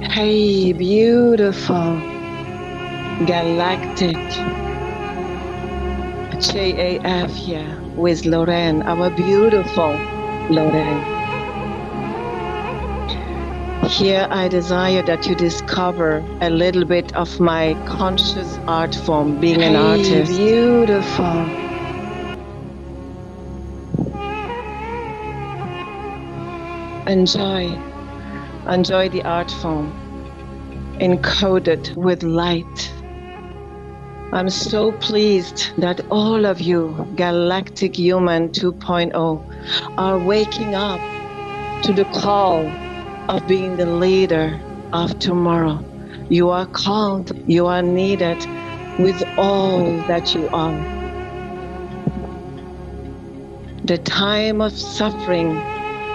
Hey, beautiful galactic JAF here with Lorraine, our beautiful Lorraine. Here I desire that you discover a little bit of my conscious art form, being an artist. Beautiful. Enjoy the art form, encoded with light. I'm so pleased that all of you, Galactic-Human 2.0, are waking up to the call of being the leader of tomorrow. You are called, you are needed with all that you are. The time of suffering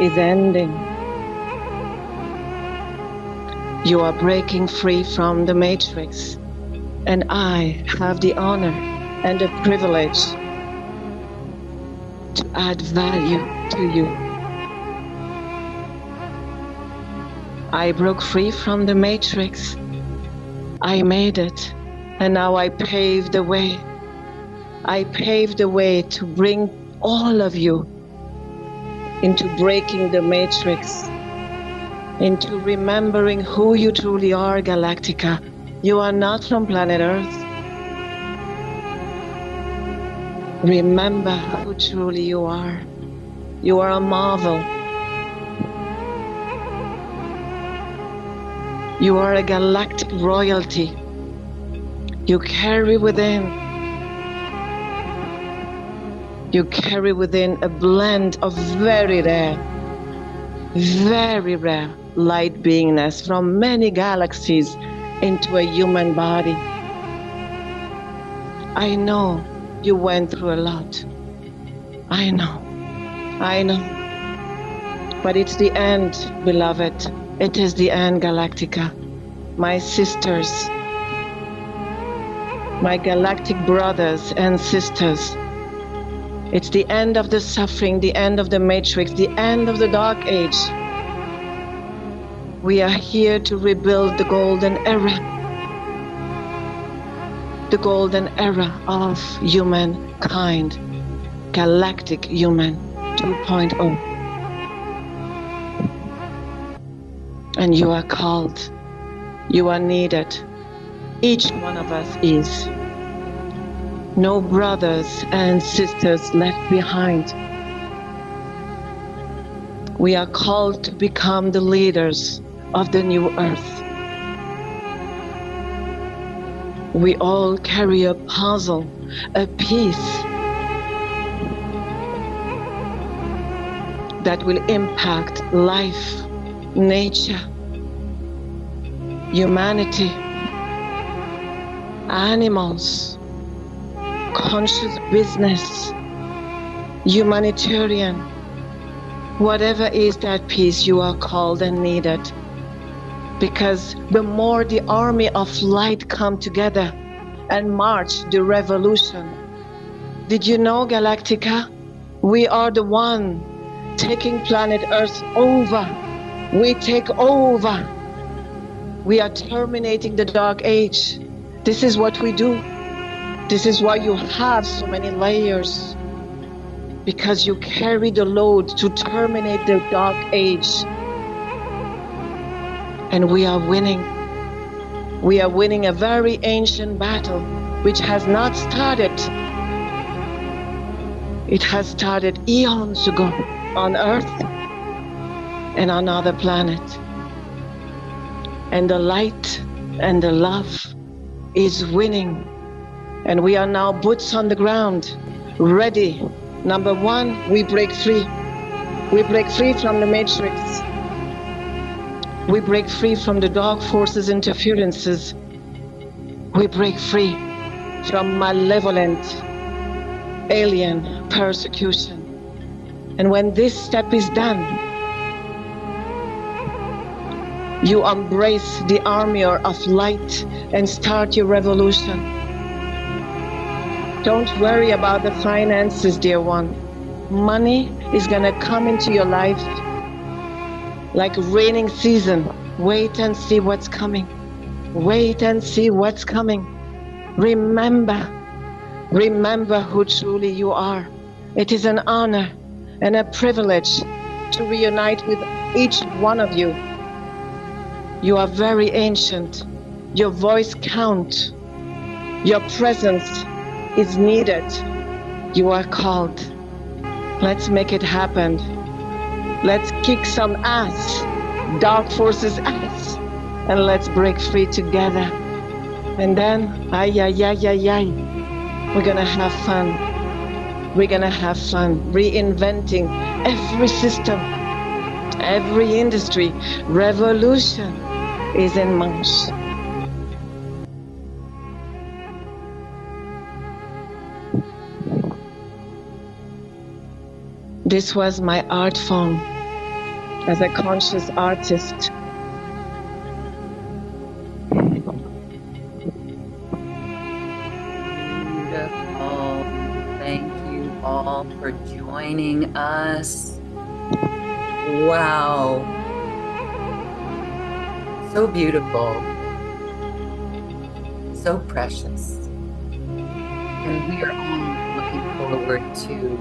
is ending. You are breaking free from the matrix, and I have the honor and the privilege to add value to you. I broke free from the matrix. I made it, and now I paved the way. I paved the way to bring all of you into breaking the matrix, into remembering who you truly are, Galactica. You are not from planet Earth. Remember who truly you are. You are a marvel. You are a galactic royalty. You carry within a blend of very rare light beingness from many galaxies into a human body. I know you went through a lot. I know. But it's the end, beloved. It is the end, Galactica. My sisters, my galactic brothers and sisters. It's the end of the suffering, the end of the matrix, the end of the dark age. We are here to rebuild the golden era. The golden era of humankind. Galactic-Human 2.0. And you are called. You are needed. Each one of us is. No brothers and sisters left behind. We are called to become the leaders of the new earth. We all carry a puzzle, a piece that will impact life, nature, humanity, animals, conscious business, humanitarian. Whatever is that piece, you are called and needed. Because the more the army of light come together and march the revolution. Did you know, Galactica? We are the one taking planet Earth over. We take over. We are terminating the dark age. This is what we do. This is why you have so many layers. Because you carry the load to terminate the dark age. And we are winning. We are winning a very ancient battle, which has not started. It has started eons ago on Earth and on other planets. And the light and the love is winning. And we are now boots on the ground, ready. Number one, we break free. We break free from the matrix. We break free from the dark forces' interferences. We break free from malevolent alien persecution. And when this step is done, you embrace the armor of light and start your revolution. Don't worry about the finances, dear one. Money is gonna come into your life like raining season. Wait and see what's coming. Wait and see what's coming. Remember, remember who truly you are. It is an honor and a privilege to reunite with each one of you. You are very ancient. Your voice counts. Your presence is needed. You are called. Let's make it happen. Let's kick some ass, dark forces ass, and let's break free together. And then, ay, ay, ay, ay, ay, we're gonna have fun. We're gonna have fun reinventing every system, every industry. Revolution is in march. This was my art form as a conscious artist. Beautiful. Thank you all for joining us. Wow. So beautiful. So precious. And we are all looking forward to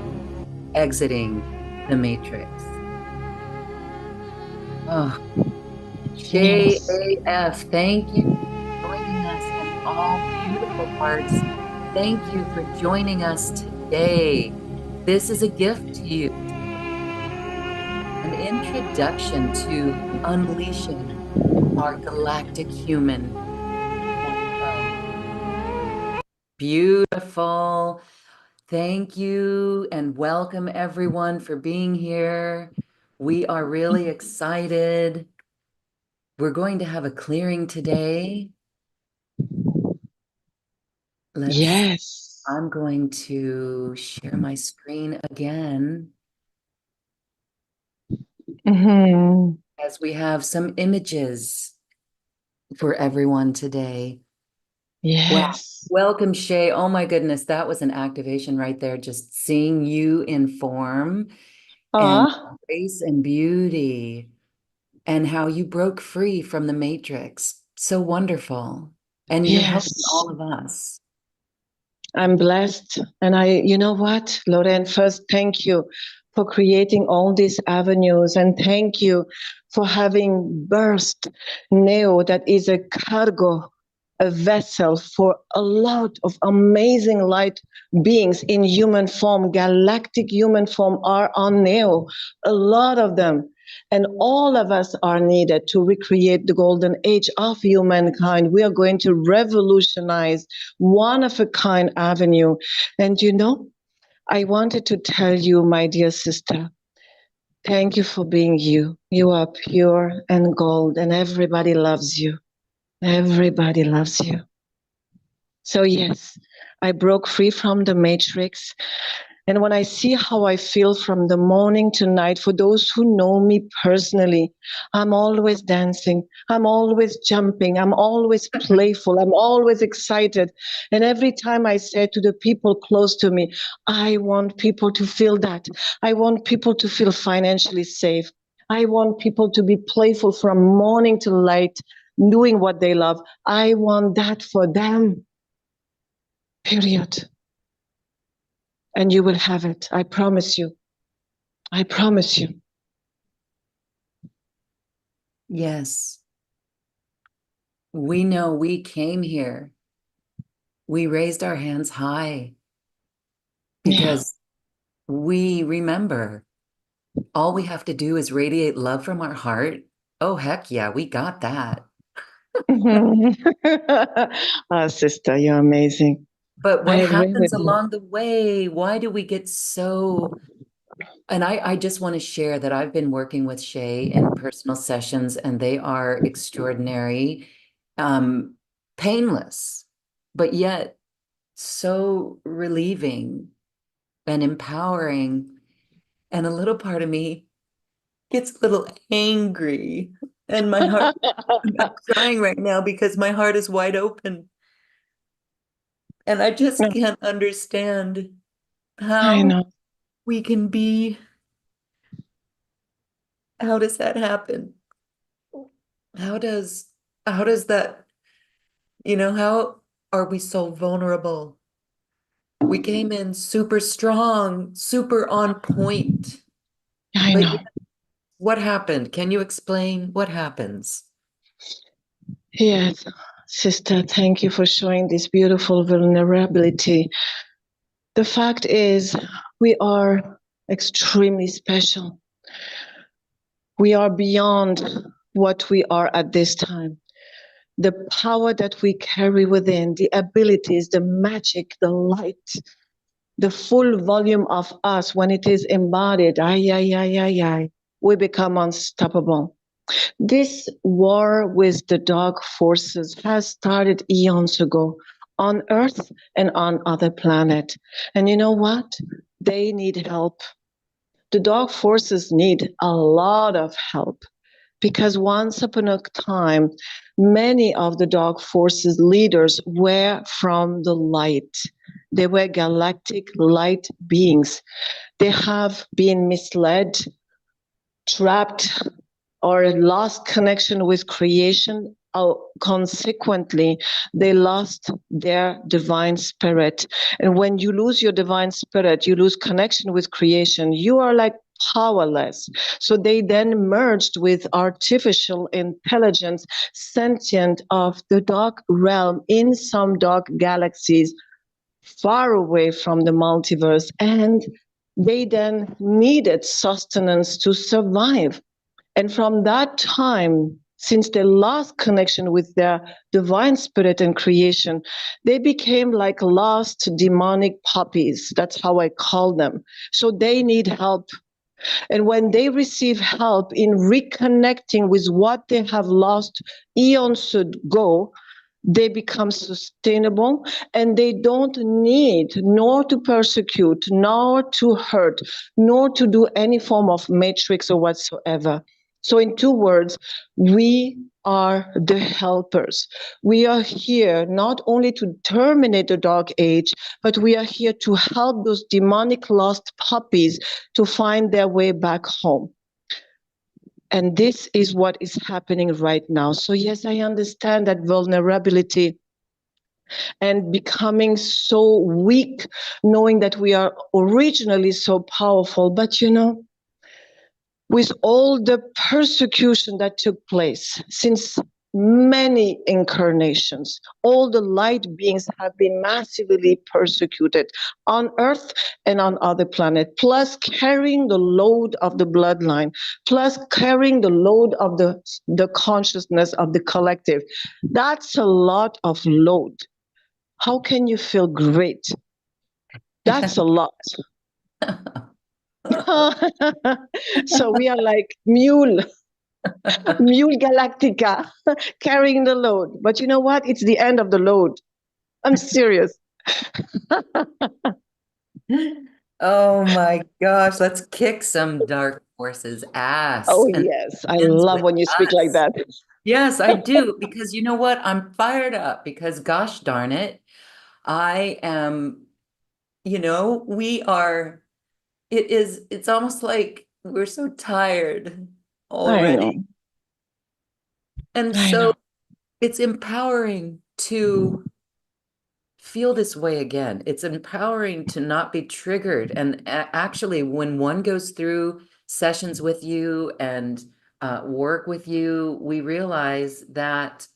exiting the matrix. Oh, Yes. JAF, thank you for joining us and all beautiful hearts. Thank you for joining us today. This is a gift to you. An introduction to unleashing our galactic human. Beautiful. Thank you and welcome everyone for being here. We are really excited. We're going to have a clearing today. Yes. I'm going to share my screen again as we have some images for everyone today. Yes. Wow. Welcome, Shay. Oh my goodness, that was an activation right there. Just seeing you in form and grace and beauty and how you broke free from the matrix. So wonderful. And you're helping Yes. all of us. I'm blessed. And you know what, Lorraine, first, thank you for creating all these avenues. And thank you for having burst Neo, that is a cargo, a vessel for a lot of amazing light beings in human form, galactic human form are on Neo, a lot of them. And all of us are needed to recreate the golden age of humankind. We are going to revolutionize one of a kind avenue. And you know, I wanted to tell you, my dear sister, thank you for being you. You are pure and gold, and everybody loves you. Everybody loves you. So, yes, I broke free from the matrix. And when I see how I feel from the morning to night, for those who know me personally, I'm always dancing, I'm always jumping, I'm always playful, I'm always excited. And every time I say to the people close to me, I want people to feel that. I want people to feel financially safe. I want people to be playful from morning to night, doing what they love. I want that for them. Period. And you will have it. I promise you. I promise you. Yes. We know we came here. We raised our hands high because we remember all we have to do is radiate love from our heart. Oh, heck yeah, we got that. Oh, sister, you're amazing. But I what agree with happens you. along the way? Why do we get so... And I just want to share that I've been working with Shay in personal sessions, and they are extraordinary, painless, but yet so relieving and empowering. And a little part of me gets a little angry, and my heart, I'm crying right now because my heart is wide open. And I just can't understand I how know. we can be, how does that happen? How does how does that, how are we so vulnerable? We came in super strong, super on point. I But know. what happened? Can you explain what happens? Yes, sister, thank you for showing this beautiful vulnerability. The fact is, we are extremely special. We are beyond what we are at this time. The power that we carry within, the abilities, the magic, the light, the full volume of us, when it is embodied, we become unstoppable. This war with the dark forces has started eons ago on Earth and on other planets. And you know what? They need help. The dark forces need a lot of help because once upon a time, many of the dark forces leaders were from the light. They were galactic light beings. They have been misled, trapped, or lost connection with creation. Consequently, they lost their divine spirit. And when you lose your divine spirit, you lose connection with creation. You are like powerless. So they then merged with artificial intelligence, sentient of the dark realm in some dark galaxies far away from the multiverse. And they then needed sustenance to survive. And from that time, since they lost connection with their divine spirit and creation, they became like lost demonic puppies. That's how I call them. So they need help. And when they receive help in reconnecting with what they have lost eons ago, they become sustainable and they don't need nor to persecute, nor to hurt, nor to do any form of matrix or whatsoever. So, in two words, we are the helpers. We are here not only to terminate the dark age, but we are here to help those demonic lost puppies to find their way back home. And this is what is happening right now. So, yes, I understand that vulnerability and becoming so weak, knowing that we are originally so powerful. But with all the persecution that took place since many incarnations, all the light beings have been massively persecuted on Earth and on other planets, plus carrying the load of the bloodline, plus carrying the load of the consciousness of the collective. That's a lot of load. How can you feel great? That's a lot. So we are like mule galactica carrying the load. But you know what? It's the end of the load. I'm serious. Oh my gosh, let's kick some dark forces ass Oh, and yes. I ends love with when you speak like us. that. Yes, I do, because you know what? I'm fired up because gosh darn it, I am, we are, it's almost like we're so tired I already. know. And I so know. it's empowering to feel this way again. It's empowering to not be triggered. And actually, when one goes through sessions with you and work with you, we realize that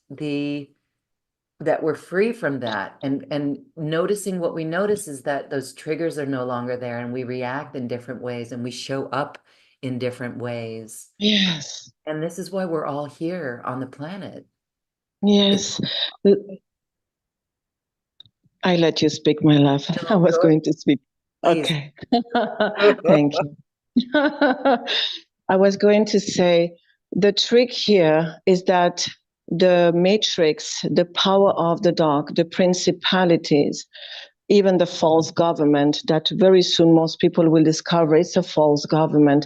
we're free from that. And noticing what we notice is that those triggers are no longer there, and we react in different ways, and we show up in different ways. Yes. And this is why we're all here on the planet. It's Yes. I let you speak, my love. I no was good, going to speak. please. Okay. Thank you. I was going to say the trick here is that the matrix, the power of the dark, the principalities, even the false government that very soon most people will discover it's a false government,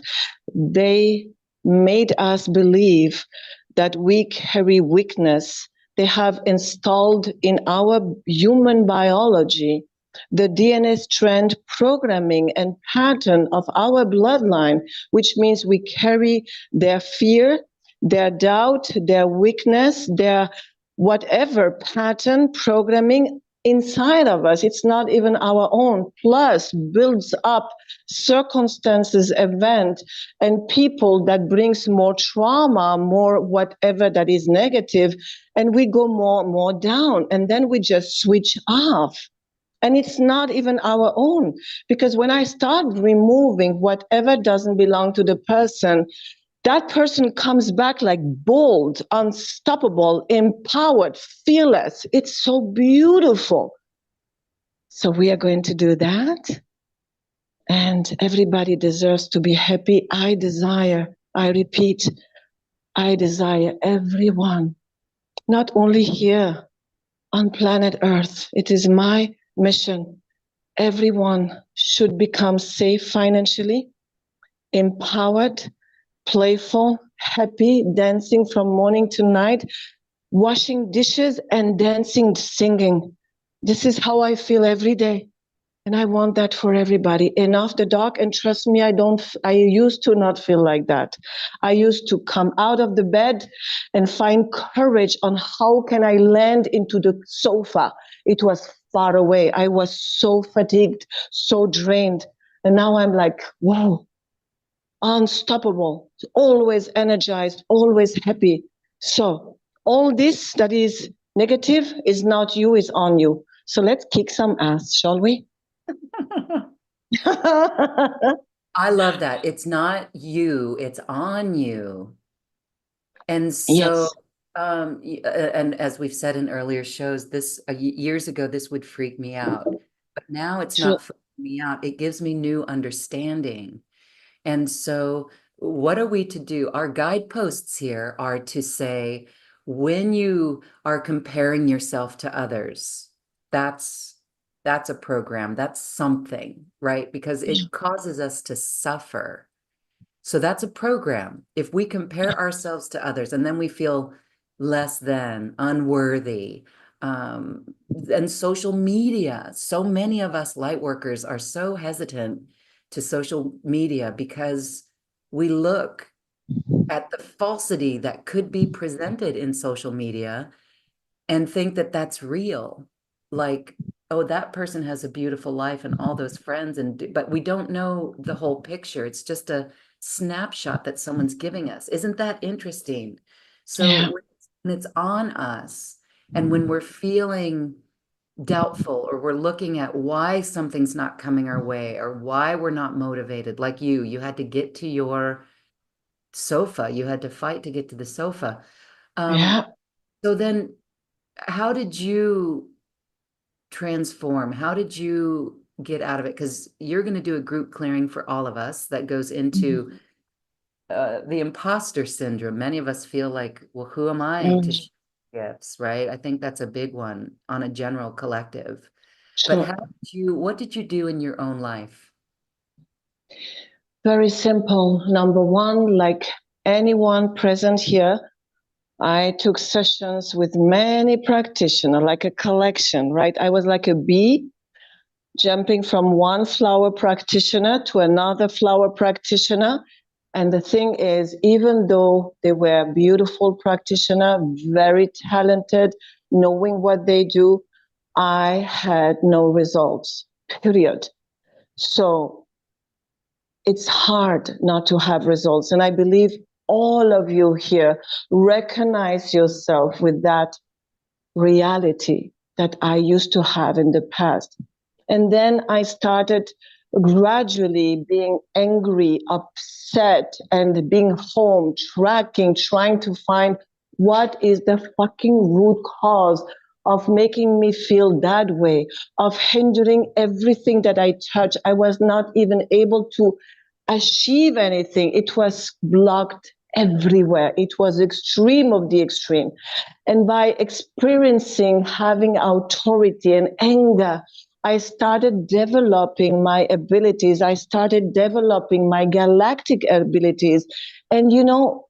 they made us believe that we carry weakness. They have installed in our human biology the DNA strand programming and pattern of our bloodline, which means we carry their fear, their doubt, their weakness, their whatever pattern programming inside of us. It's not even our own. Plus builds up circumstances, event, and people that brings more trauma, more whatever that is negative, and we go more down, and then we just switch off. And it's not even our own, because when I start removing whatever doesn't belong to the person, that person comes back like bold, unstoppable, empowered, fearless. It's so beautiful. So we are going to do that. And everybody deserves to be happy. I repeat, I desire everyone, not only here on planet Earth. It is my mission. Everyone should become safe financially, empowered, playful, happy, dancing from morning to night, washing dishes and dancing, singing. This is how I feel every day. And I want that for everybody. And after dark, and trust me, I used to not feel like that. I used to come out of the bed and find courage on how can I land into the sofa. It was far away. I was so fatigued, so drained. And now I'm like, wow, unstoppable, always energized, always happy. So all this that is negative is not you, is on you. So let's kick some ass, shall we? I love that. It's not you, it's on you. And so, Yes. and as we've said in earlier shows, this years ago, this would freak me out. But now it's True. not freaking me out. It gives me new understanding. And so, what are we to do? Our guideposts here are to say, when you are comparing yourself to others, that's a program, that's something, right? Because it causes us to suffer. So that's a program. If we compare ourselves to others and then we feel less than, unworthy, and social media, so many of us light workers are so hesitant to social media because we look at the falsity that could be presented in social media and think that that's real. Like, oh, that person has a beautiful life and all those friends, but we don't know the whole picture. It's just a snapshot that someone's giving us. Isn't that interesting? So Yeah. when it's on us, and when we're feeling doubtful, or we're looking at why something's not coming our way, or why we're not motivated, like you had to get to your sofa, you had to fight to get to the sofa. Yeah. So then how did you transform? How did you get out of it? Because you're going to do a group clearing for all of us that goes into the imposter syndrome. Many of us feel like, well, who am I to share gifts, right? I think that's a big one on a general collective. But Sure. what did you do in your own life? Very simple. Number one, like anyone present here, I took sessions with many practitioners, like a collection, right? I was like a bee jumping from one flower practitioner to another flower practitioner. And the thing is, even though they were beautiful practitioner, very talented, knowing what they do, I had no results, period. So it's hard not to have results. And I believe all of you here recognize yourself with that reality that I used to have in the past. And then I started gradually being angry, upset, and being home, tracking, trying to find what is the fucking root cause of making me feel that way, of hindering everything that I touch. I was not even able to achieve anything. It was blocked everywhere. It was extreme of the extreme. And by experiencing having authority and anger, I started developing my abilities. I started developing my galactic abilities. And you know,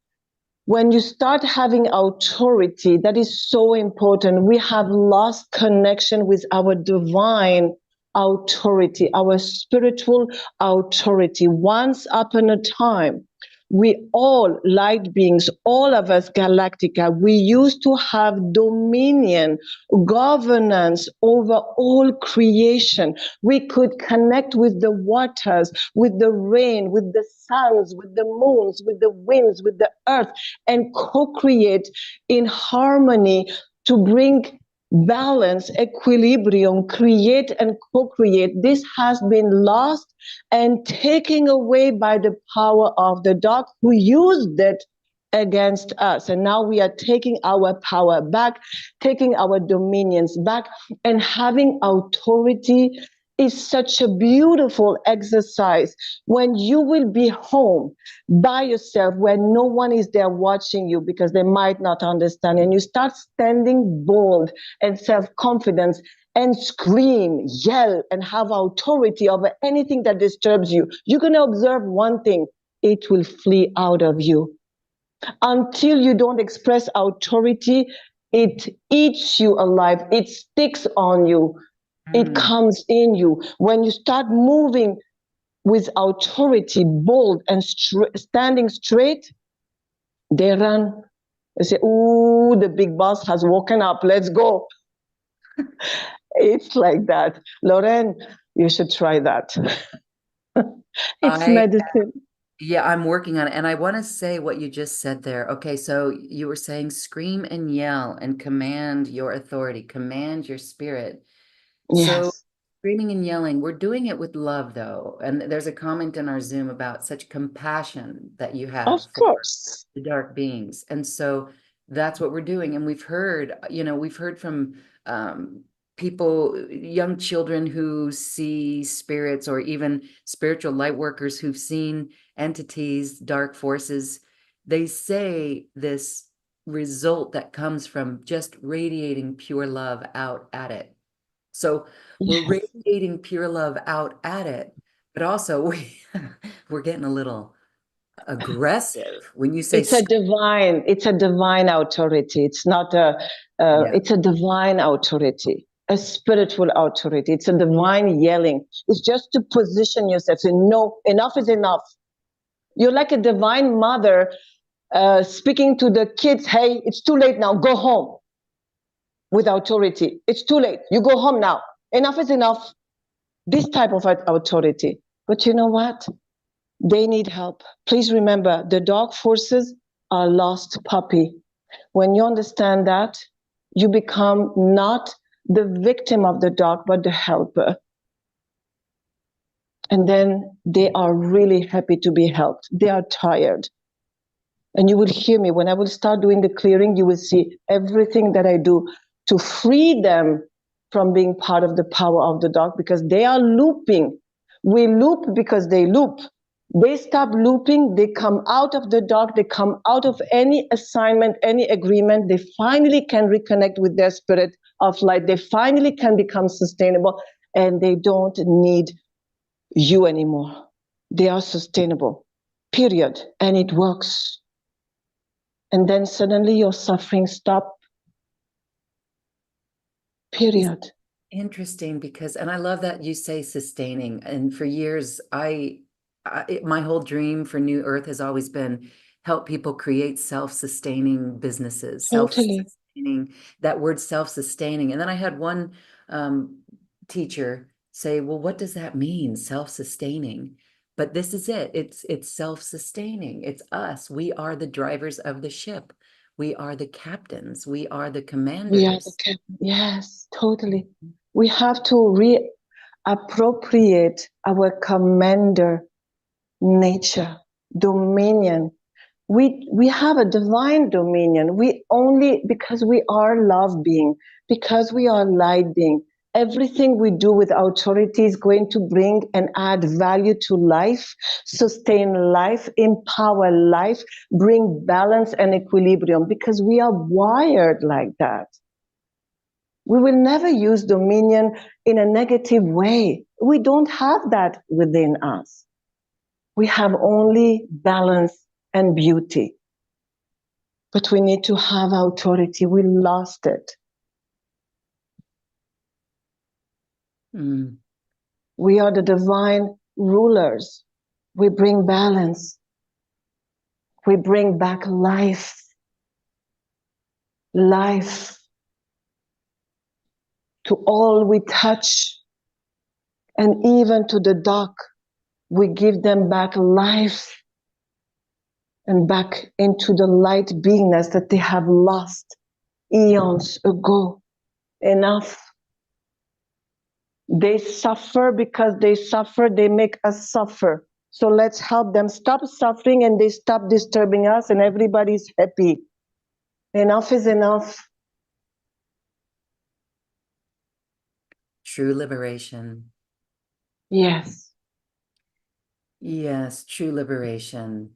when you start having authority, that is so important. We have lost connection with our divine authority, our spiritual authority. Once upon a time, We all, light beings, all of us Galactica, we used to have dominion, governance over all creation. We could connect with the waters, with the rain, with the suns, with the moons, with the winds, with the earth, and co-create in harmony to bring balance, equilibrium, create and co-create. This has been lost and taken away by the power of the dark, who used it against us. And now we are taking our power back, taking our dominions back, and having authority is such a beautiful exercise when you will be home by yourself, where no one is there watching you because they might not understand, and you start standing bold and self-confidence and scream, yell, and have authority over anything that disturbs you. You're going to observe one thing: it will flee out of you. Until you don't express authority, it eats you alive. It sticks on you. It comes in you. When you start moving with authority, bold and standing straight, they run. They say, "Ooh, the big boss has woken up. Let's go." It's like that. Lorraine, you should try that. It's medicine. Yeah, I'm working on it. And I want to say what you just said there. Okay, so you were saying scream and yell and command your authority, command your spirit. So Yes. screaming and yelling, we're doing it with love, though. And there's a comment in our Zoom about such compassion that you Of have for course. the dark beings. And so that's what we're doing. And we've heard, we've heard from people, young children who see spirits, or even spiritual light workers who've seen entities, dark forces. They say this result that comes from just radiating pure love out at it. So we're Yes. radiating pure love out at it, but also we're getting a little aggressive when you say It's a divine authority. It's not yeah. it's a divine authority, a spiritual authority. It's a divine yelling. It's just to position yourself. So no, enough is enough. You're like a divine mother speaking to the kids. Hey, it's too late now. Go home. With authority. It's too late. You go home now. Enough is enough. This type of authority. But you know what? They need help. Please remember, the dark forces are lost puppy. When you understand that, you become not the victim of the dark, but the helper. And then they are really happy to be helped. They are tired. And you will hear me when I will start doing the clearing. You will see everything that I do to free them from being part of the power of the dark, because they are looping. We loop because they loop. They stop looping, they come out of the dark, they come out of any assignment, any agreement. They finally can reconnect with their spirit of light. They finally can become sustainable, and they don't need you anymore. They are sustainable, period. And it works. And then suddenly your suffering stops. Period. Interesting, because, and I love that you say sustaining. And for years, my whole dream for New Earth has always been help people create self-sustaining businesses, Totally. self-sustaining, that word self-sustaining. And then I had one teacher say, well, what does that mean, self-sustaining? But this is it. It's self-sustaining. It's us. We are the drivers of the ship. We are the captains. We are the commanders. We are the captain. Yes, totally. We have to reappropriate our commander nature, dominion. We have a divine dominion. We only, because we are love being, because we are light being, everything we do with authority is going to bring and add value to life, sustain life, empower life, bring balance and equilibrium, because we are wired like that. We will never use dominion in a negative way. We don't have that within us. We have only balance and beauty. But we need to have authority. We lost it. We are the divine rulers. We bring balance. We bring back life, life to all we touch, and even to the dark. We give them back life and back into the light beingness that they have lost eons ago. Enough. They suffer because they suffer, they make us suffer. So let's help them stop suffering and they stop disturbing us and everybody's happy. Enough is enough. True liberation. Yes. Yes, true liberation.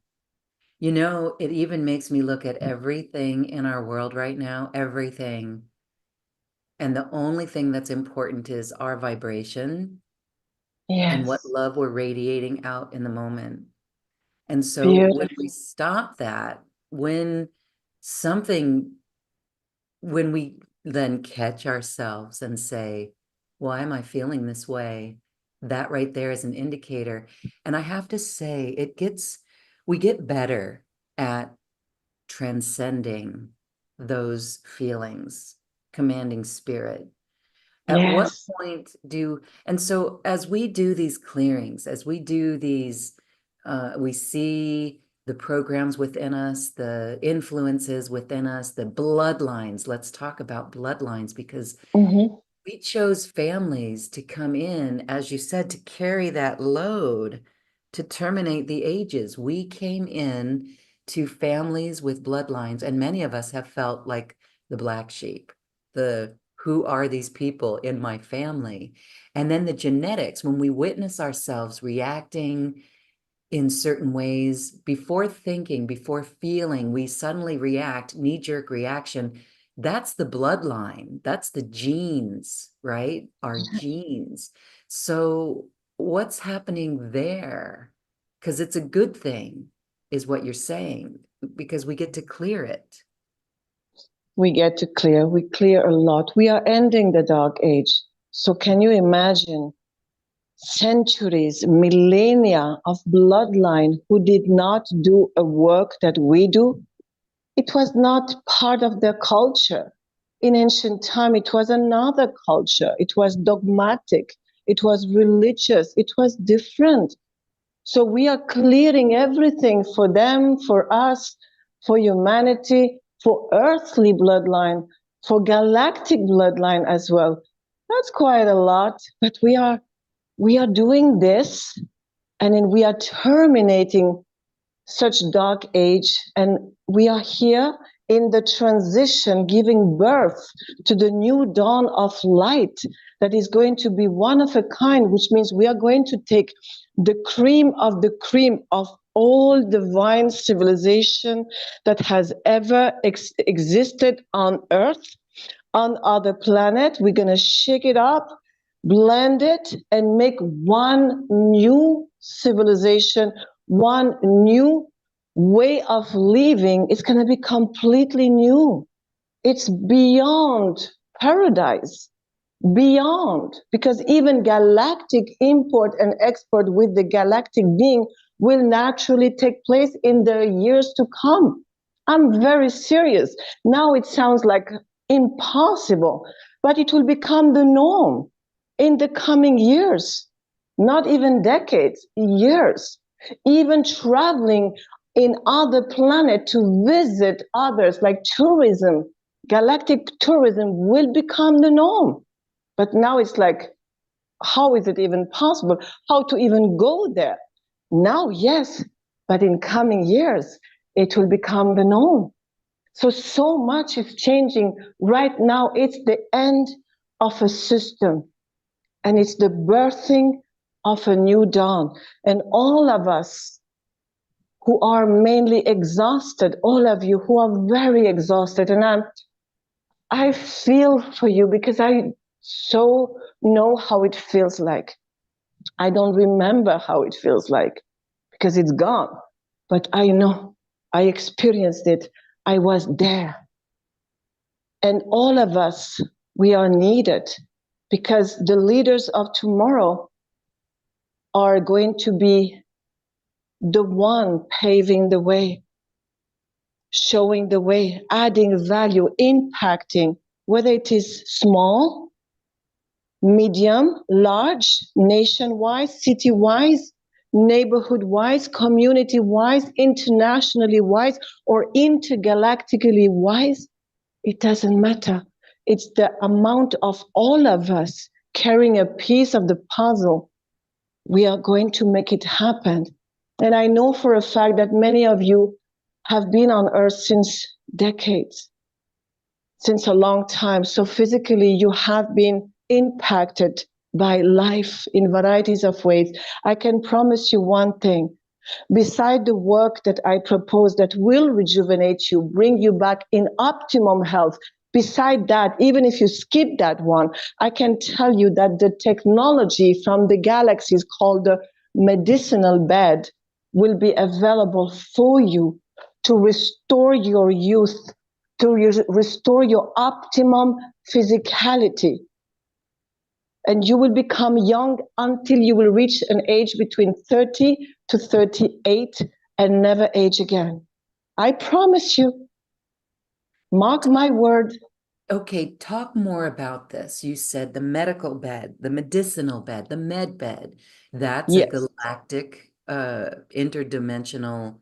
You know, it even makes me look at everything in our world right now, everything. And the only thing that's important is our vibration and what Yes. love we're radiating out in the moment. And so when Beautiful. we stop that, when something, when we then catch ourselves and say, why am I feeling this way? That right there is an indicator. And I have to say, we get better at transcending those feelings, commanding spirit. At what Yes. point and so as we do these clearings, as we do these, we see the programs within us, the influences within us, the bloodlines. Let's talk about bloodlines because Mm-hmm. we chose families to come in, as you said, to carry that load, to terminate the ages. We came in to families with bloodlines, and many of us have felt like the black sheep, the who are these people in my family? And then the genetics, when we witness ourselves reacting in certain ways, before thinking, before feeling, we suddenly react, knee-jerk reaction. That's the bloodline. That's the genes, right? Our genes. So what's happening there? Because it's a good thing, is what you're saying, because we get to clear it. We get to clear. We clear a lot. We are ending the dark age. So can you imagine centuries, millennia of bloodline who did not do a work that we do? It was not part of their culture. In ancient time, it was another culture. It was dogmatic. It was religious. It was different. So we are clearing everything for them, for us, for humanity, for earthly bloodline, for galactic bloodline as well. That's quite a lot, but we are doing this, and then we are terminating such dark age, and we are here in the transition, giving birth to the new dawn of light that is going to be one of a kind, which means we are going to take the cream of all divine civilization that has ever existed on earth, on other planet. We're going to shake it up, blend it, and make one new civilization, one new way of living. It's going to be completely new. It's beyond paradise, beyond, because even galactic import and export with the galactic being will naturally take place in the years to come. I'm very serious. Now it sounds like impossible, but it will become the norm in the coming years, not even decades, years. Even traveling in other planet to visit others, like tourism, galactic tourism will become the norm. But now it's like, how is it even possible? How to even go there? Now, yes, but in coming years, it will become the norm. So much is changing. Right now, it's the end of a system, and it's the birthing of a new dawn. And all of us who are mainly exhausted, all of you who are very exhausted, and I feel for you because I so know how it feels like. I don't remember how it feels like because it's gone, but I know, I experienced it. I was there. And all of us, we are needed because the leaders of tomorrow are going to be the one paving the way. showing the way, adding value, impacting, whether it is small, medium, large, nation-wise, city-wise, neighborhood-wise, community-wise, internationally-wise, or intergalactically wise, it doesn't matter. It's the amount of all of us carrying a piece of the puzzle. We are going to make it happen. And I know for a fact that many of you have been on Earth since decades, since a long time. So physically, you have been impacted by life in varieties of ways. I can promise you one thing. Beside the work that I propose that will rejuvenate you, bring you back in optimum health, beside that, even if you skip that one, I can tell you that the technology from the galaxies called the medicinal bed will be available for you to restore your youth, to restore your optimum physicality. And you will become young until you will reach an age between 30 to 38 and never age again. I promise you. Mark my word. Okay, talk more about this. You said the medical bed, the medicinal bed, the med bed. That's a Yes. galactic interdimensional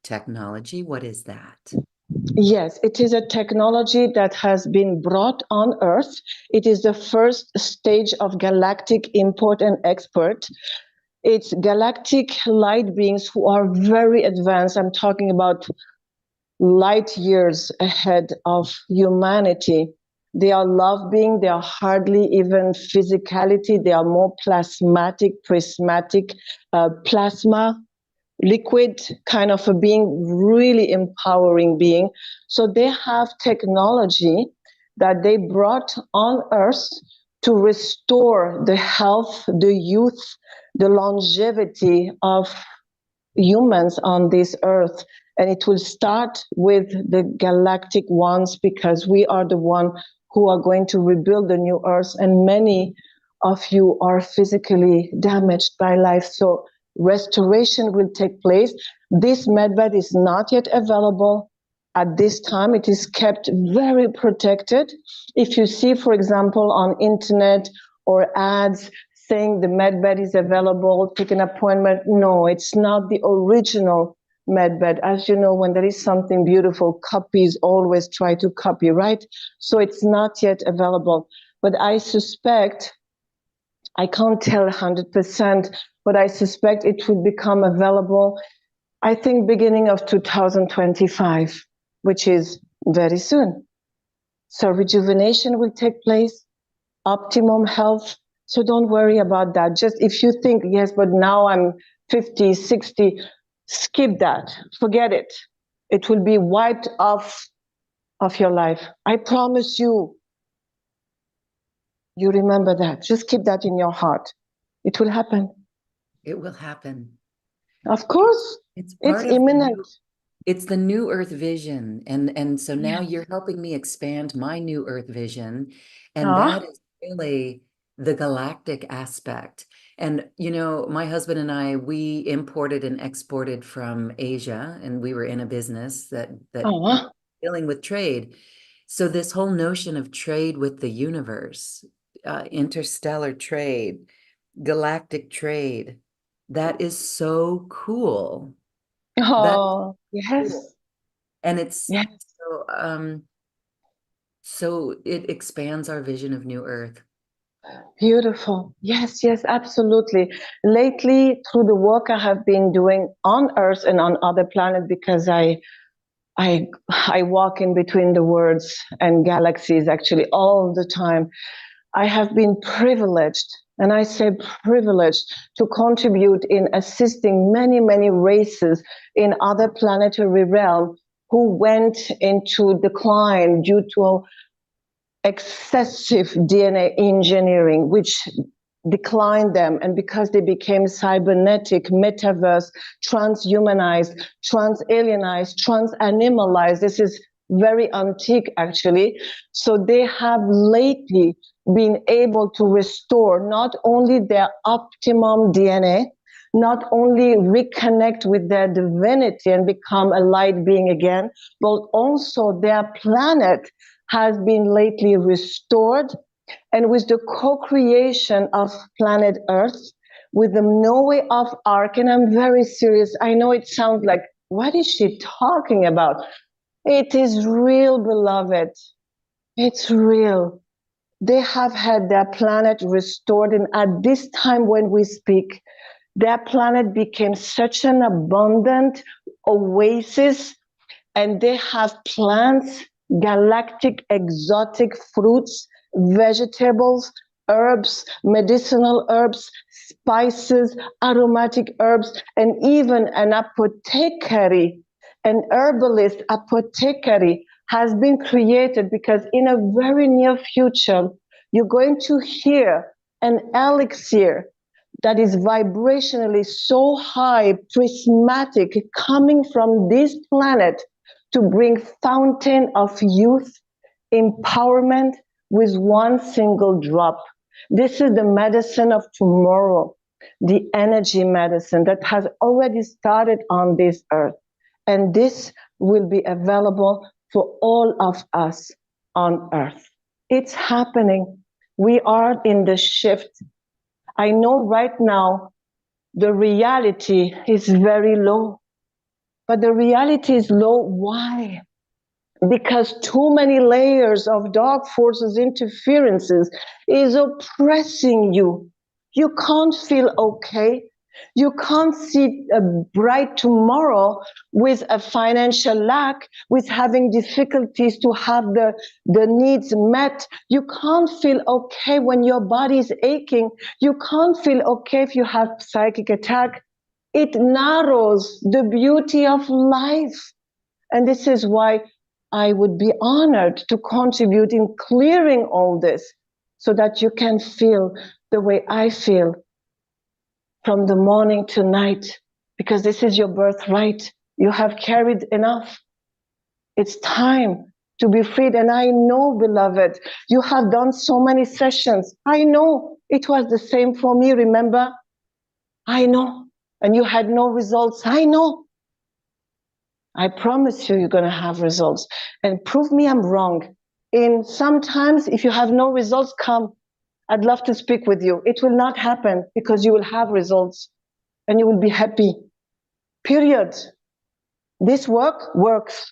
technology. What is that? Yes, it is a technology that has been brought on Earth. It is the first stage of galactic import and export. It's galactic light beings who are very advanced. I'm talking about light years ahead of humanity. They are love being, they are hardly even physicality, they are more plasmatic, prismatic, plasma, liquid kind of a being, really empowering being. So they have technology that they brought on Earth to restore the health, the youth, the longevity of humans on this Earth. And it will start with the galactic ones, because we are the one who are going to rebuild the new Earth, and many of you are physically damaged by life. So restoration will take place. This medbed is not yet available at this time. It is kept very protected. If you see, for example, on internet or ads saying the medbed is available, take an appointment, no, it's not the original medbed. As you know, when there is something beautiful, copies always try to copy, right? So it's not yet available. But I suspect, I can't tell 100%, but I suspect it will become available, I think, beginning of 2025, which is very soon. So rejuvenation will take place, optimum health. So don't worry about that. Just if you think, yes, but now I'm 50, 60, skip that. Forget it. It will be wiped off of your life. I promise you. You remember that. Just keep that in your heart. It will happen. It will happen. Of course. It's part of imminent. It's the new Earth vision. And so now you're helping me expand my new Earth vision. And that is really the galactic aspect. And, you know, my husband and I, we imported and exported from Asia, and we were in a business that dealing with trade. So this whole notion of trade with the universe, interstellar trade, galactic trade, that is so cool. Oh, yes. Cool. And it's yes. So it expands our vision of New Earth. Beautiful. Yes, yes, absolutely. Lately, through the work I have been doing on Earth and on other planets, because I walk in between the worlds and galaxies actually all the time, I have been privileged, and I say privileged, to contribute in assisting many, many races in other planetary realms who went into decline due to excessive DNA engineering, which declined them. And because they became cybernetic, metaverse, transhumanized, transalienized, transanimalized, this is very antique actually. So they have lately been able to restore not only their optimum DNA, not only reconnect with their divinity and become a light being again, but also their planet has been lately restored. And with the co-creation of planet Earth, with the Noe of Ark, and I'm very serious, I know it sounds like, what is she talking about? It is real, beloved. It's real. They have had their planet restored, and at this time when we speak, their planet became such an abundant oasis, and they have plants, galactic exotic fruits, vegetables, herbs, medicinal herbs, spices, aromatic herbs, and even an apothecary, an herbalist apothecary has been created, because in a very near future, you're going to hear an elixir that is vibrationally so high, prismatic, coming from this planet to bring fountain of youth, empowerment with one single drop. This is the medicine of tomorrow, the energy medicine that has already started on this earth. And this will be available for all of us on earth. It's happening. We are in the shift. I know right now the reality is very low, but the reality is low. Why? Because too many layers of dark forces, interferences is oppressing you. You can't feel okay. You can't see a bright tomorrow with a financial lack, with having difficulties to have the needs met. You can't feel okay when your body is aching. You can't feel okay if you have psychic attack. It narrows the beauty of life. And this is why I would be honored to contribute in clearing all this, so that you can feel the way I feel from the morning to night, because this is your birthright. You have carried enough. It's time to be freed. And I know, beloved, you have done so many sessions. I know it was the same for me, remember? I know. And you had no results. I know. I promise you, you're going to have results. And prove me I'm wrong. In sometimes, if you have no results, come. I'd love to speak with you. It will not happen, because you will have results and you will be happy. Period. This work works.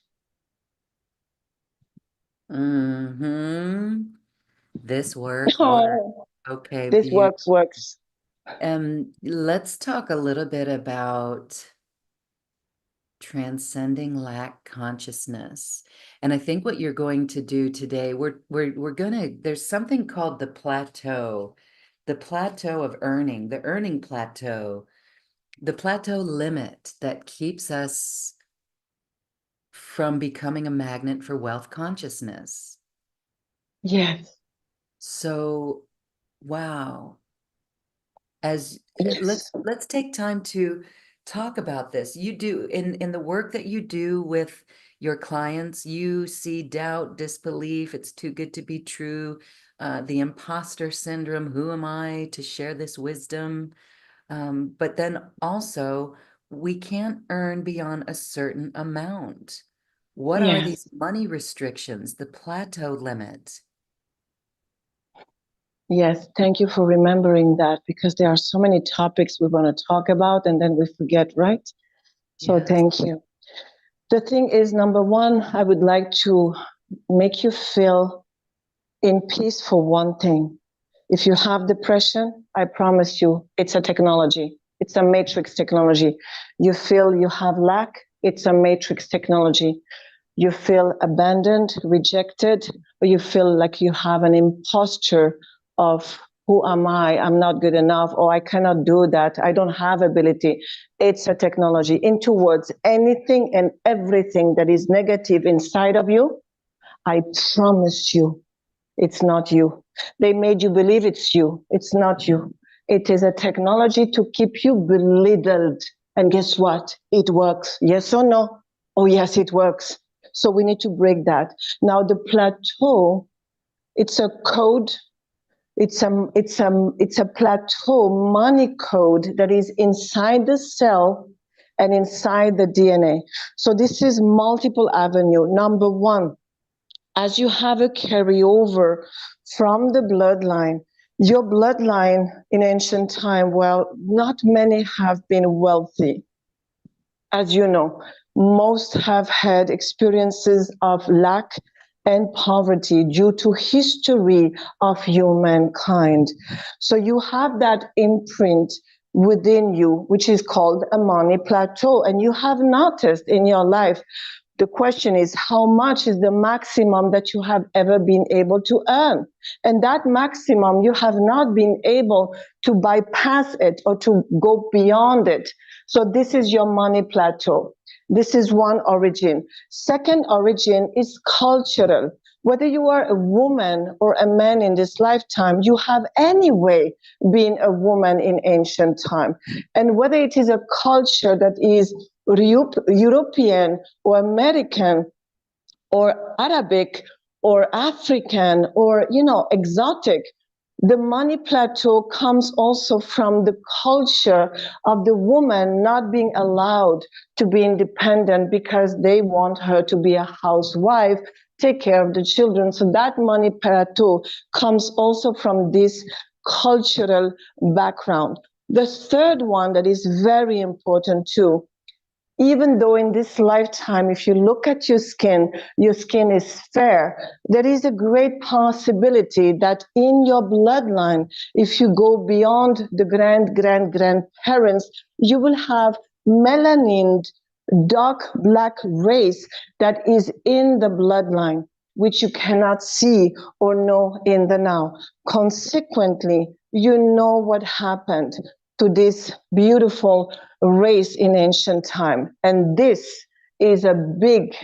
Mm-hmm. This work. Oh, Okay, this works. Let's talk a little bit about transcending lack consciousness. And I think what you're going to do today, we're gonna, there's something called the plateau of earning, the earning plateau, the plateau limit that keeps us from becoming a magnet for wealth consciousness. Yes. So, wow. As Yes. let's take time to talk about this. You do in the work that you do with your clients, you see doubt, disbelief, it's too good to be true, the imposter syndrome, who am I to share this wisdom? But then also, we can't earn beyond a certain amount. What are Yes. these money restrictions, the plateau limit? Yes. Thank you for remembering that, because there are so many topics we want to talk about and then we forget, right? So Yes. thank you. The thing is, number one, I would like to make you feel in peace for one thing. If you have depression, I promise you, it's a technology. It's a matrix technology. You feel you have lack, it's a matrix technology. You feel abandoned, rejected, or you feel like you have an imposture of who am I? I'm not good enough, or I cannot do that. I don't have ability. It's a technology. In two words, anything and everything that is negative inside of you, I promise you, it's not you. They made you believe it's you. It's not you. It is a technology to keep you belittled. And guess what? It works. Yes or no? Oh, yes, it works. So we need to break that. Now, the plateau, it's a code. It's a plateau money code that is inside the cell and inside the DNA. So this is multiple avenue. Number one, as you have a carryover from the bloodline, your bloodline in ancient time, well, not many have been wealthy. As you know, most have had experiences of lack and poverty due to history of humankind. So you have that imprint within you, which is called a money plateau. And you have noticed in your life, the question is, how much is the maximum that you have ever been able to earn? And that maximum, you have not been able to bypass it or to go beyond it. So this is your money plateau. This is one origin. Second origin is cultural. Whether you are a woman or a man in this lifetime, you have anyway been a woman in ancient time. And whether it is a culture that is European or American or Arabic or African or, exotic, the money plateau comes also from the culture of the woman not being allowed to be independent because they want her to be a housewife, take care of the children. So that money plateau comes also from this cultural background. The third one that is very important too, even though in this lifetime, if you look at your skin is fair, there is a great possibility that in your bloodline, if you go beyond the grandparents, you will have melanin, dark black race that is in the bloodline, which you cannot see or know in the now. Consequently, you know what happened to this beautiful race in ancient time. And this is a big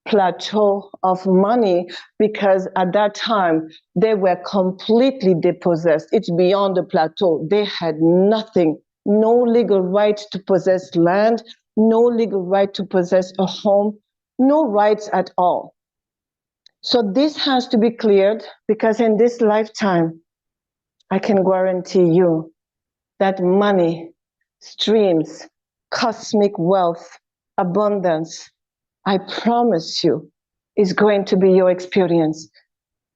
plateau of money because at that time they were completely dispossessed. It's beyond the plateau. They had nothing, no legal right to possess land, no legal right to possess a home, no rights at all. So this has to be cleared because in this lifetime, I can guarantee you that money, streams, cosmic wealth, abundance, I promise you, is going to be your experience.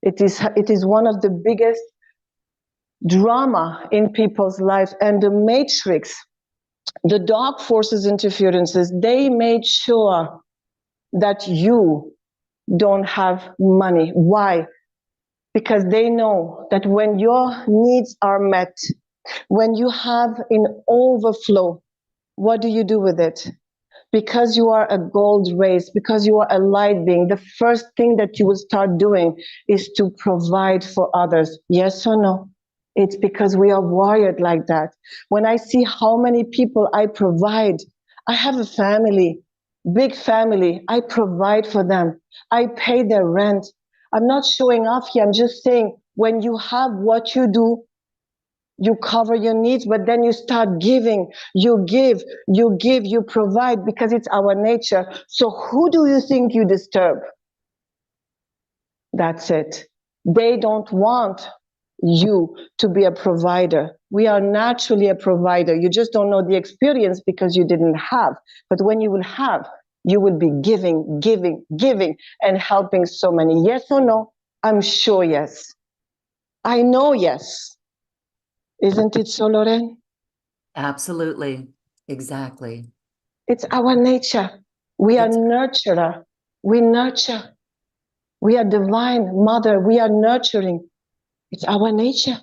It is one of the biggest drama in people's life. And the matrix, the dark forces interferences, they made sure that you don't have money. Why? Because they know that when your needs are met, when you have an overflow, what do you do with it? Because you are a gold race, because you are a light being, the first thing that you will start doing is to provide for others. Yes or no? It's because we are wired like that. When I see how many people I provide, I have a family, big family. I provide for them. I pay their rent. I'm not showing off here. I'm just saying when you have what you do, you cover your needs, but then you start giving, you give, you provide because it's our nature. So who do you think you disturb? That's it. They don't want you to be a provider. We are naturally a provider. You just don't know the experience because you didn't have. But when you will have, you will be giving, and helping so many. Yes or no? I'm sure yes. I know yes. Isn't it so, Lorraine? Absolutely. Exactly. It's our nature. We are nurturer. We nurture. We are divine mother. We are nurturing. It's our nature.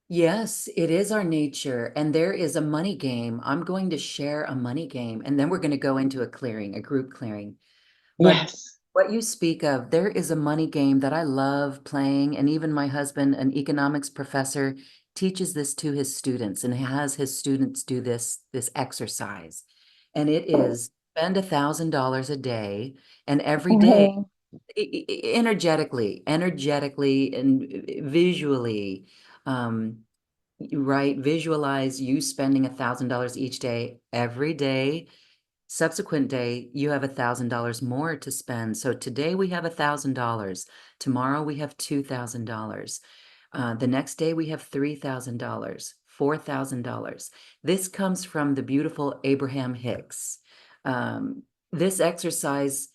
Yes, it is our nature. And there is a money game. I'm going to share a money game, and then we're going to go into a clearing, a group clearing. But Yes. what you speak of, there is a money game that I love playing. And even my husband, an economics professor, teaches this to his students and has his students do this exercise. And it is spend $1,000 a day, and every day, Mhm. energetically and visually, right? Visualize you spending $1,000 each day, every day. Subsequent day, you have $1,000 more to spend. So today we have $1,000. Tomorrow we have $2,000. The next day we have $3,000, $4,000. This comes from the beautiful Abraham Hicks. This exercise,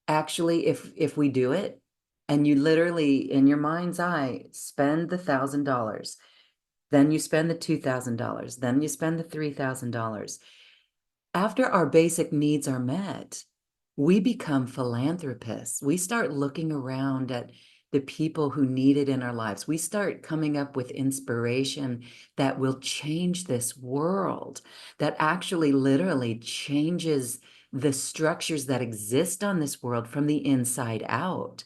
actually, if we do it, and you literally, in your mind's eye, spend the $1,000, then you spend the $2,000, then you spend the $3,000. After our basic needs are met, we become philanthropists. We start looking around at the people who need it in our lives. We start coming up with inspiration that will change this world, that actually literally changes the structures that exist on this world from the inside out.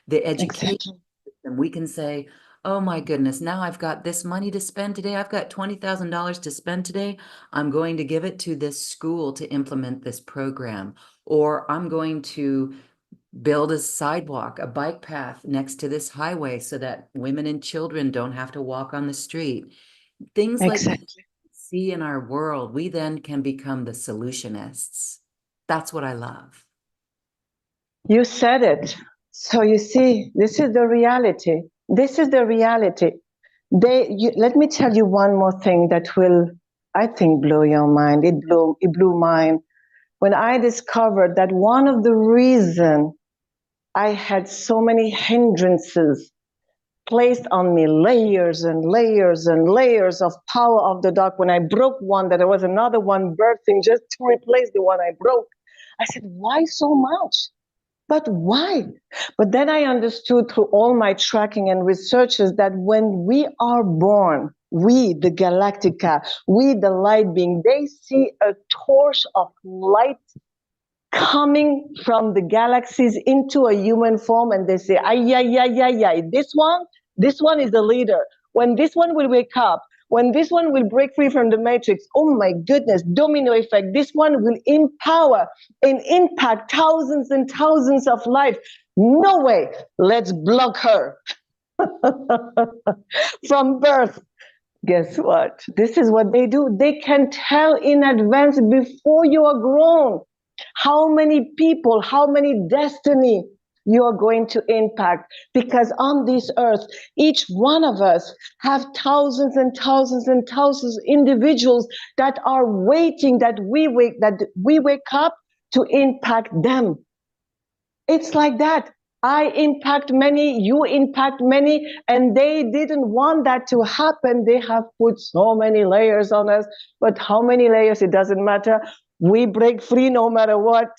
The education Exactly. system, we can say, oh my goodness, now I've got this money to spend today. I've got $20,000 to spend today. I'm going to give it to this school to implement this program, or I'm going to build a sidewalk, a bike path next to this highway so that women and children don't have to walk on the street. Things like this Exactly. we see in our world, we then can become the solutionists. That's what I love. You said it. So you see, this is the reality. This is the reality. Let me tell you one more thing that will, I think, blow your mind. It blew mine when I discovered that one of the reasons I had so many hindrances placed on me, layers and layers and layers of power of the dark. When I broke one, that there was another one birthing just to replace the one I broke. I said, why so much? But why? But then I understood through all my tracking and researches that when we are born, we, the Galactica, we, the light being, they see a torch of light coming from the galaxies into a human form, and they say, ay, ay, ay, ay, ay, this one is the leader. When this one will wake up, when this one will break free from the matrix, oh my goodness, domino effect, this one will empower and impact thousands and thousands of lives. No way, let's block her from birth. Guess what? This is what they do. They can tell in advance before you are grown how many people, how many destiny you are going to impact. Because on this earth, each one of us have thousands and thousands and thousands of individuals that are waiting that we wake up to impact them. It's like that. I impact many, you impact many, and they didn't want that to happen. They have put so many layers on us, but how many layers, it doesn't matter. We break free no matter what.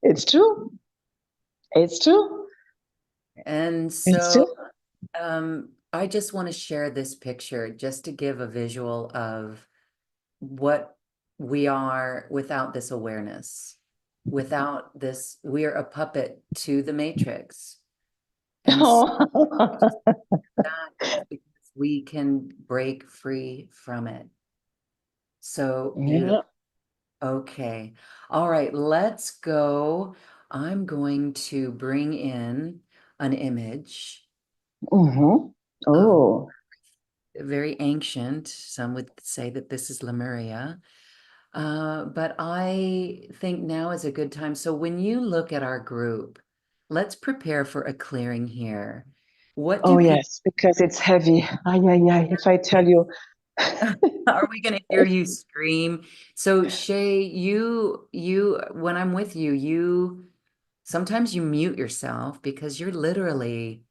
It's true. It's true. And It's so true. I just want to share this picture just to give a visual of what we are without this awareness. Without this, we are a puppet to the matrix. And so that is because we can break free from it. So beautiful. Yeah. Okay. All right, let's go. I'm going to bring in an image. Mm-hmm. Oh. Very ancient. Some would say that this is Lemuria. But I think now is a good time. So when you look at our group, let's prepare for a clearing here. What Oh do people yes, because it's heavy. Ay, ay, ay. If I tell you. are we going to hear you scream? So Shay, when I'm with you, sometimes you mute yourself because you're literally,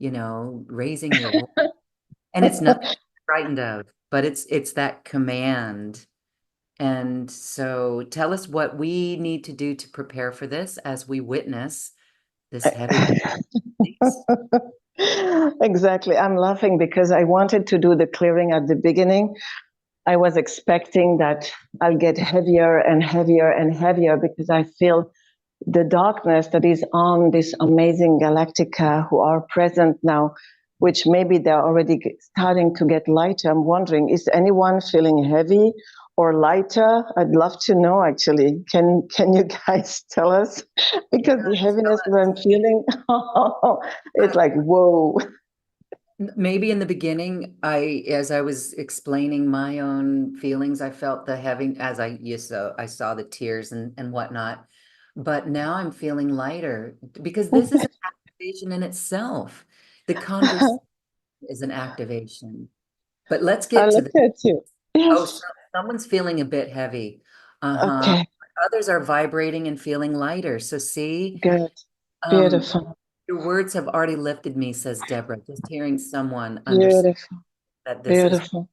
raising your voice. And it's nothing to be frightened of, but it's that command. And so tell us what we need to do to prepare for this as we witness this heavy release. Exactly. I'm laughing because I wanted to do the clearing at the beginning. I was expecting that I'll get heavier and heavier and heavier because I feel the darkness that is on this amazing Galactica who are present now, which maybe they're already starting to get lighter. I'm wondering, is anyone feeling heavy or lighter? I'd love to know, actually. Can you guys tell us? Because the heaviness that I'm feeling, it's like, whoa. Maybe in the beginning, as I was explaining my own feelings, I felt the heavy as I saw the tears and whatnot. But now I'm feeling lighter because this is an activation in itself. The conversation is an activation. But let's I get to look the, at you. oh, Yes. someone's feeling a bit heavy. Uh-huh. Okay. Others are vibrating and feeling lighter. So see, Good. um, Beautiful. your words have already lifted me, says Deborah. Just hearing someone understand Beautiful. that this is Beautiful.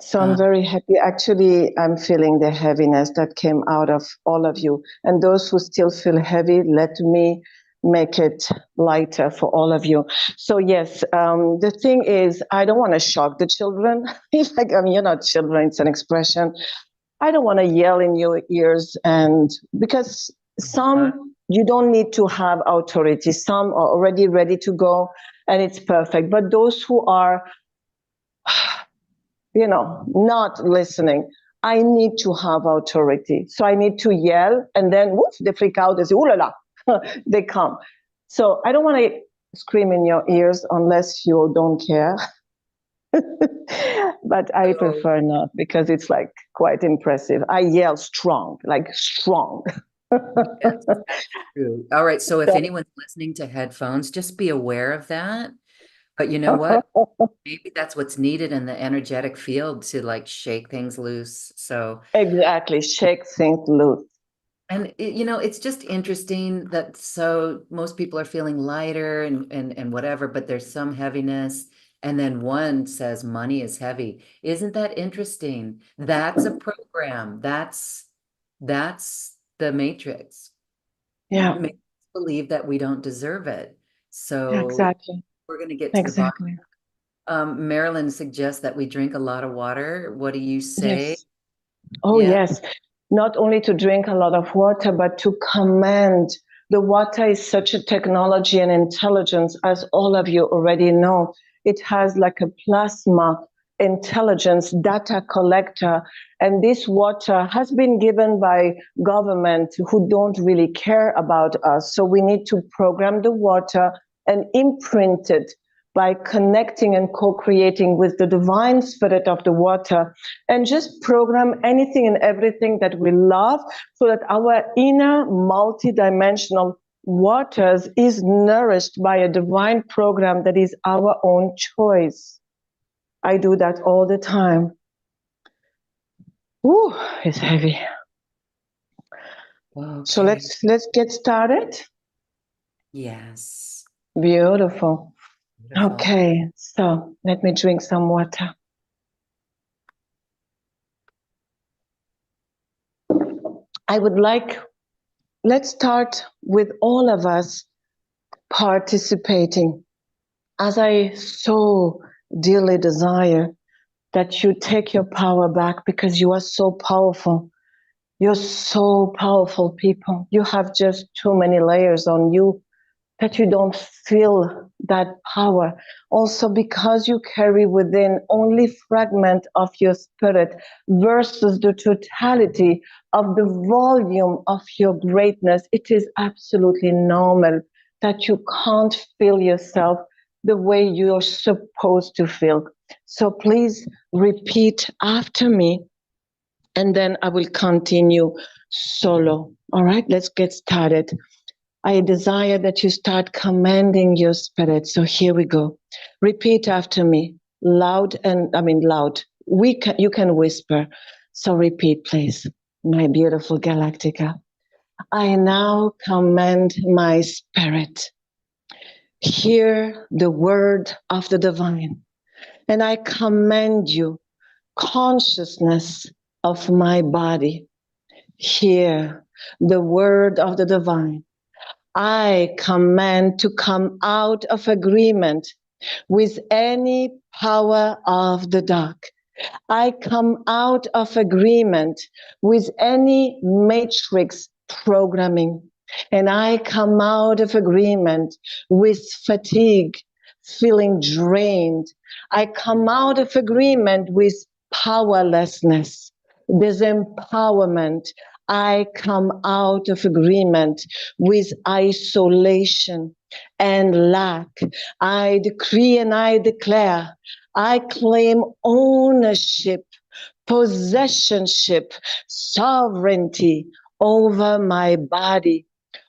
So I'm uh, very happy. Actually, I'm feeling the heaviness that came out of all of you. And those who still feel heavy, let me make it lighter for all of you. So yes, the thing is, I don't want to shock the children. Like, I mean, you're not children, it's an expression. I don't want to yell in your ears, and because some you don't need to have authority. Some are already ready to go and it's perfect. But those who are not listening. I need to have authority. So I need to yell, and then woof, they freak out. They say, ooh la la, they come. So I don't want to scream in your ears unless you don't care. But I so prefer not because it's like quite impressive. I yell strong, like strong. yes, that's true. All right. So if anyone's listening to headphones, just be aware of that. But you know what? Maybe that's what's needed in the energetic field to like shake things loose. So, Exactly. Shake things loose. and it's just interesting that so most people are feeling lighter and whatever, but there's some heaviness. And then one says money is heavy. Isn't that interesting? That's a program. That's the matrix. Yeah, Make us believe that we don't deserve it. So exactly. we're going to get to the bottom. Exactly. Marilyn suggests that we drink a lot of water. What do you say? Yes. Oh, Yeah. yes. Not only to drink a lot of water, but to command. The water is such a technology and intelligence, as all of you already know. It has like a plasma intelligence data collector. And this water has been given by government who don't really care about us. So we need to program the water and imprint it by connecting and co-creating with the divine spirit of the water, and just program anything and everything that we love so that our inner multidimensional waters is nourished by a divine program that is our own choice. I do that all the time. Ooh, it's heavy. So Okay. let's get started. Yes. Beautiful. Beautiful. Okay, so let me drink some water. I would like, let's start with all of us participating, as I so dearly desire that you take your power back because you are so powerful. You're so powerful, people. You have just too many layers on you that you don't feel that power. Also, because you carry within only fragment of your spirit versus the totality of the volume of your greatness, it is absolutely normal that you can't feel yourself the way you're supposed to feel. So please repeat after me, and then I will continue solo. All right, let's get started. I desire that you start commanding your spirit. So here we go. Repeat after me, loud and I mean loud. You can whisper. So repeat, please. My beautiful Galactica. I now command my spirit. Hear the word of the divine. And I command you, consciousness of my body. Hear the word of the divine. I command to come out of agreement with any power of the dark. I come out of agreement with any matrix programming. And I come out of agreement with fatigue, feeling drained. I come out of agreement with powerlessness, disempowerment. I come out of agreement with isolation. and lack. I decree and I declare, I claim ownership, possessionship, sovereignty over my body,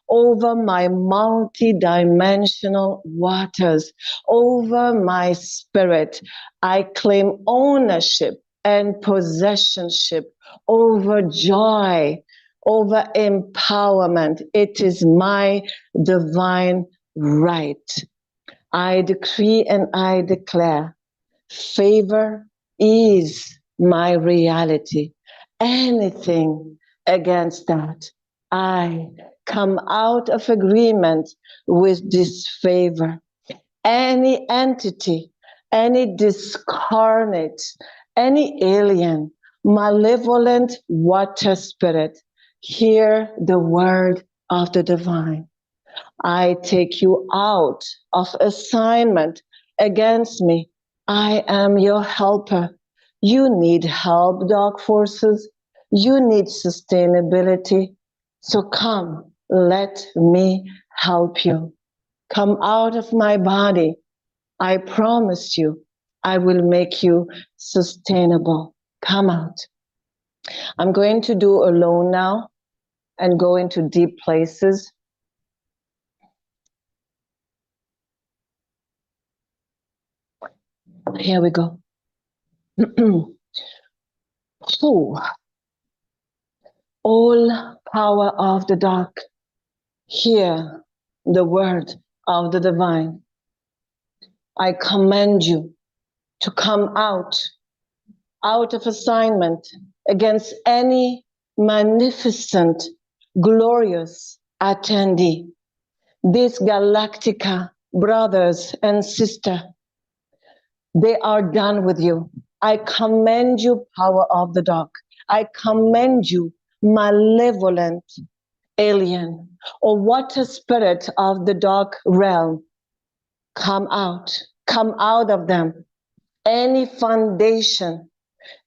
over my multi-dimensional waters, over my spirit. I claim ownership and possessionship over joy, over empowerment. It is my divine right. I decree and I declare, favor is my reality. Anything against that, I come out of agreement with disfavor. Any entity, any discarnate, any alien, malevolent water spirit, hear the word of the divine. I take you out of assignment against me. I am your helper. You need help, dark forces. You need sustainability. So come, let me help you. Come out of my body. I promise you, I will make you sustainable. Come out. I'm going to do alone now and go into deep places. Here we go. All power of the dark, hear the word of the divine. I command you to come out of assignment against any magnificent, glorious attendee. These Galactica brothers and sisters, they are done with you. I commend you, power of the dark. I commend you, malevolent alien, or water spirit of the dark realm. Come out of them. Any foundation,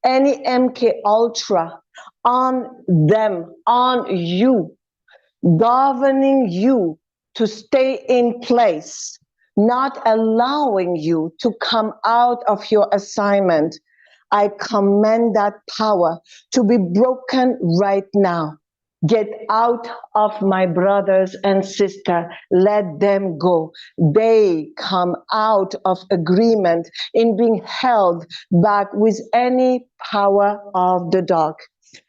any MK Ultra on them, on you, governing you to stay in place, not allowing you to come out of your assignment. I command that power to be broken right now. Get out of my brothers and sisters. Let them go. They come out of agreement in being held back with any power of the dark,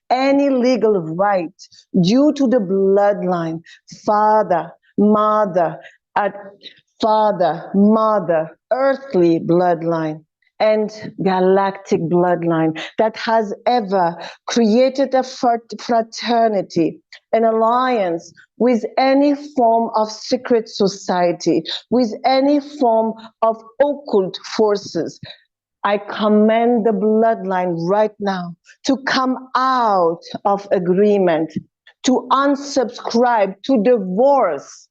any legal right due to the bloodline, father, mother, earthly bloodline, and galactic bloodline that has ever created a fraternity, an alliance with any form of secret society, with any form of occult forces. I command the bloodline right now to come out of agreement, to unsubscribe, to divorce,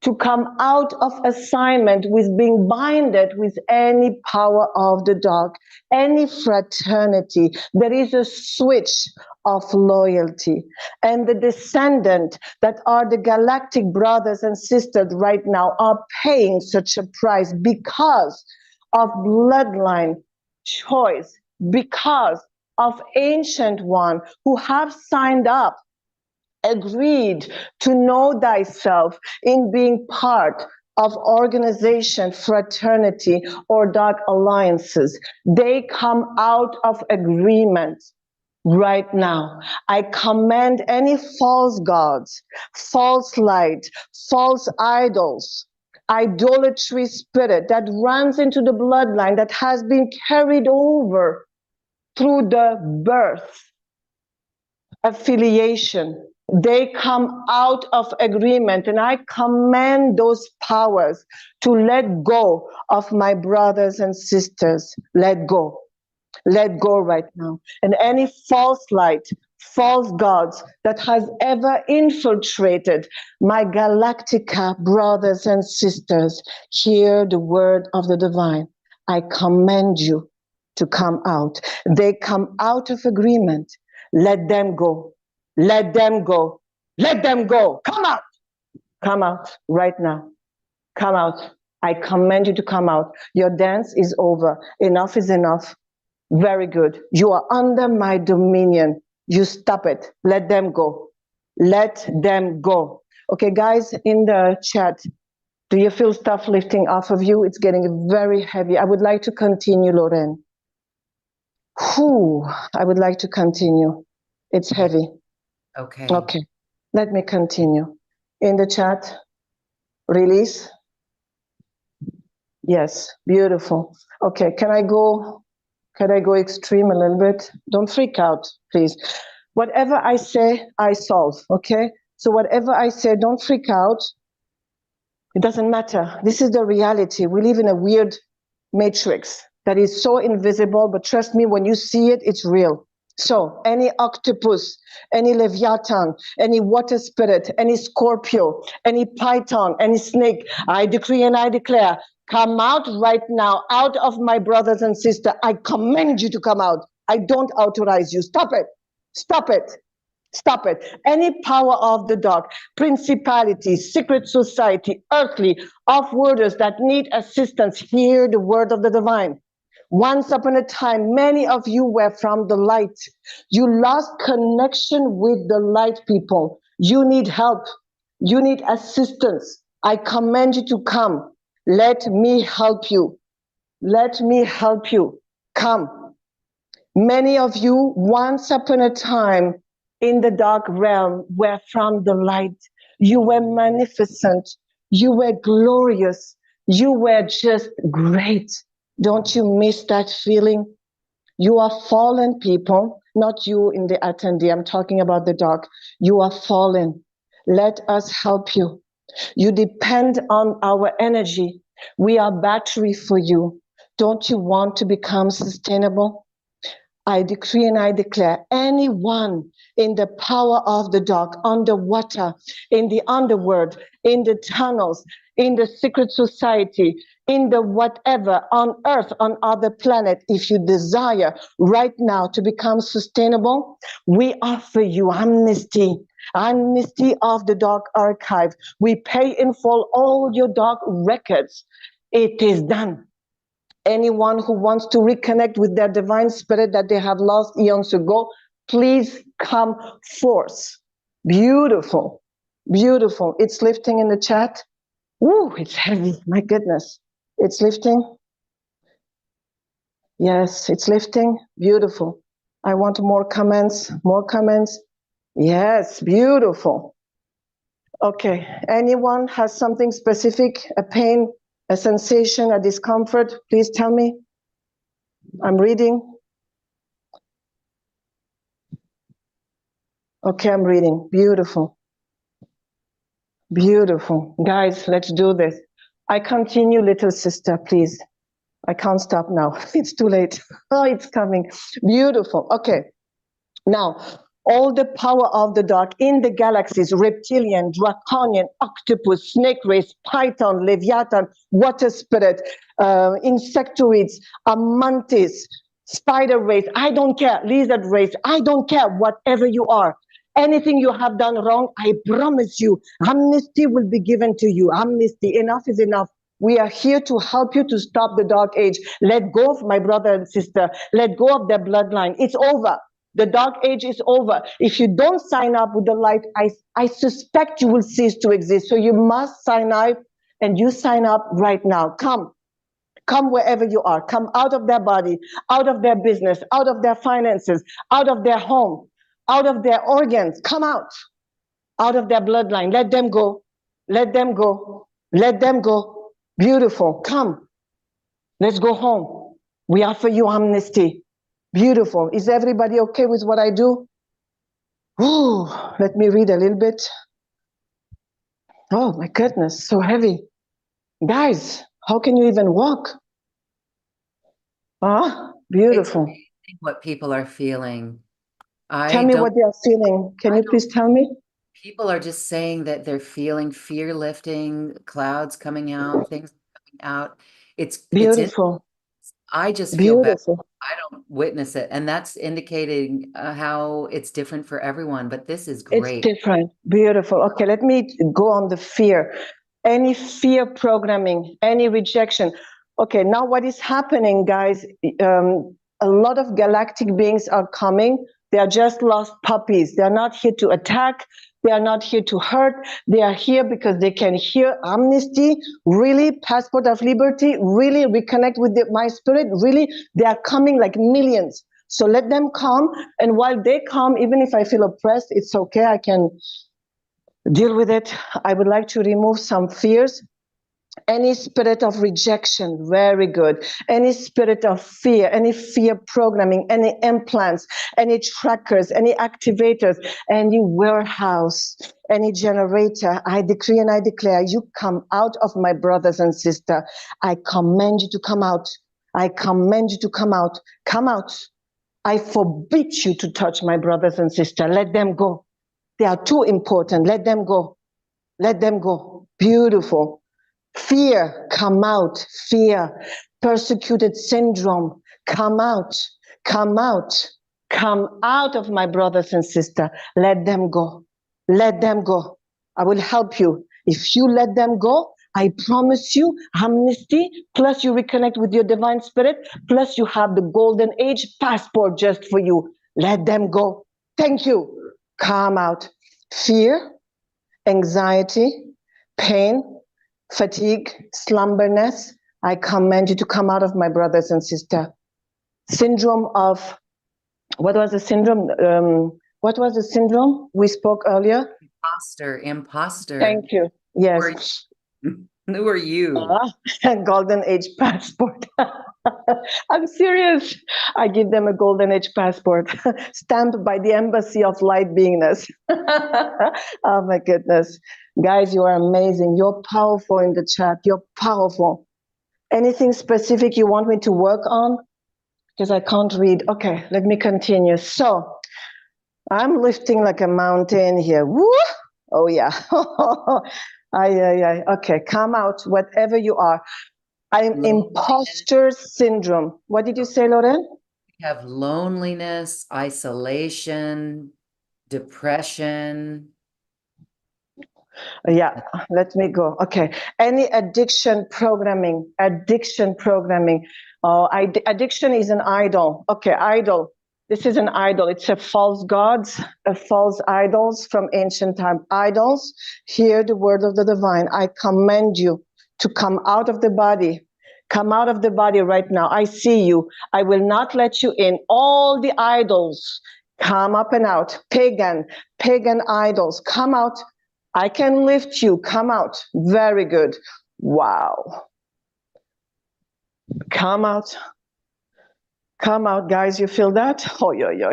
to come out of assignment with being binded with any power of the dark, any fraternity. There is a switch of loyalty. And the descendant that are the galactic brothers and sisters right now are paying such a price because of bloodline choice, because of ancient one who have signed up, agreed to know thyself in being part of organization, fraternity, or dark alliances. They come out of agreement right now. I command any false gods, false light, false idols, idolatry spirit that runs into the bloodline that has been carried over through the birth affiliation. They come out of agreement, and I command those powers to let go of my brothers and sisters. Let go. Let go right now. And any false light, false gods that has ever infiltrated my Galactica brothers and sisters, hear the word of the divine. I command you to come out. They come out of agreement. Let them go. Let them go. Let them go. Come out. Come out right now. Come out. I command you to come out. Your dance is over. Enough is enough. Very good. You are under my dominion. You stop it. Let them go. Let them go. Okay, guys, in the chat, do you feel stuff lifting off of you? It's getting very heavy. I would like to continue, Lorraine. Whew, I would like to continue. It's heavy. Okay. Okay, let me continue. In the chat, release. Yes, beautiful. Okay, can I go extreme a little bit? Don't freak out, please. Whatever I say, I solve, okay? So whatever I say, don't freak out. It doesn't matter. This is the reality. We live in a weird matrix that is so invisible, but trust me, when you see it, it's real. So any octopus, any leviathan, any water spirit, any Scorpio, any python, any snake, I decree and I declare, come out right now, out of my brothers and sisters. I command you to come out. I don't authorize you. Stop it. Stop it. Stop it. Any power of the dark, principality, secret society, earthly, off-worlders that need assistance, hear the word of the divine. Once upon a time, many of you were from the light. You lost connection with the light, people. You need help. You need assistance. I command you to come. Let me help you. Let me help you. Come. Many of you, once upon a time, in the dark realm, were from the light. You were magnificent. You were glorious. You were just great. Don't you miss that feeling? You are fallen people, not you in the attendee. I'm talking about the dark. You are fallen. Let us help you. You depend on our energy. We are battery for you. Don't you want to become sustainable? I decree and I declare anyone in the power of the dark, underwater, in the underworld, in the tunnels, in the secret society, in the whatever, on earth, on other planet, if you desire right now to become sustainable, we offer you amnesty. Amnesty of the dark archive. We pay in full all your dark records. It is done. Anyone who wants to reconnect with their divine spirit that they have lost eons ago, please come forth. Beautiful, beautiful. It's lifting in the chat. Ooh, it's heavy. My goodness. It's lifting. Yes, it's lifting. Beautiful. I want more comments. More comments. Yes, beautiful. Okay. Anyone has something specific, a pain, a sensation, a discomfort? Please tell me. I'm reading. Okay, I'm reading. Beautiful. Beautiful. Guys, let's do this. I continue, little sister, please. I can't stop now. It's too late. Oh, it's coming. Beautiful. Okay. Now, all the power of the dark in the galaxies, reptilian, draconian, octopus, snake race, python, leviathan, water spirit, insectoids, mantis, spider race, I don't care, lizard race, I don't care, whatever you are. Anything you have done wrong, I promise you, amnesty will be given to you. Amnesty, enough is enough. We are here to help you to stop the dark age. Let go of my brother and sister. Let go of their bloodline. It's over. The dark age is over. If you don't sign up with the light, I suspect you will cease to exist. So you must sign up, and you sign up right now. Come. Come wherever you are. Come out of their body, out of their business, out of their finances, out of their home, out of their organs. Come out of their bloodline. Let them go. Let them go. Let them go. Beautiful. Come. Let's go home. We offer you amnesty. Beautiful. Is everybody okay with what I do? Ooh, let me read a little bit. Oh my goodness, so heavy. Guys, how can you even walk? Ah, beautiful. It's what people are feeling. Tell me what they are feeling. Can you please tell me? People are just saying that they're feeling fear lifting, clouds coming out, things coming out. It's beautiful. I just feel beautiful. Better. I don't witness it. And that's indicating how it's different for everyone. But this is great. It's different. Beautiful. Okay, let me go on the fear. any fear programming, any rejection. Okay, now what is happening, guys? A lot of galactic beings are coming. They are just lost puppies. They are not here to attack. They are not here to hurt. They are here because they can hear amnesty, really, passport of liberty, really reconnect with my spirit, really. They are coming like millions. So let them come. And while they come, even if I feel oppressed, it's okay. I can deal with it. I would like to remove some fears. Any spirit of rejection, very good. Any spirit of fear, any fear programming, any implants, any trackers, any activators, any warehouse, any generator, I decree and I declare, you come out of my brothers and sisters. I command you to come out. I command you to come out. Come out. I forbid you to touch my brothers and sisters. Let them go. They are too important. Let them go. Let them go. Beautiful. Fear, come out. Fear. Persecuted syndrome, come out. Come out. Come out of my brothers and sisters. Let them go. Let them go. I will help you. If you let them go, I promise you amnesty, plus you reconnect with your divine spirit, plus you have the golden age passport just for you. Let them go. Thank you. Come out. Fear, anxiety, pain, fatigue, slumberness, I command you to come out of my brothers and sisters. Syndrome of, what was the syndrome? What was the syndrome we spoke earlier? Imposter. Thank you. Yes. Who are you? Golden age passport. I'm serious. I give them a golden age passport stamped by the Embassy of Light Beingness. Oh my goodness. Guys, you are amazing. You're powerful in the chat. You're powerful. Anything specific you want me to work on? Because I can't read. Okay, let me continue. So I'm lifting like a mountain here. Woo! Oh yeah. Okay, come out, whatever you are. I'm imposter syndrome. What did you say, Lauren? We have loneliness, isolation, depression. Yeah, let me go. Okay. Any addiction programming, addiction programming. Addiction is an idol. Okay, idol. This is an idol. It's a false gods, a false idols from ancient time. Idols, hear the word of the divine. I command you to come out of the body. Come out of the body right now. I see you. I will not let you in. All the idols, come up and out. Pagan idols, come out. I can lift you. Come out. Very good. Wow. Come out. Come out, guys. You feel that? Oh, yo.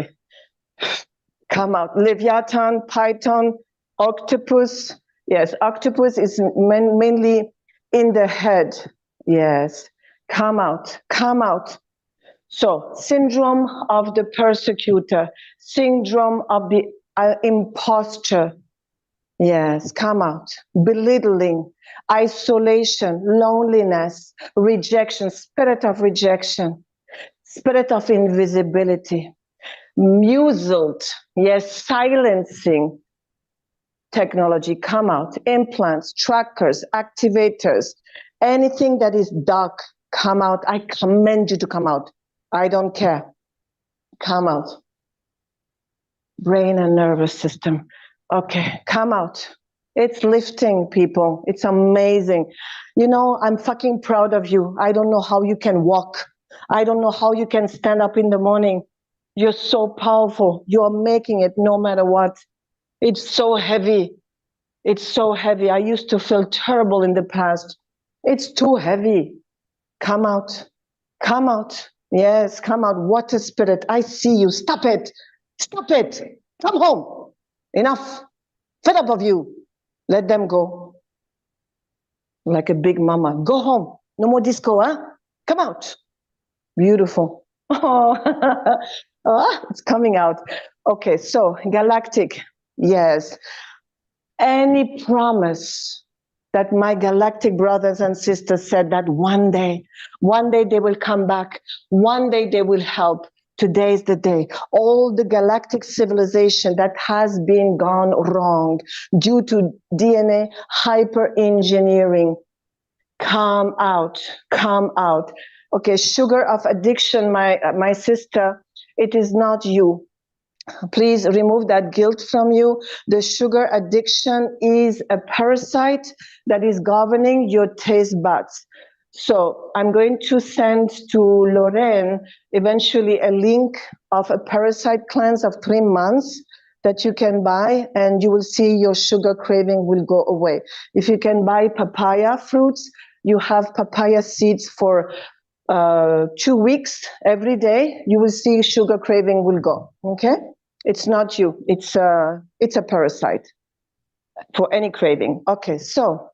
Come out. Leviathan, Python, octopus. Yes, octopus is mainly in the head. Yes. Come out. Come out. So, syndrome of the persecutor, syndrome of the imposter. Yes, come out. Belittling, isolation, loneliness, rejection, spirit of rejection, spirit of invisibility, muzzled, yes, silencing technology, come out. Implants, trackers, activators, anything that is dark, come out. I command you to come out. I don't care. Come out. Brain and nervous system. Okay, come out. It's lifting, people. It's amazing. You know, I'm fucking proud of you. I don't know how you can walk. I don't know how you can stand up in the morning. You're so powerful. You're making it no matter what. It's so heavy. It's so heavy. I used to feel terrible in the past. It's too heavy. Come out. Come out. Yes, come out. Water spirit. I see you. Stop it. Stop it. Come home. Enough. Fed up of you. Let them go. Like a big mama. Go home. No more disco, huh? Come out. Beautiful. Oh, it's coming out. Okay, so galactic. Yes. Any promise that my galactic brothers and sisters said that one day they will come back, one day they will help, Today is the day. All the galactic civilization that has been gone wrong due to DNA hyper-engineering, come out, come out. Okay, sugar of addiction, my sister, it is not you. Please remove that guilt from you. The sugar addiction is a parasite that is governing your taste buds. So I'm going to send to Lorraine eventually a link of a parasite cleanse of 3 months that you can buy, and you will see your sugar craving will go away. If you can buy papaya fruits, you have papaya seeds for 2 weeks every day, you will see sugar craving will go. Okay? It's not you. It's a parasite for any craving. Okay, so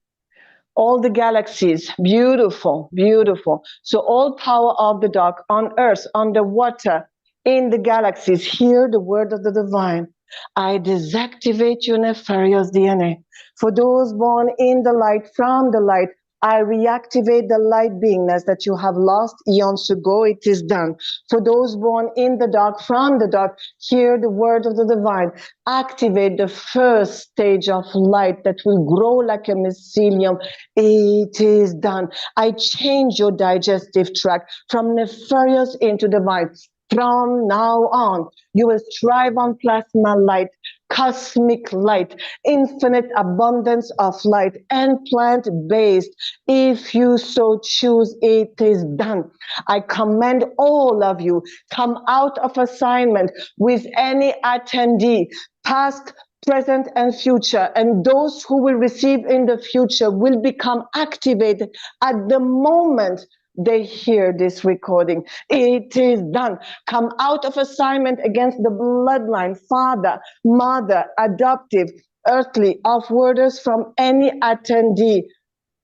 all the galaxies, beautiful, beautiful. So all power of the dark on earth, on the water, in the galaxies, hear the word of the divine. I deactivate your nefarious DNA. For those born in the light, from the light, I reactivate the light beingness that you have lost eons ago. It is done. For those born in the dark, from the dark, hear the word of the divine. Activate the first stage of light that will grow like a mycelium. It is done. I change your digestive tract from nefarious into divine. From now on, you will strive on plasma light, cosmic light, infinite abundance of light, and plant-based. If you so choose, it is done. I command all of you, come out of assignment with any attendee, past, present, and future. And those who will receive in the future will become activated at the moment they hear this recording. It is done. Come out of assignment against the bloodline, father, mother, adoptive, earthly, offwarders from any attendee.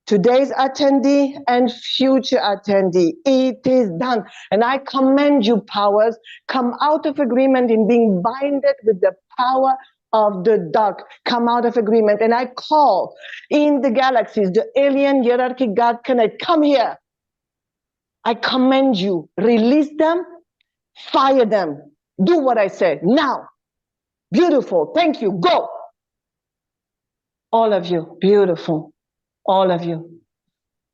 Today's attendee and future attendee. It is done. And I commend you, powers. Come out of agreement in being binded with the power of the dark. Come out of agreement. And I call in the galaxies, the alien hierarchy God connect. Come here. I commend you. Release them, fire them. Do what I say now. Beautiful. Thank you. Go. All of you. Beautiful. All of you.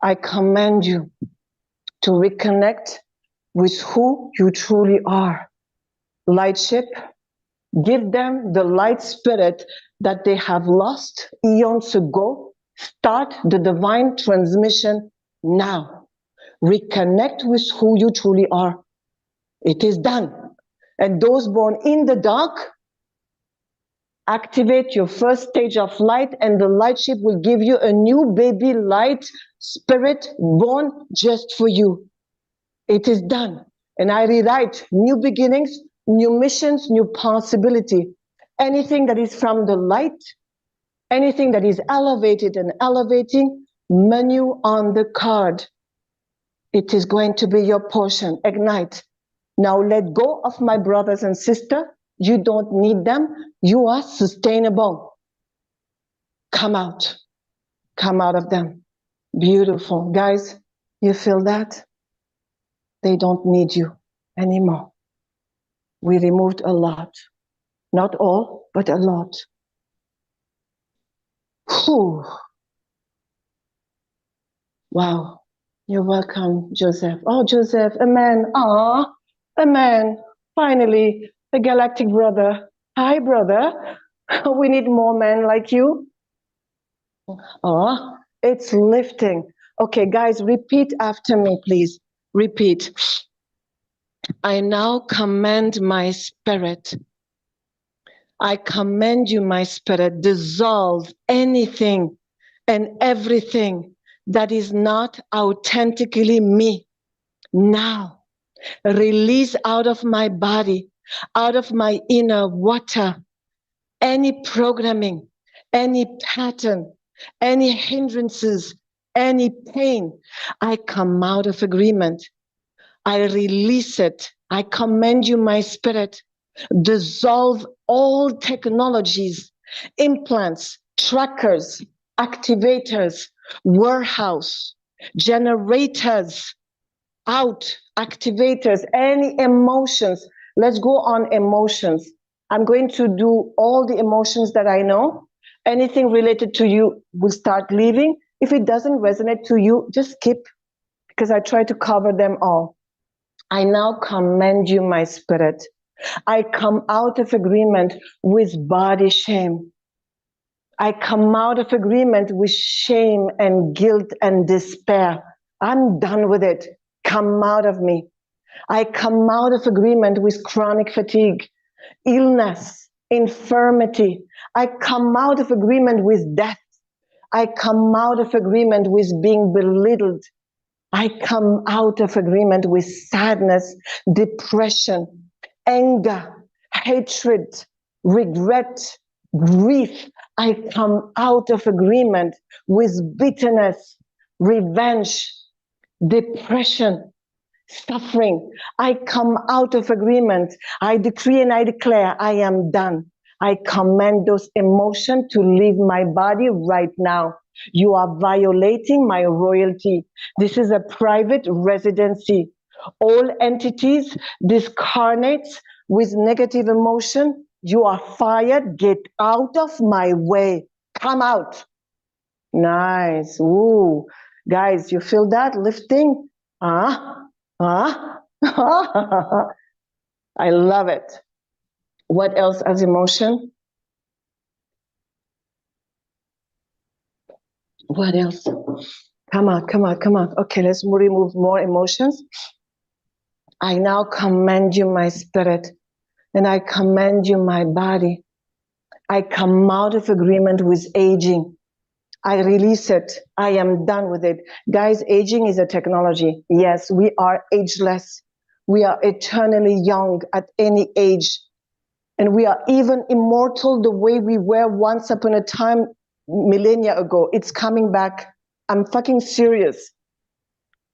I commend you to reconnect with who you truly are. Lightship, give them the light spirit that they have lost eons ago. Start the divine transmission now. Reconnect with who you truly are. It is done. And those born in the dark, activate your first stage of light, and the lightship will give you a new baby light spirit born just for you. It is done. And I rewrite new beginnings, new missions, new possibility. Anything that is from the light, anything that is elevated and elevating, menu on the card. It is going to be your portion. Ignite. Now let go of my brothers and sisters. You don't need them. You are sustainable. Come out. Come out of them. Beautiful. Guys, you feel that? They don't need you anymore. We removed a lot. Not all, but a lot. Whew. Wow. You're welcome, Joseph. Oh, Joseph, a man. Ah, a man. Finally, a galactic brother. Hi, brother. We need more men like you. Oh, it's lifting. Okay, guys, repeat after me, please. Repeat. I now command my spirit. I command you, my spirit, dissolve anything and everything that is not authentically me. Now, release out of my body, out of my inner water, any programming, any pattern, any hindrances, any pain. I come out of agreement. I release it. I command you, my spirit, dissolve all technologies, implants, trackers, activators, warehouse, generators, out, activators, any emotions, Let's go on emotions. I'm going to do all the emotions that I know. Anything related to you will start leaving. If it doesn't resonate to you, just skip, because I try to cover them all. I now commend you, my spirit. I come out of agreement with body shame. I come out of agreement with shame and guilt and despair. I'm done with it. Come out of me. I come out of agreement with chronic fatigue, illness, infirmity. I come out of agreement with death. I come out of agreement with being belittled. I come out of agreement with sadness, depression, anger, hatred, regret, grief. I come out of agreement with bitterness, revenge, depression, suffering. I come out of agreement. I decree and I declare I am done. I command those emotions to leave my body right now. You are violating my royalty. This is a private residency. All entities, discarnates with negative emotion, you are fired. Get out of my way. Come out. Nice. Ooh. Guys, you feel that lifting? I love it. What else as emotion? What else? Come on, come on, come on. Okay, let's remove more emotions. I now commend you, my spirit, and I commend you, my body. I come out of agreement with aging. I release it. I am done with it. Guys, aging is a technology. Yes, we are ageless. We are eternally young at any age. And we are even immortal the way we were once upon a time, millennia ago. It's coming back. I'm fucking serious.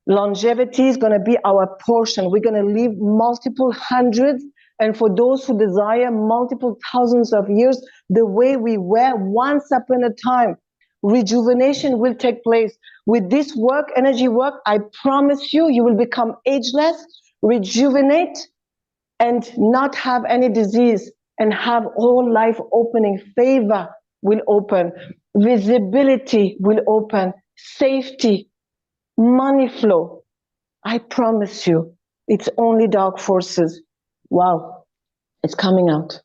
Longevity is going to be our portion. We're going to live multiple hundreds, and for those who desire, multiple thousands of years, the way we were once upon a time. Rejuvenation will take place. With this work, energy work, I promise you, you will become ageless, rejuvenate, and not have any disease, and have all life opening. Favor will open. Visibility will open. Safety, money flow. I promise you, it's only dark forces. Wow, it's coming out.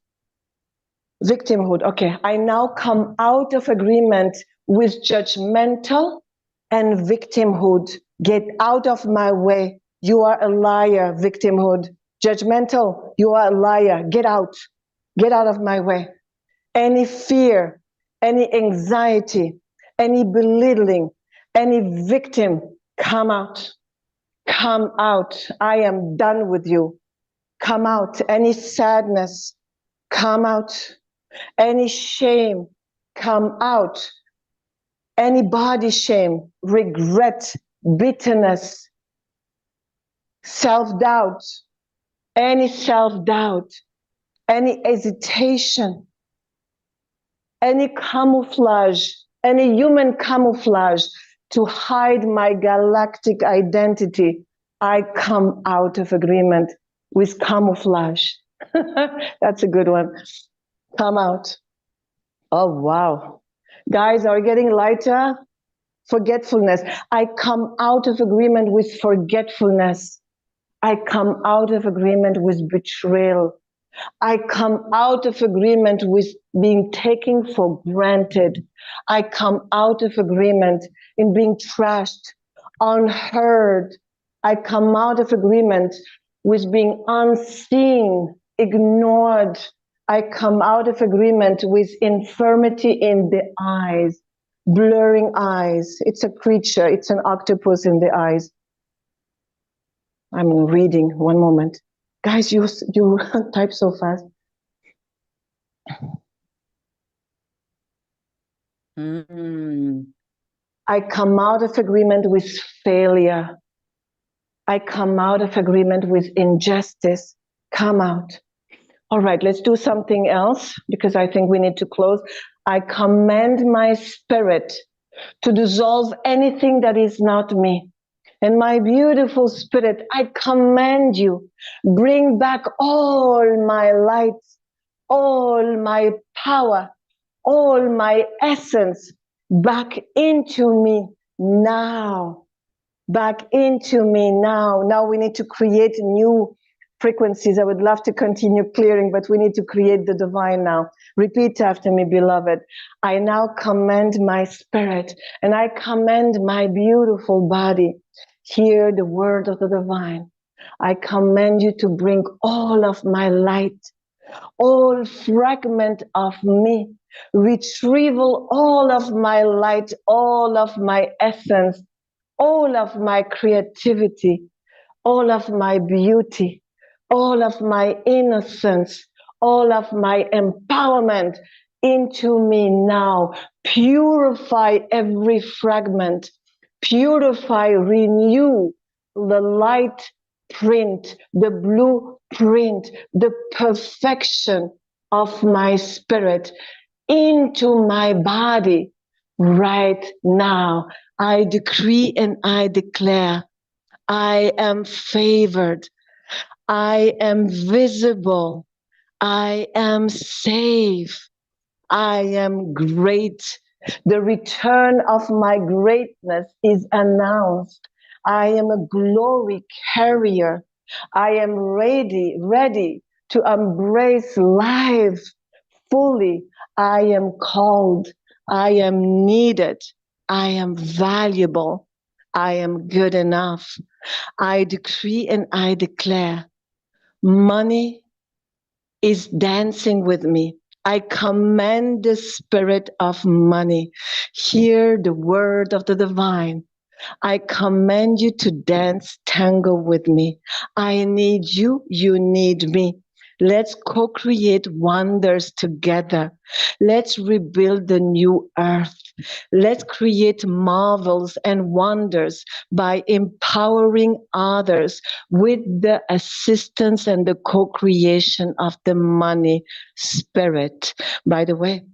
Victimhood. Okay, I now come out of agreement with judgmental and victimhood. Get out of my way. You are a liar, victimhood. Judgmental, you are a liar. Get out. Get out of my way. Any fear, any anxiety, any belittling, any victim, come out. Come out. I am done with you. Come out. Any sadness, come out. Any shame, come out. Any body shame, regret, bitterness, self-doubt, any self-doubt, any hesitation, any camouflage, any human camouflage to hide my galactic identity, I come out of agreement with camouflage. That's a good one. Come out. Oh, wow. Guys, are we getting lighter? Forgetfulness. I come out of agreement with forgetfulness. I come out of agreement with betrayal. I come out of agreement with being taken for granted. I come out of agreement in being trashed, unheard. I come out of agreement with being unseen, ignored. I come out of agreement with infirmity in the eyes, blurring eyes. It's a creature, it's an octopus in the eyes. I'm reading, one moment. Guys, you type so fast. I come out of agreement with failure. I come out of agreement with injustice. Come out. All right, let's do something else because I think we need to close. I command my spirit to dissolve anything that is not me. And my beautiful spirit, I command you, bring back all my light, all my power, all my essence back into me now. Back into me now. Now we need to create new frequencies. I would love to continue clearing, but we need to create the divine now. Repeat after me, beloved. I now command my spirit and I command my beautiful body. Hear the word of the divine. I command you to bring all of my light, all fragment of me, retrieval all of my light, all of my essence, all of my creativity, all of my beauty, all of my innocence, all of my empowerment into me now. Purify every fragment, purify, renew the light print, the blueprint, the perfection of my spirit into my body right now. I decree and I declare, I am favored. I am visible. I am safe. I am great. The return of my greatness is announced. I am a glory carrier. I am ready to embrace life fully. I am called. I am needed. I am valuable. I am good enough. I decree and I declare money is dancing with me. I command the spirit of money. Hear the word of the divine. I command you to dance tango with me. I need you, you need me. Let's co-create wonders together. Let's rebuild the new earth. Let's create marvels and wonders by empowering others with the assistance and the co-creation of the money spirit. By the way,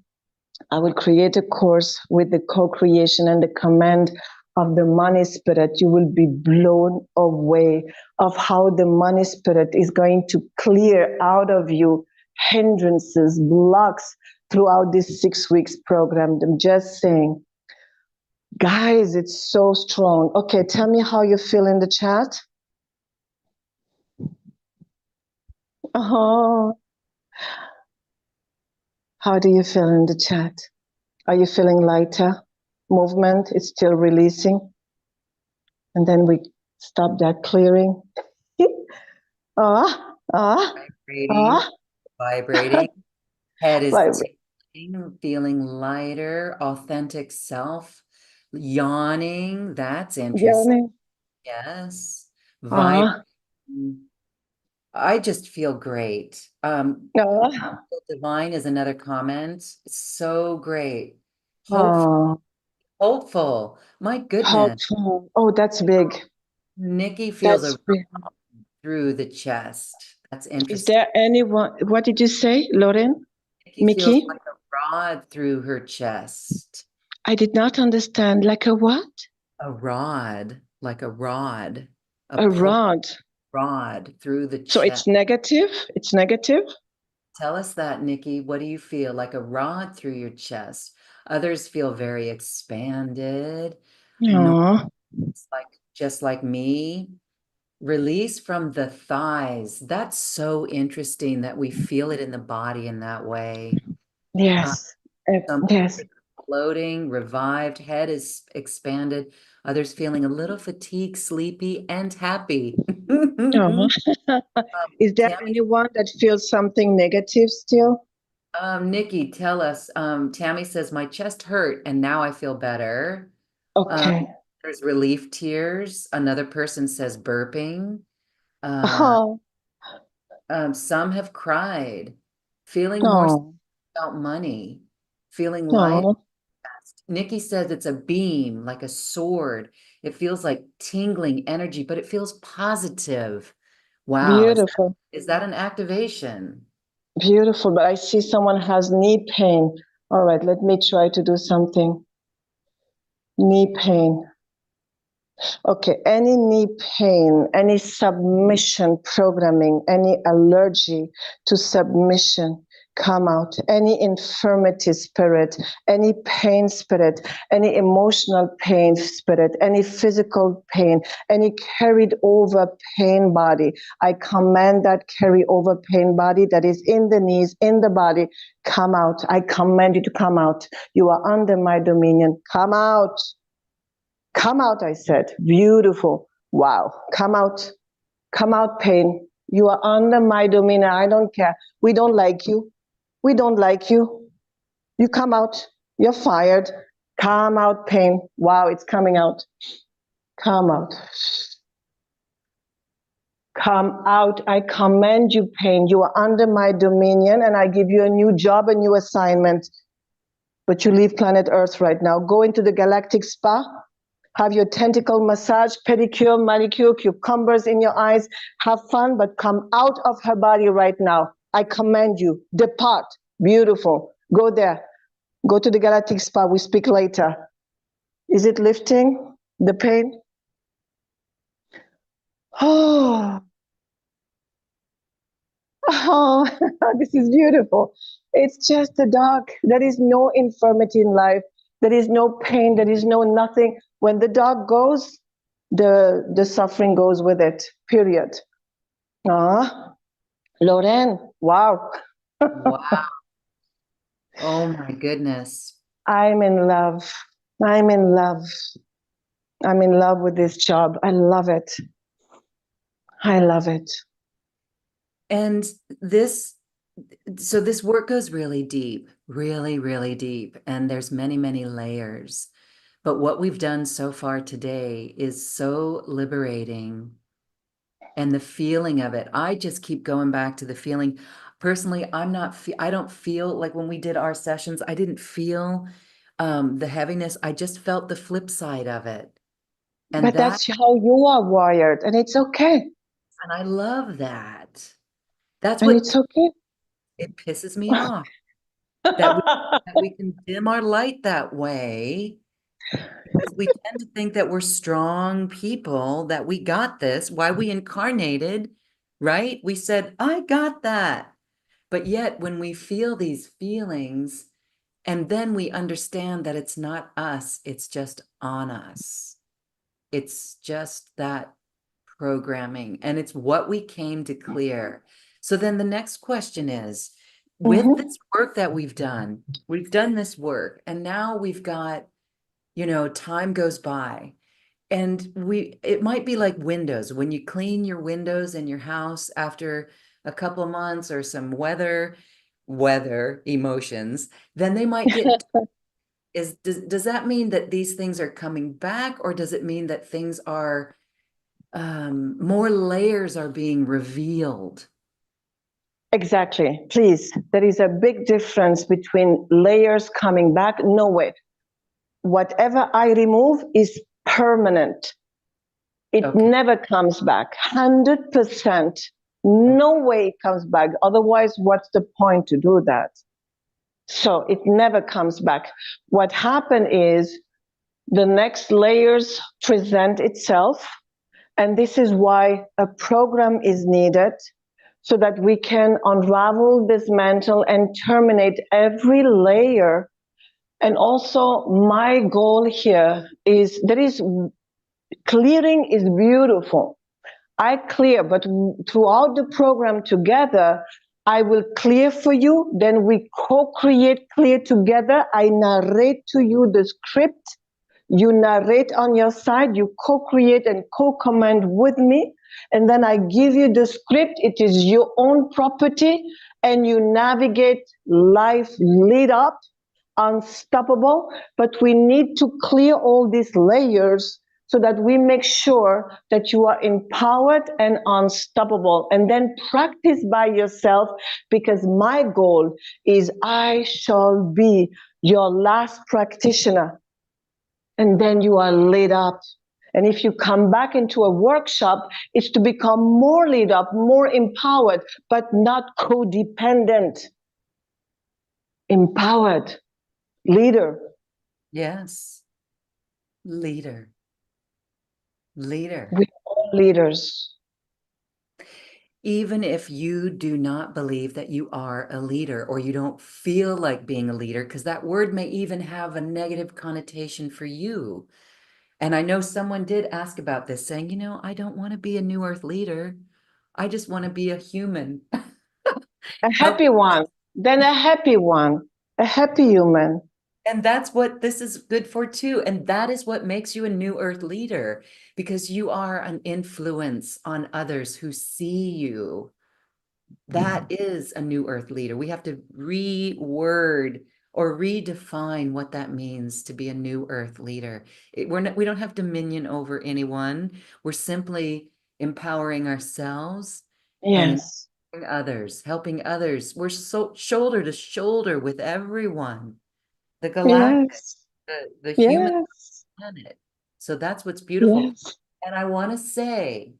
I will create a course with the co-creation and the command of the money spirit. You will be blown away of how the money spirit is going to clear out of you hindrances, blocks throughout this 6 weeks program. I'm just saying, guys, it's so strong. Okay, tell me how you feel in the chat. Oh, how do you feel in the chat? Are you feeling lighter? Movement is still releasing. And then we stop that clearing. Vibrating, vibrating. Head is Vibrate. tingling, feeling lighter, authentic self. Yawning, that's interesting. Yawning. Yes. Ah, Vibrating. I just feel great. Divine is another comment. So great. Hopeful. Hopeful. My goodness. Hopeful. Oh, that's big. Nikki feels That's a big. through the chest. That's Is interesting. there anyone? What did you say, Lauren? Nikki feels Mickey? like a rod through her chest. I did not understand. Like a what? A rod, like a rod, A rod. rod through the So chest. it's negative? It's negative? Tell us that, Nikki. What do you feel? Like a rod through your chest. Others feel very expanded. No, Aww. it's like just like me. Release from the thighs. That's so interesting that we feel it in the body in that way. Yes. Some Yes. floating, revived, head is expanded. Others feeling a little fatigued, sleepy, and happy. Aww. Is there Tammy, anyone that feels something negative still? Nikki, tell us. Tammy says, my chest hurt and now I feel better. Um, Okay. there's relief tears. Another person says burping. Uh, Oh, some have cried, feeling more no, about money, feeling light. no. Nikki says it's a beam, like a sword. It feels like tingling energy, but it feels positive. Wow, Beautiful. is that an activation? Beautiful. But I see someone has knee pain. All right, let me try to do something. Knee pain. Okay, any knee pain, any submission programming, any allergy to submission, come out. Any infirmity spirit, any pain spirit, any emotional pain spirit, any physical pain, any carried over pain body. I command that carry over pain body that is in the knees, in the body, come out. I command you to come out. You are under my dominion. Come out. Come out, I said. Beautiful. Wow. Come out. Come out, pain. You are under my dominion. I don't care. We don't like you. We don't like you. You come out. You're fired. Come out, pain. Wow, it's coming out. Come out. Come out. I command you, pain. You are under my dominion, and I give you a new job, a new assignment. But you leave planet Earth right now. Go into the galactic spa. Have your tentacle massage, pedicure, manicure, cucumbers in your eyes. Have fun, but come out of her body right now. I command you. Depart. Beautiful. Go there. Go to the galactic spa. We speak later. Is it lifting the pain? Oh, oh, this is beautiful. It's just the dog. There is no infirmity in life. There is no pain. There is no nothing. When the dog goes, the suffering goes with it, period. Ah, Lorraine, wow. Wow. Oh my goodness. I'm in love. I'm in love. I'm in love with this job. I love it. I love it. And this, so this work goes really deep, really, really deep. And there's many, many layers. But what we've done so far today is so liberating. And the feeling of it, I just keep going back to the feeling. Personally, I don't feel like when we did our sessions, I didn't feel the heaviness. I just felt the flip side of it. And But that's how you are wired, and it's okay. and I love that. That's And what it's okay. it pisses me off that we can dim our light that way because we tend to think that we're strong people, that we got this, why we incarnated, right? We said, I got that. But yet when we feel these feelings and then we understand that it's not us, it's just on us. It's just that programming and it's what we came to clear. So then the next question is, with this work that we've done this work and now we've got, time goes by and it might be like windows. When you clean your windows in your house after a couple of months or some weather emotions, then they might get does that mean that these things are coming back, or does it mean that things are more layers are being revealed? Exactly. Please, there is a big difference between layers coming back. No way. Whatever I remove is permanent. It never comes back. 100%. No way it comes back. Otherwise, what's the point to do that? So it never comes back. What happened is the next layers present itself. And this is why a program is needed so that we can unravel, dismantle, and terminate every layer. And also my goal here is clearing is beautiful. I clear, but throughout the program together, I will clear for you. Then we co-create, clear together. I narrate to you the script. You narrate on your side. You co-create and co-command with me. And then I give you the script. It is your own property. And you navigate life lit up, unstoppable. But we need to clear all these layers so that we make sure that you are empowered and unstoppable. And then practice by yourself, because my goal is I shall be your last practitioner. And then you are lit up. And if you come back into a workshop, it's to become more lit up, more empowered, but not codependent. Empowered. Leader. Yes. Leader. Leader. We're all leaders. Even if you do not believe that you are a leader or you don't feel like being a leader, because that word may even have a negative connotation for you. And I know someone did ask about this, saying, I don't want to be a New Earth leader. I just want to be a human. A Help. happy one, then a happy one, a happy human. And that's what this is good for too. And that is what makes you a New Earth leader, because you are an influence on others who see you. That is a New Earth leader. We have to reword or redefine what that means to be a New Earth leader. We don't have dominion over anyone. We're simply empowering ourselves and Yes, empowering others, helping others. We're so shoulder to shoulder with everyone, the galactic, yes, the human yes, planet. So that's what's beautiful. yes. And I want to say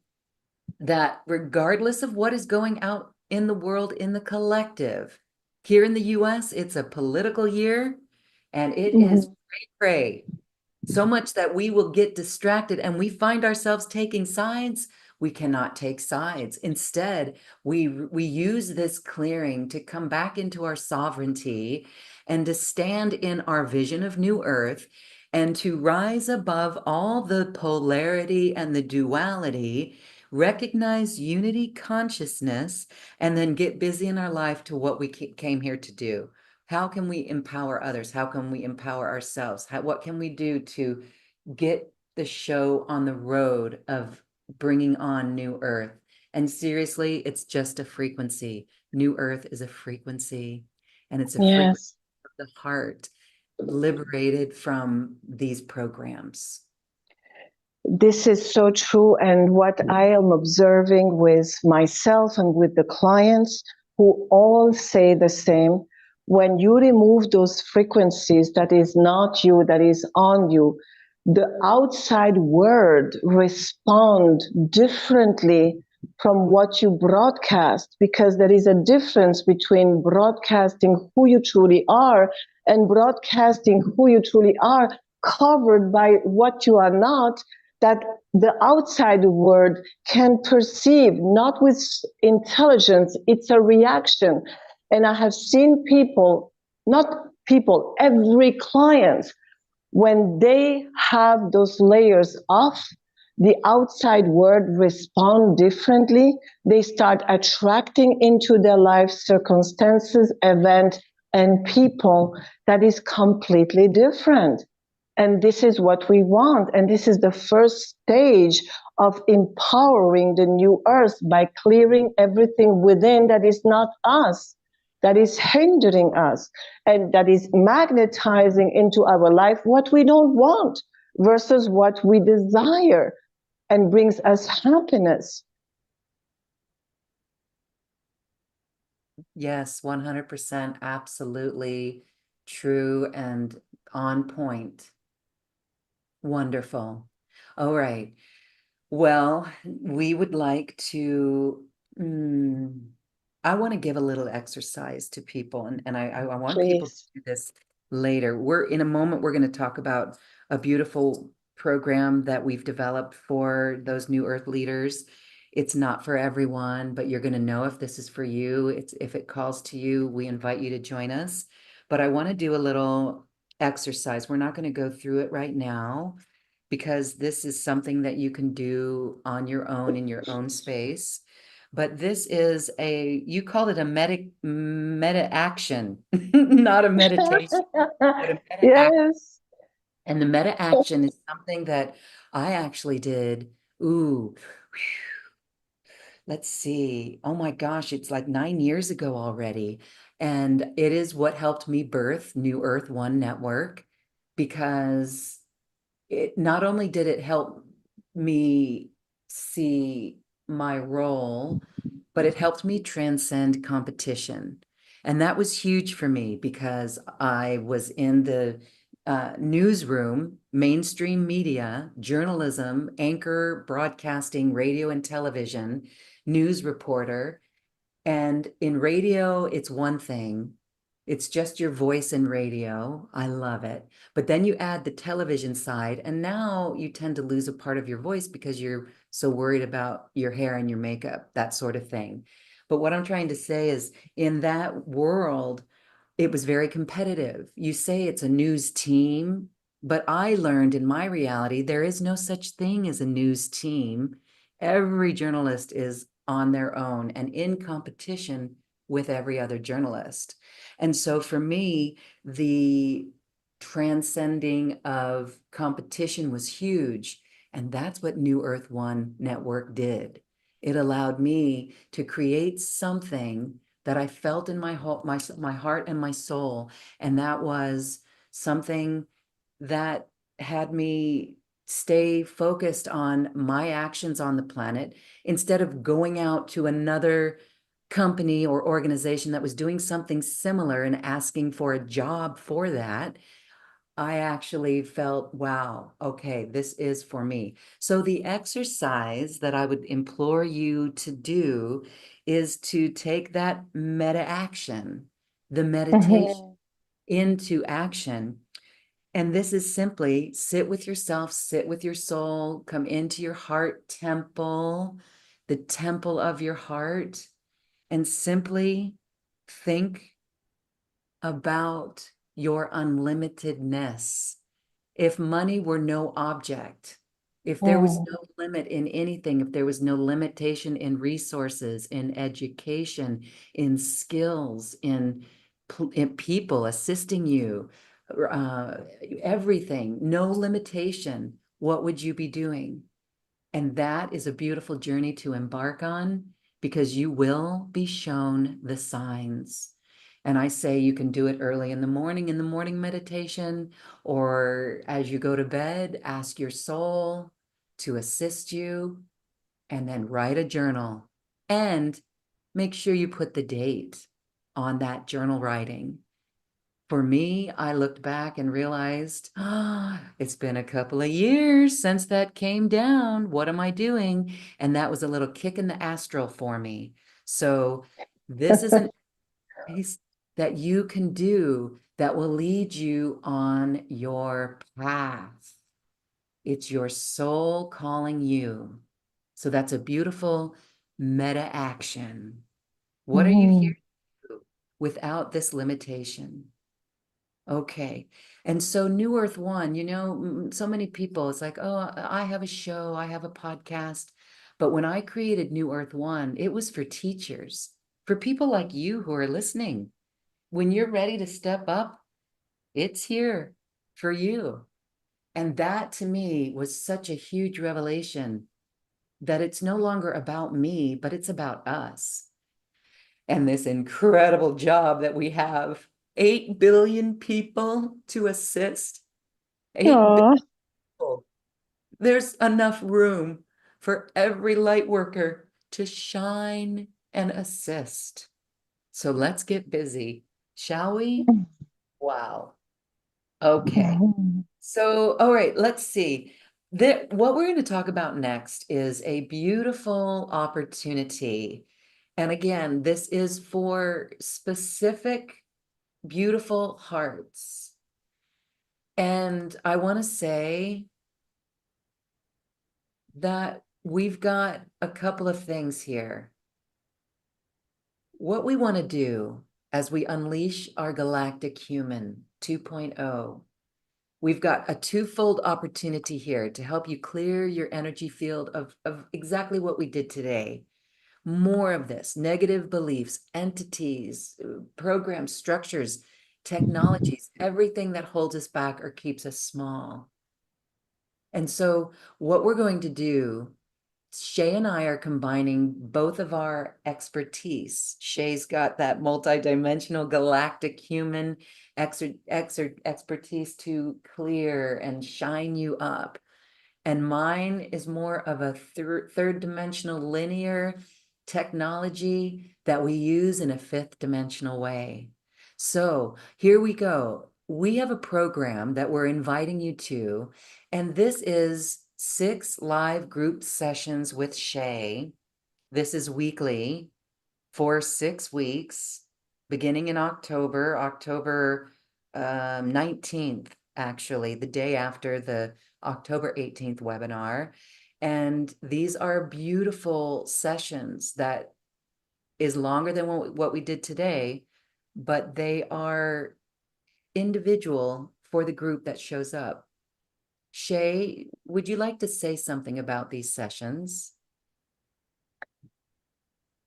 that regardless of what is going out in the world in the collective, here in the US, it's a political year and it is Mhm. cray, so much that we will get distracted and we find ourselves taking sides. We cannot take sides. Instead, we use this clearing to come back into our sovereignty and to stand in our vision of New Earth and to rise above all the polarity and the duality, recognize unity consciousness, and then get busy in our life to what we came here to do. How can we empower others? How can we empower ourselves? What can we do to get the show on the road of bringing on New Earth? And seriously, it's just a frequency. New Earth is a frequency, and it's a frequency Yes. of the heart liberated from these programs. This is so true. And what I am observing with myself and with the clients who all say the same, when you remove those frequencies that is not you, that is on you, the outside world respond differently from what you broadcast, because there is a difference between broadcasting who you truly are and broadcasting who you truly are covered by what you are not, that the outside world can perceive, not with intelligence, it's a reaction. And I have seen people, not people, every client, when they have those layers off, the outside world respond differently. They start attracting into their life circumstances, event, and people that is completely different. And this is what we want. And this is the first stage of empowering the new earth, by clearing everything within that is not us, that is hindering us, and that is magnetizing into our life what we don't want versus what we desire and brings us happiness. Yes, 100%, absolutely true and on point. Wonderful. All right. Well, we would like to, I want to give a little exercise to people, and I want people to Please. do this later. We're in a moment, we're going to talk about a beautiful program that we've developed for those New Earth leaders. It's not for everyone, but you're going to know if this is for you. If it calls to you, we invite you to join us. But I want to do a little exercise. We're not going to go through it right now, because this is something that you can do on your own in your own space. But this is you called it a meta action, not a meditation, but a meta action. Yes. And the meta action is something that I actually did. Ooh, let's see. Oh my gosh, it's like 9 years ago already. And it is what helped me birth New Earth One Network, because it not only did it help me see my role, but it helped me transcend competition. And that was huge for me, because I was in the newsroom, mainstream media, journalism, anchor, broadcasting, radio and television, news reporter. And in radio, it's one thing. It's just your voice and radio. I love it. But then you add the television side, and now you tend to lose a part of your voice because you're so worried about your hair and your makeup, that sort of thing. But what I'm trying to say is, in that world, it was very competitive. You say it's a news team, but I learned in my reality, there is no such thing as a news team. Every journalist is on their own and in competition with every other journalist. And so for me, the transcending of competition was huge. And that's what New Earth One Network did. It allowed me to create something that I felt in my heart and my soul. And that was something that had me stay focused on my actions on the planet instead of going out to another company or organization that was doing something similar and asking for a job for that. I actually felt, wow, okay, this is for me. So the exercise that I would implore you to do is to take that meta action, the meditation into action. And this is simply sit with yourself, sit with your soul, come into your heart temple, the temple of your heart, and simply think about your unlimitedness. If money were no object, if there was no limit in anything, if there was no limitation in resources, in education, in skills, in people assisting you, uh, everything, no limitation, what would you be doing? And that is a beautiful journey to embark on because you will be shown the signs. And I say you can do it early in the morning meditation, or as you go to bed, ask your soul to assist you, and then write a journal. And make sure you put the date on that journal writing. For me, I looked back and realized, it's been a couple of years since that came down. What am I doing? And that was a little kick in the astral for me. So this is an piece that you can do that will lead you on your path. It's your soul calling you. So that's a beautiful meta action. What are you here to do without this limitation? Okay. And so New Earth One, so many people, it's like, oh, I have a show, I have a podcast. But when I created New Earth One, it was for teachers, for people like you who are listening. When you're ready to step up, it's here for you. And that to me was such a huge revelation that it's no longer about me, but it's about us and this incredible job that we have. 8 billion people to assist. 8 billion Aw. people. There's enough room for every light worker to shine and assist. So let's get busy, shall we? Wow. Okay. So, all right, let's see. What we're going to talk about next is a beautiful opportunity. And again, this is for specific, beautiful hearts. And I want to say that we've got a couple of things here. What we want to do as we unleash our Galactic-Human 2.0, we've got a twofold opportunity here to help you clear your energy field of exactly what we did today. More of this, negative beliefs, entities, programs, structures, technologies, everything that holds us back or keeps us small. And so what we're going to do, Shay and I are combining both of our expertise. Shay's got that multidimensional galactic human expertise to clear and shine you up. And mine is more of a third dimensional linear technology that we use in a fifth dimensional way. So here we go. We have a program that we're inviting you to, and this is 6 live group sessions with Shay. This is weekly for 6 weeks beginning in October 19th, actually, the day after the October 18th webinar. And these are beautiful sessions that is longer than what we did today, but they are individual for the group that shows up. Shay, would you like to say something about these sessions?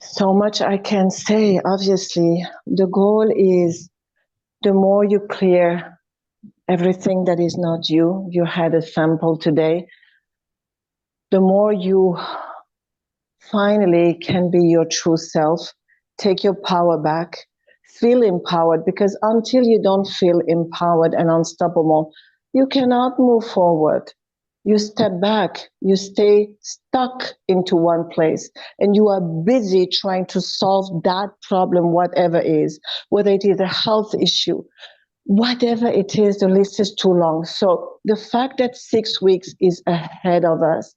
So much I can say. Obviously, the goal is the more you clear everything that is not you, you had a sample today, the more you finally can be your true self, take your power back, feel empowered, because until you don't feel empowered and unstoppable, you cannot move forward. You step back, you stay stuck into one place, and you are busy trying to solve that problem, whatever it is, whether it is a health issue, whatever it is, the list is too long. So the fact that 6 weeks is ahead of us,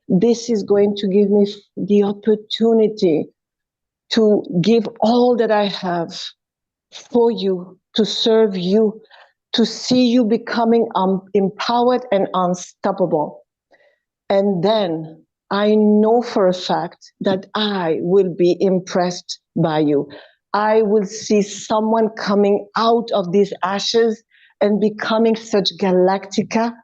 this is going to give me the opportunity to give all that I have for you, to serve you, to see you becoming empowered and unstoppable. And then I know for a fact that I will be impressed by you. I will see someone coming out of these ashes and becoming such Galactica,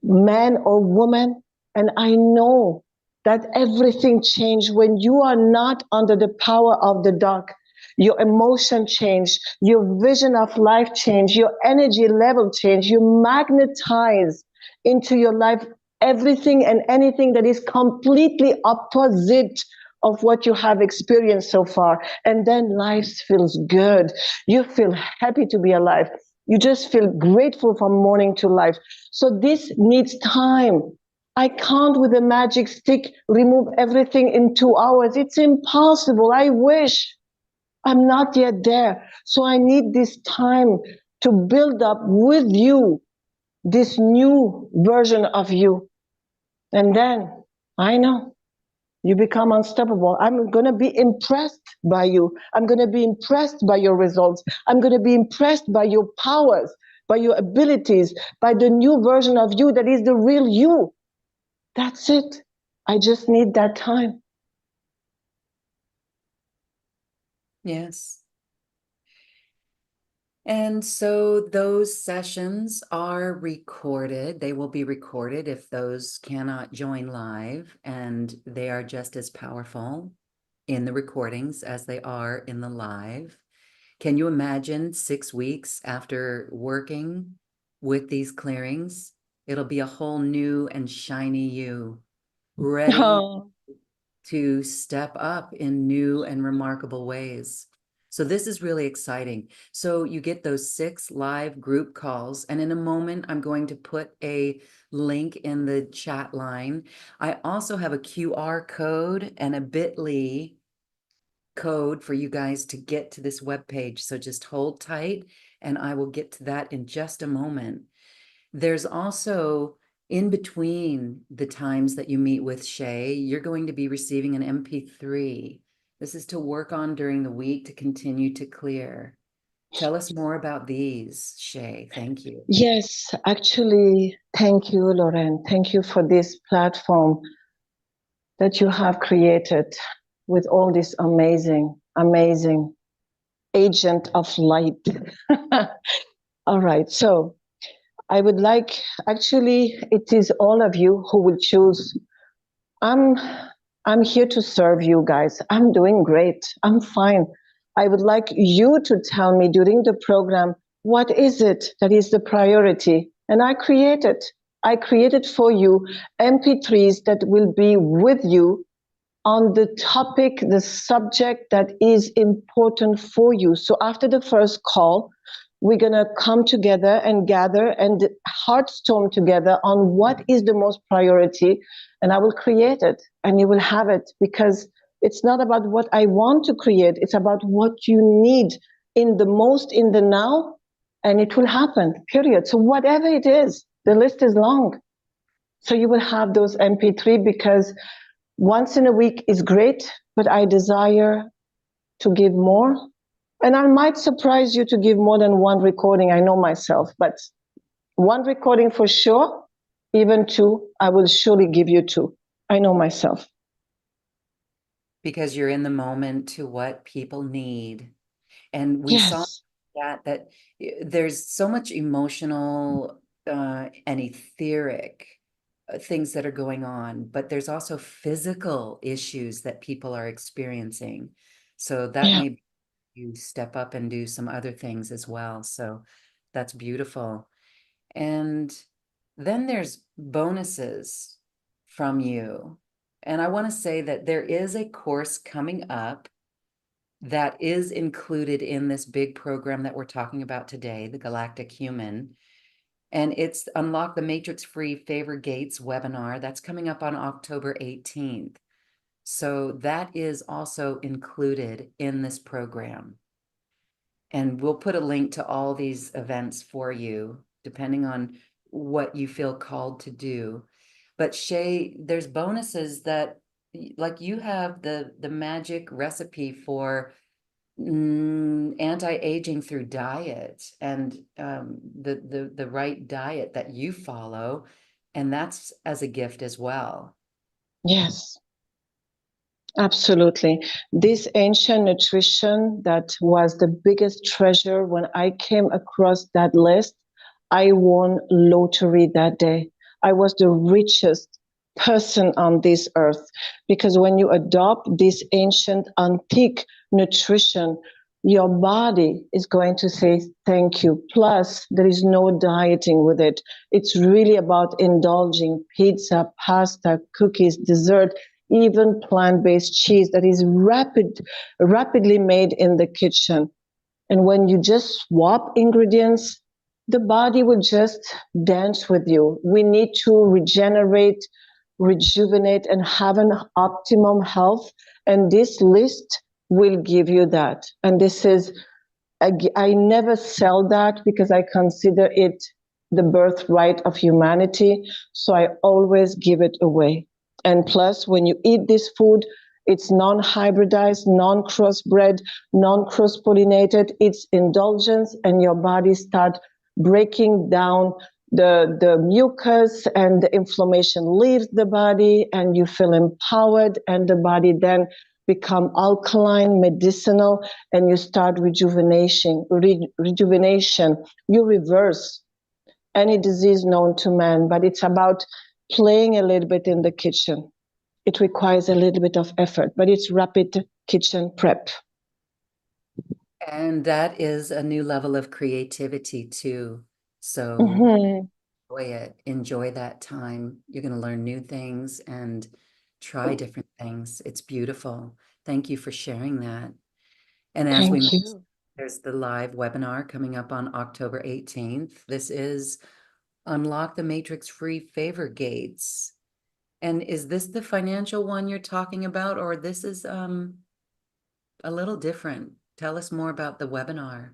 man or woman. And I know that everything changed when you are not under the power of the dark. Your emotion change, your vision of life change, your energy level change. You magnetize into your life everything and anything that is completely opposite of what you have experienced so far. And then life feels good. You feel happy to be alive. You just feel grateful from morning to life. So this needs time. I can't, with a magic stick, remove everything in 2 hours. It's impossible. I wish. I'm not yet there. So I need this time to build up with you this new version of you. And then I know you become unstoppable. I'm going to be impressed by you. I'm going to be impressed by your results. I'm going to be impressed by your powers, by your abilities, by the new version of you that is the real you. That's it. I just need that time. Yes. And so those sessions are recorded. They will be recorded if those cannot join live, and they are just as powerful in the recordings as they are in the live. Can you imagine 6 weeks after working with these clearings? It'll be a whole new and shiny you, ready Oh. to step up in new and remarkable ways. So this is really exciting. So you get those 6 live group calls, and in a moment, I'm going to put a link in the chat line. I also have a QR code and a bit.ly code for you guys to get to this webpage. So just hold tight, and I will get to that in just a moment. There's also, in between the times that you meet with Shay, you're going to be receiving an MP3. This is to work on during the week to continue to clear. Tell us more about these, Shay. Thank you. Yes, actually, thank you, Lauren. Thank you for this platform that you have created with all this amazing, amazing agent of light. All right, so I would like, actually, it is all of you who will choose. I'm I'm here to serve you guys. I'm doing great. I'm fine. I would like you to tell me during the program, what is it that is the priority? And I created for you MP3s that will be with you on the topic, the subject that is important for you. So after the first call, we're going to come together and gather and heartstorm together on what is the most priority. And I will create it and you will have it, because it's not about what I want to create. It's about what you need in the now, and it will happen, period. So whatever it is, the list is long. So you will have those MP3, because once in a week is great, but I desire to give more And I might surprise you to give more than one recording. I know myself, but one recording for sure, even two, I will surely give you two. I know myself. Because you're in the moment to what people need. And we saw Yes. that there's so much emotional and etheric things that are going on, but there's also physical issues that people are experiencing. So that Yeah. may be you step up and do some other things as well. So that's beautiful. And then there's bonuses from you. And I want to say that there is a course coming up that is included in this big program that we're talking about today, the Galactic-Human. And it's Unlock the Matrix Free Favor Gates webinar. That's coming up on October 18th. So that is also included in this program. And we'll put a link to all these events for you, depending on what you feel called to do. But Shay, there's bonuses that, like you have the magic recipe for anti-aging through diet, and the right diet that you follow, and that's as a gift as well. Yes. Absolutely. This ancient nutrition that was the biggest treasure when I came across that list, I won lottery that day. I was the richest person on this earth because when you adopt this ancient antique nutrition, your body is going to say thank you. Plus, there is no dieting with it. It's really about indulging pizza, pasta, cookies, dessert, even plant-based cheese that is rapidly made in the kitchen. And when you just swap ingredients, the body will just dance with you. We need to regenerate, rejuvenate, and have an optimum health. And this list will give you that. And this is, I never sell that because I consider it the birthright of humanity. So I always give it away. And plus, when you eat this food, it's non-hybridized, non-crossbred, non-cross-pollinated. It's indulgence, and your body start breaking down the mucus, and the inflammation leaves the body, and you feel empowered, and the body then become alkaline, medicinal, and you start rejuvenation. You reverse any disease known to man, but it's about playing a little bit in the kitchen. It requires a little bit of effort, but it's rapid kitchen prep. And that is a new level of creativity too. So enjoy it, enjoy that time. You're going to learn new things and try different things. It's beautiful. Thank you for sharing that. And as we Thank mentioned, you. there's the live webinar coming up on October 18th. This is Unlock the Matrix Free Favor Gates. And is this the financial one you're talking about, or this is a little different? Tell us more about the webinar.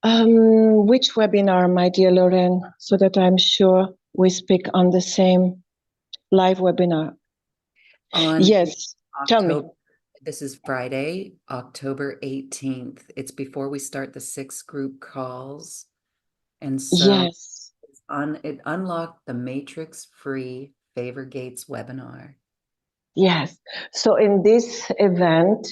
Which webinar, my dear Lorraine, so that I'm sure we speak on the same live webinar? Yes, tell me. This is Friday, October 18th. It's before we start the 6 group calls. And so Yes. it unlocked the Matrix Free Favor Gates webinar. Yes. So in this event,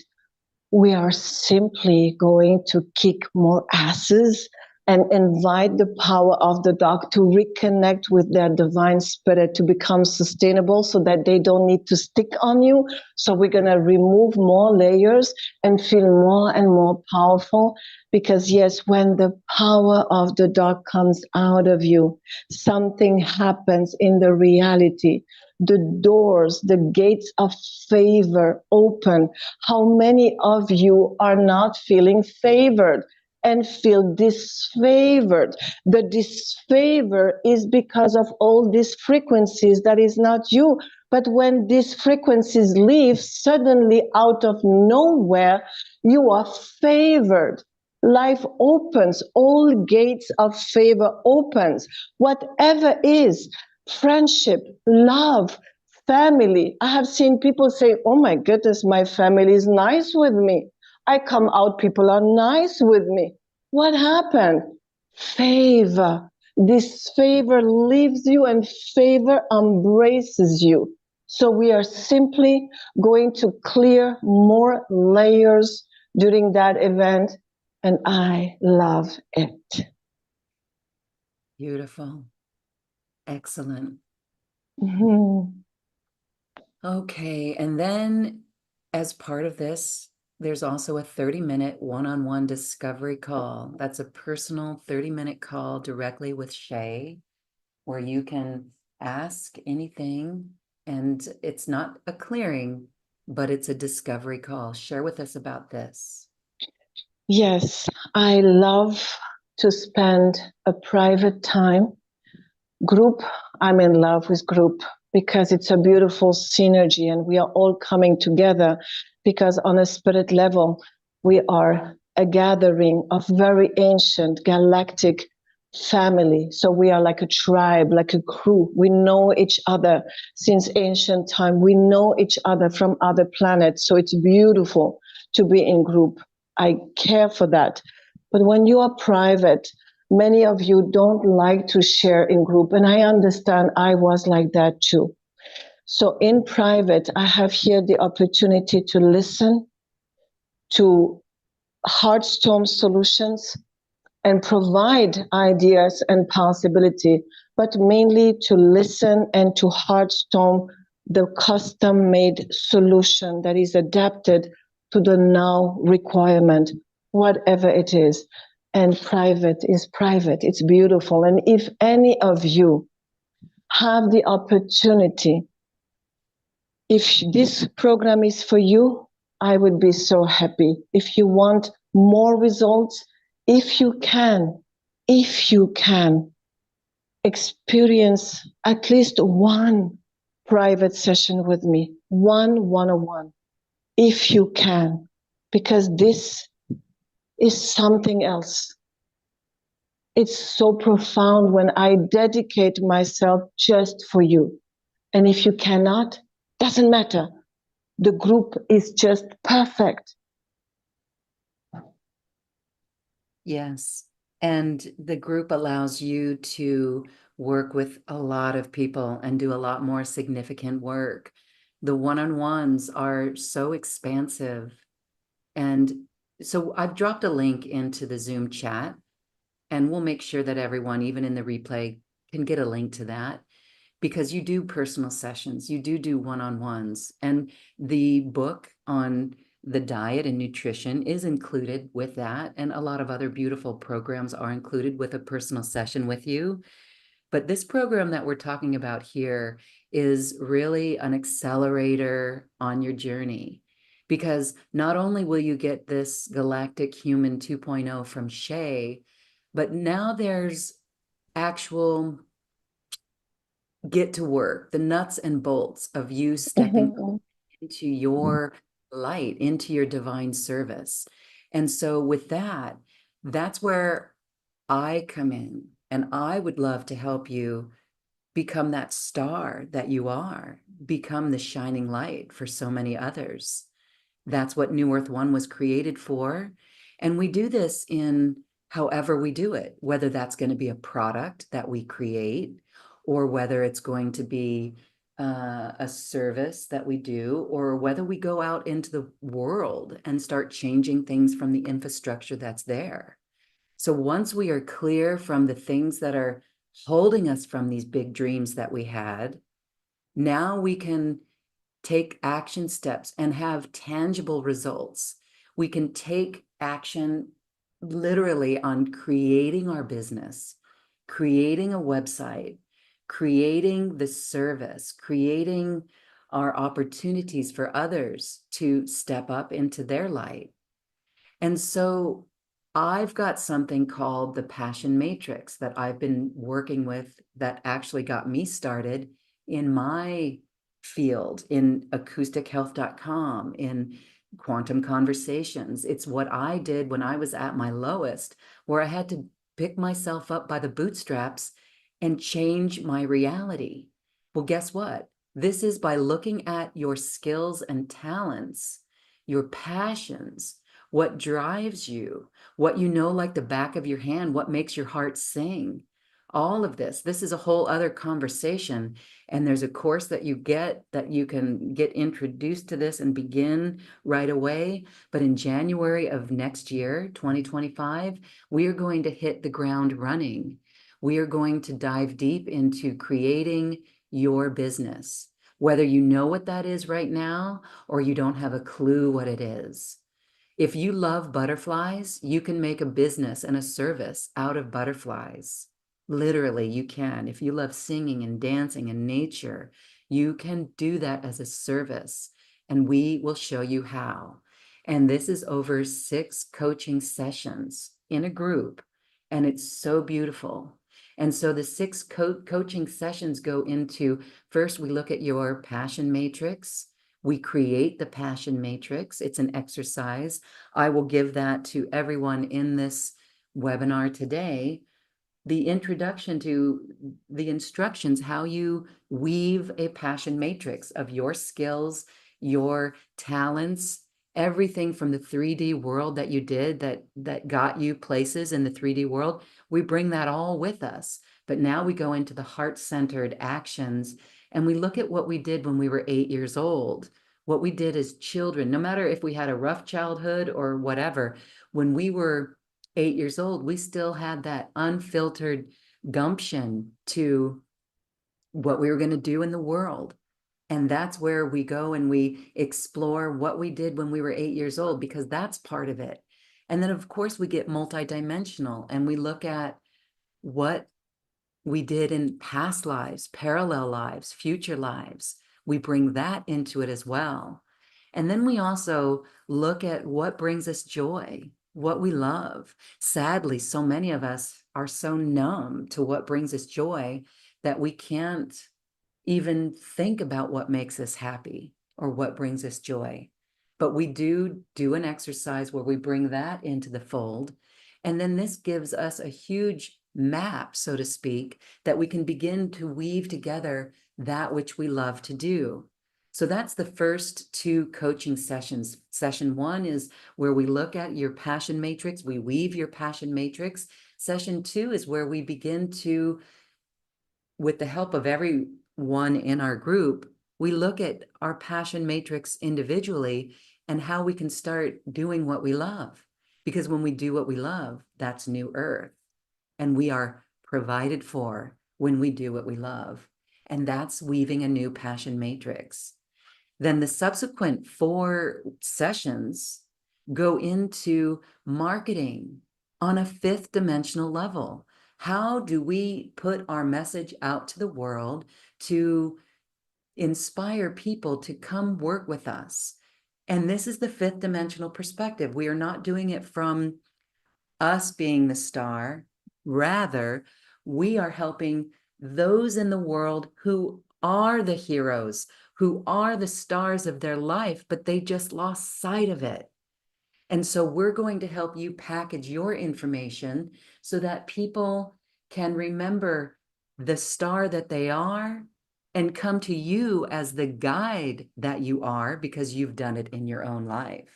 we are simply going to kick more asses and invite the power of the dog to reconnect with their divine spirit to become sustainable so that they don't need to stick on you. So we're going to remove more layers and feel more and more powerful. Because yes, when the power of the dog comes out of you, something happens in the reality. The doors, the gates of favor open. How many of you are not feeling favored and feel disfavored? The disfavor is because of all these frequencies that is not you. But when these frequencies leave, suddenly out of nowhere, you are favored. Life opens, all gates of favor opens. Whatever is, friendship, love, family. I have seen people say, oh my goodness, my family is nice with me. I come out, people are nice with me. What happened? Favor. This favor leaves you and favor embraces you. So we are simply going to clear more layers during that event, and I love it. Beautiful. Excellent. Mm-hmm. Okay, and then as part of this, there's also a 30-minute one-on-one discovery call. That's a personal 30-minute call directly with Shay, where you can ask anything, and it's not a clearing, but it's a discovery call. Share with us about this. Yes, I love to spend a private time. Group, I'm in love with group because it's a beautiful synergy and we are all coming together because on a spirit level, we are a gathering of very ancient galactic family. So we are like a tribe, like a crew. We know each other since ancient time. We know each other from other planets. So it's beautiful to be in group. I care for that. But when you are private, many of you don't like to share in group, and I understand. I was like that too. So in private, I have here the opportunity to listen to heartstorm solutions and provide ideas and possibility, but mainly to listen and to heartstorm the custom-made solution that is adapted to the now requirement, whatever it is. And private is private. It's beautiful. And if any of you have the opportunity, if this program is for you, I would be so happy. If you want more results, if you can experience at least one private session with me, one-on-one, if you can, because this is something else. It's so profound when I dedicate myself just for you. And if you cannot, doesn't matter. The group is just perfect. Yes. And the group allows you to work with a lot of people and do a lot more significant work. The one-on-ones are so expansive. And so I've dropped a link into the Zoom chat, and we'll make sure that everyone, even in the replay, can get a link to that, because you do personal sessions, you do one-on-ones, and the book on the diet and nutrition is included with that, and a lot of other beautiful programs are included with a personal session with you. But this program that we're talking about here is really an accelerator on your journey, because not only will you get this Galactic-Human 2.0 from Shay, but now there's actual get to work, the nuts and bolts of you stepping into your light, into your divine service. And so with that, that's where I come in, and I would love to help you become that star that you are, become the shining light for so many others. That's what New Earth One was created for. And we do this in however we do it, whether that's going to be a product that we create, or whether it's going to be a service that we do, or whether we go out into the world and start changing things from the infrastructure that's there. So once we are clear from the things that are holding us from these big dreams that we had, now we can take action steps and have tangible results. We can take action literally on creating our business, creating a website, creating the service, creating our opportunities for others to step up into their light. And so I've got something called the Passion Matrix that I've been working with that actually got me started in my field, in acoustichealth.com, in quantum conversations. It's what I did when I was at my lowest, where I had to pick myself up by the bootstraps and change my reality. Well, guess what? This is by looking at your skills and talents, your passions, what drives you, what you know like the back of your hand, what makes your heart sing. All of this is a whole other conversation. And there's a course that you get that you can get introduced to this and begin right away. But in January of next year, 2025, we are going to hit the ground running. We are going to dive deep into creating your business, whether you know what that is right now or you don't have a clue what it is. If you love butterflies, you can make a business and a service out of butterflies. Literally, you can. If you love singing and dancing and nature, you can do that as a service, and we will show you how. And this is over 6 coaching sessions in a group, and it's so beautiful. And so the 6 coaching sessions go into, first, we look at your passion matrix. We create the passion matrix. It's an exercise. I will give that to everyone in this webinar today. The introduction to the instructions, how you weave a passion matrix of your skills, your talents, everything from the 3D world that you did that got you places in the 3D world. We bring that all with us. But now we go into the heart-centered actions and we look at what we did when we were 8 years old, what we did as children, no matter if we had a rough childhood or whatever. When we were 8 years old, we still had that unfiltered gumption to what we were going to do in the world. And that's where we go and we explore what we did when we were 8 years old, because that's part of it. And then, of course, we get multidimensional and we look at what we did in past lives, parallel lives, future lives. We bring that into it as well. And then we also look at what brings us joy, what we love. Sadly, so many of us are so numb to what brings us joy that we can't even think about what makes us happy or what brings us joy. But we do an exercise where we bring that into the fold. And then this gives us a huge map, so to speak, that we can begin to weave together that which we love to do. So that's the first 2 coaching sessions. Session 1 is where we look at your passion matrix. We weave your passion matrix. Session 2 is where we begin to, with the help of everyone in our group, we look at our passion matrix individually and how we can start doing what we love. Because when we do what we love, that's new earth. And we are provided for when we do what we love. And that's weaving a new passion matrix. Then the subsequent 4 sessions go into marketing on a 5th dimensional level. How do we put our message out to the world to inspire people to come work with us? And this is the 5th dimensional perspective. We are not doing it from us being the star. Rather, we are helping those in the world who are the heroes, who are the stars of their life, but they just lost sight of it. And so we're going to help you package your information so that people can remember the star that they are and come to you as the guide that you are, because you've done it in your own life.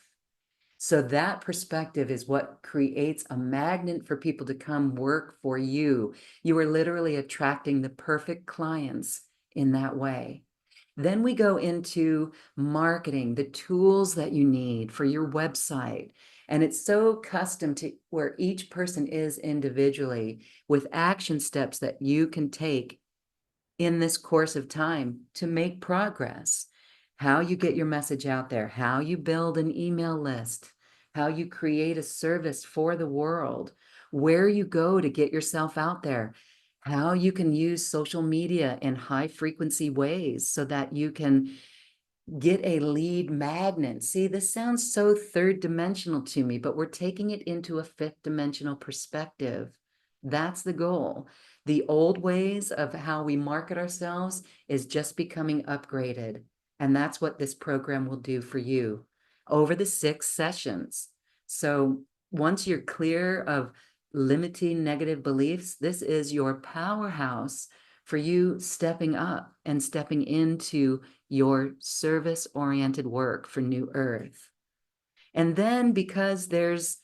So that perspective is what creates a magnet for people to come work for you. You are literally attracting the perfect clients in that way. Then we go into marketing, the tools that you need for your website. And it's so custom to where each person is individually, with action steps that you can take in this course of time to make progress. How you get your message out there, how you build an email list, how you create a service for the world, where you go to get yourself out there, how you can use social media in high frequency ways so that you can get a lead magnet. See, this sounds so 3rd dimensional to me, but we're taking it into a 5th dimensional perspective. That's the goal. The old ways of how we market ourselves is just becoming upgraded. And that's what this program will do for you over the 6 sessions. So once you're clear of limiting negative beliefs, this is your powerhouse for you stepping up and stepping into your service-oriented work for New Earth. And then because there's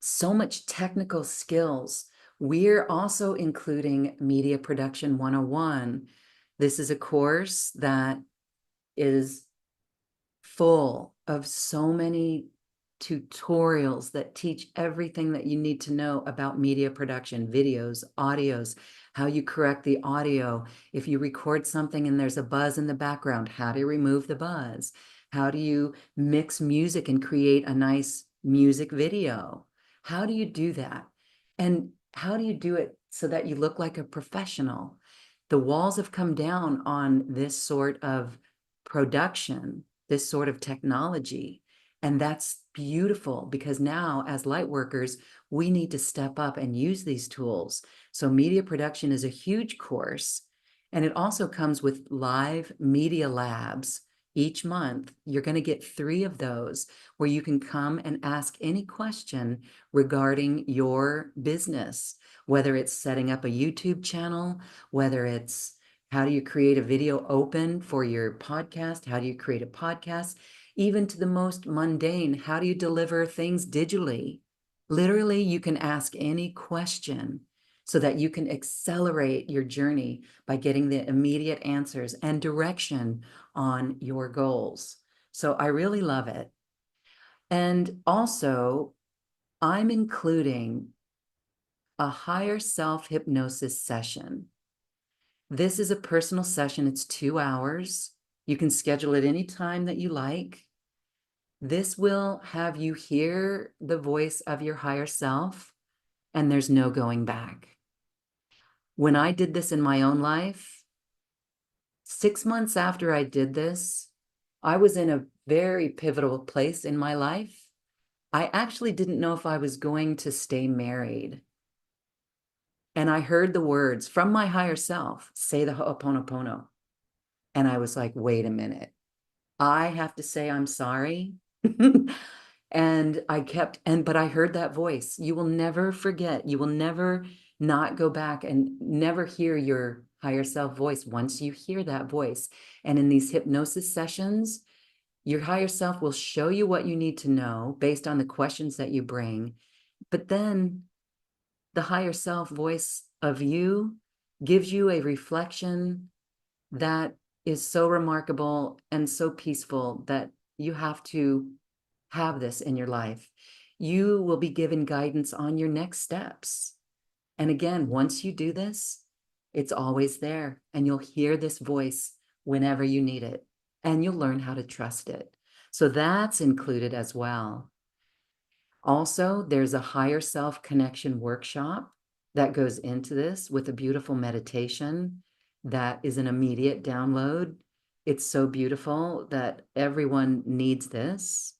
so much technical skills, we're also including Media Production 101. This is a course that is full of so many tutorials that teach everything that you need to know about media production, videos, audios, how you correct the audio. If you record something and there's a buzz in the background, how to remove the buzz? How do you mix music and create a nice music video? How do you do that? And how do you do it so that you look like a professional? The walls have come down on this sort of production, this sort of technology. And that's beautiful because now, as light workers, we need to step up and use these tools. So, media production is a huge course. And it also comes with live media labs. Each month, you're going to get 3 of those where you can come and ask any question regarding your business, whether it's setting up a YouTube channel, whether it's how do you create a video open for your podcast? How do you create a podcast? Even to the most mundane, how do you deliver things digitally? Literally, you can ask any question so that you can accelerate your journey by getting the immediate answers and direction on your goals. So I really love it. And also, I'm including a higher self hypnosis session. This is a personal session. It's 2 hours. You can schedule it any time that you like. This will have you hear the voice of your higher self, and there's no going back. When I did this in my own life, 6 months after I did this, I was in a very pivotal place in my life. I actually didn't know if I was going to stay married. And I heard the words from my higher self, say the Ho'oponopono. And I was like, wait a minute. I have to say I'm sorry. And but I heard that voice. You will never forget. You will never not go back and never hear your higher self voice once you hear that voice. And in these hypnosis sessions, your higher self will show you what you need to know based on the questions that you bring. But then the higher self voice of you gives you a reflection that is so remarkable and so peaceful that you have to have this in your life. You will be given guidance on your next steps. And again, once you do this, it's always there, and you'll hear this voice whenever you need it, and you'll learn how to trust it. So that's included as well. Also, there's a higher self connection workshop that goes into this with a beautiful meditation that is an immediate download. It's so beautiful that everyone needs this.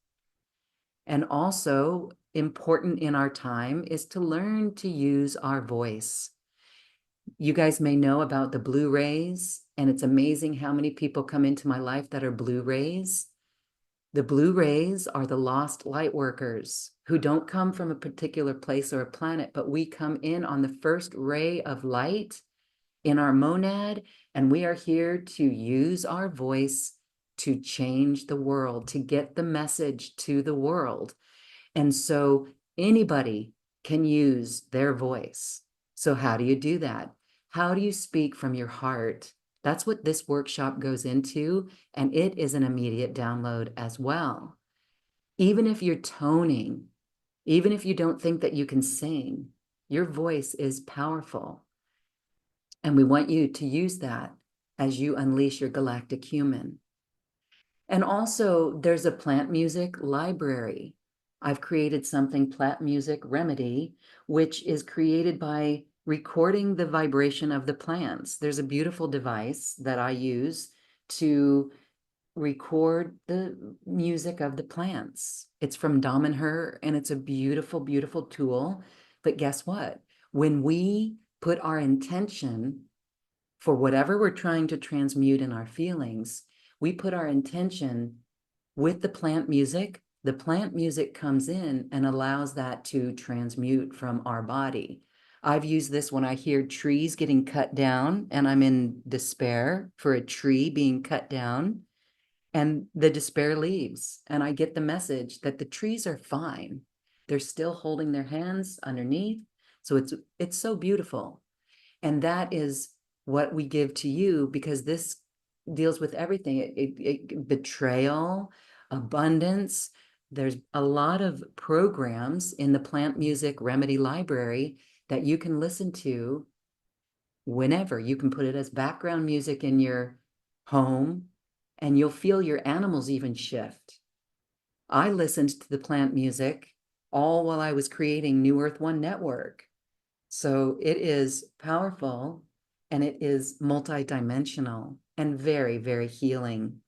And also, important in our time is to learn to use our voice. You guys may know about the blue rays, and it's amazing how many people come into my life that are blue rays. The blue rays are the lost light workers who don't come from a particular place or a planet, but we come in on the first ray of light in our monad, and we are here to use our voice to change the world, to get the message to the world. And so anybody can use their voice. So how do you do that? How do you speak from your heart? That's what this workshop goes into, and it is an immediate download as well. Even if you're toning, even if you don't think that you can sing, your voice is powerful. And we want you to use that as you unleash your galactic human. And also, there's a plant music library. I've created something, Plant Music Remedy, which is created by recording the vibration of the plants. There's a beautiful device that I use to record the music of the plants. It's from Dom and Her, and it's a beautiful, beautiful tool. But guess what? When we put our intention for whatever we're trying to transmute in our feelings, we put our intention with the plant music comes in and allows that to transmute from our body. I've used this when I hear trees getting cut down and I'm in despair for a tree being cut down. And the despair leaves, and I get the message that the trees are fine. They're still holding their hands underneath. So it's so beautiful. And that is what we give to you, because this deals with everything. Betrayal, abundance. There's a lot of programs in the plant music remedy library that you can listen to whenever. You can put it as background music in your home, and you'll feel your animals even shift. I listened to the plant music all while I was creating New Earth One Network. So it is powerful, and it is multidimensional and very, very healing.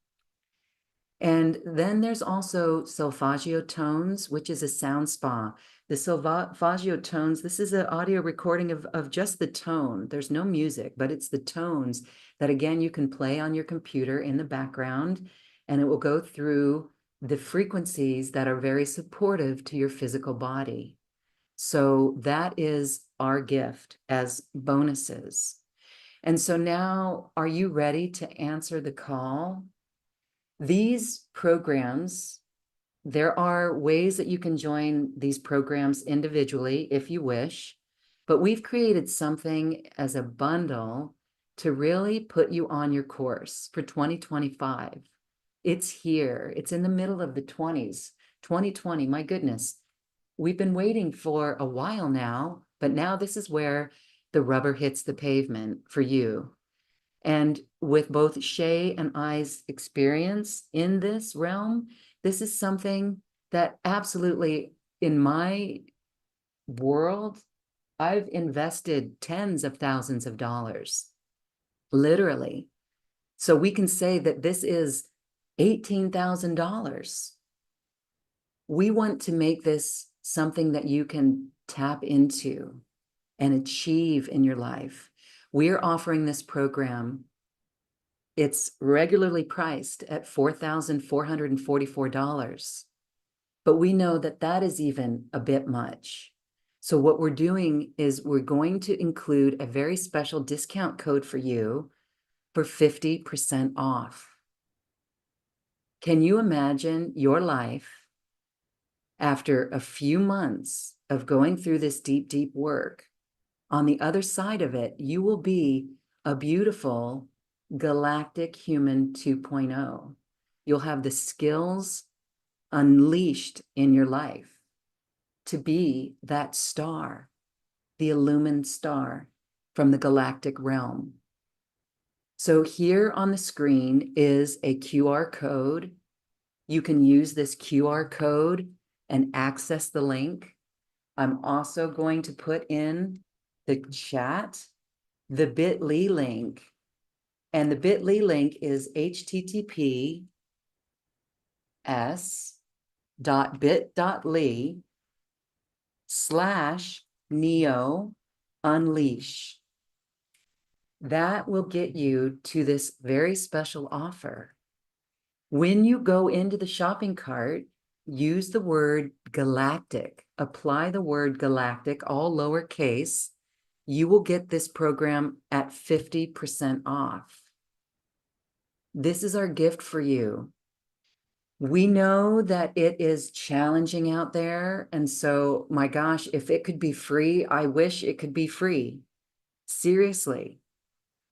And then there's also solfeggio tones, which is a sound spa. The solfeggio tones, this is an audio recording of just the tone. There's no music, but it's the tones that, again, you can play on your computer in the background, and it will go through the frequencies that are very supportive to your physical body. So that is our gift as bonuses. And so now, are you ready to answer the call? These programs, there are ways that you can join these programs individually if you wish, but we've created something as a bundle to really put you on your course for 2025. It's here. It's in the middle of the 20s. 2020, my goodness. We've been waiting for a while now, but now this is where the rubber hits the pavement for you. And with both Shay and I's experience in this realm, this is something that absolutely, in my world, I've invested tens of thousands of dollars, literally. So we can say that this is $18,000. We want to make this something that you can tap into and achieve in your life. We're offering this program. It's regularly priced at $4,444, but we know that that is even a bit much. So what we're doing is we're going to include a very special discount code for you for 50% off. Can you imagine your life after a few months of going through this deep, deep work? On the other side of it, you will be a beautiful Galactic-Human 2.0. You'll have the skills unleashed in your life to be that star, the illumined star from the galactic realm. So here on the screen is a QR code. You can use this QR code and access the link. I'm also going to put in the chat the bit.ly link. And the bit.ly link is https://neo unleash. That will get you to this very special offer. When you go into the shopping cart, use the word galactic, apply the word galactic, all lowercase. You will get this program at 50% off. This is our gift for you. We know that it is challenging out there. And so, my gosh, if it could be free, I wish it could be free. Seriously.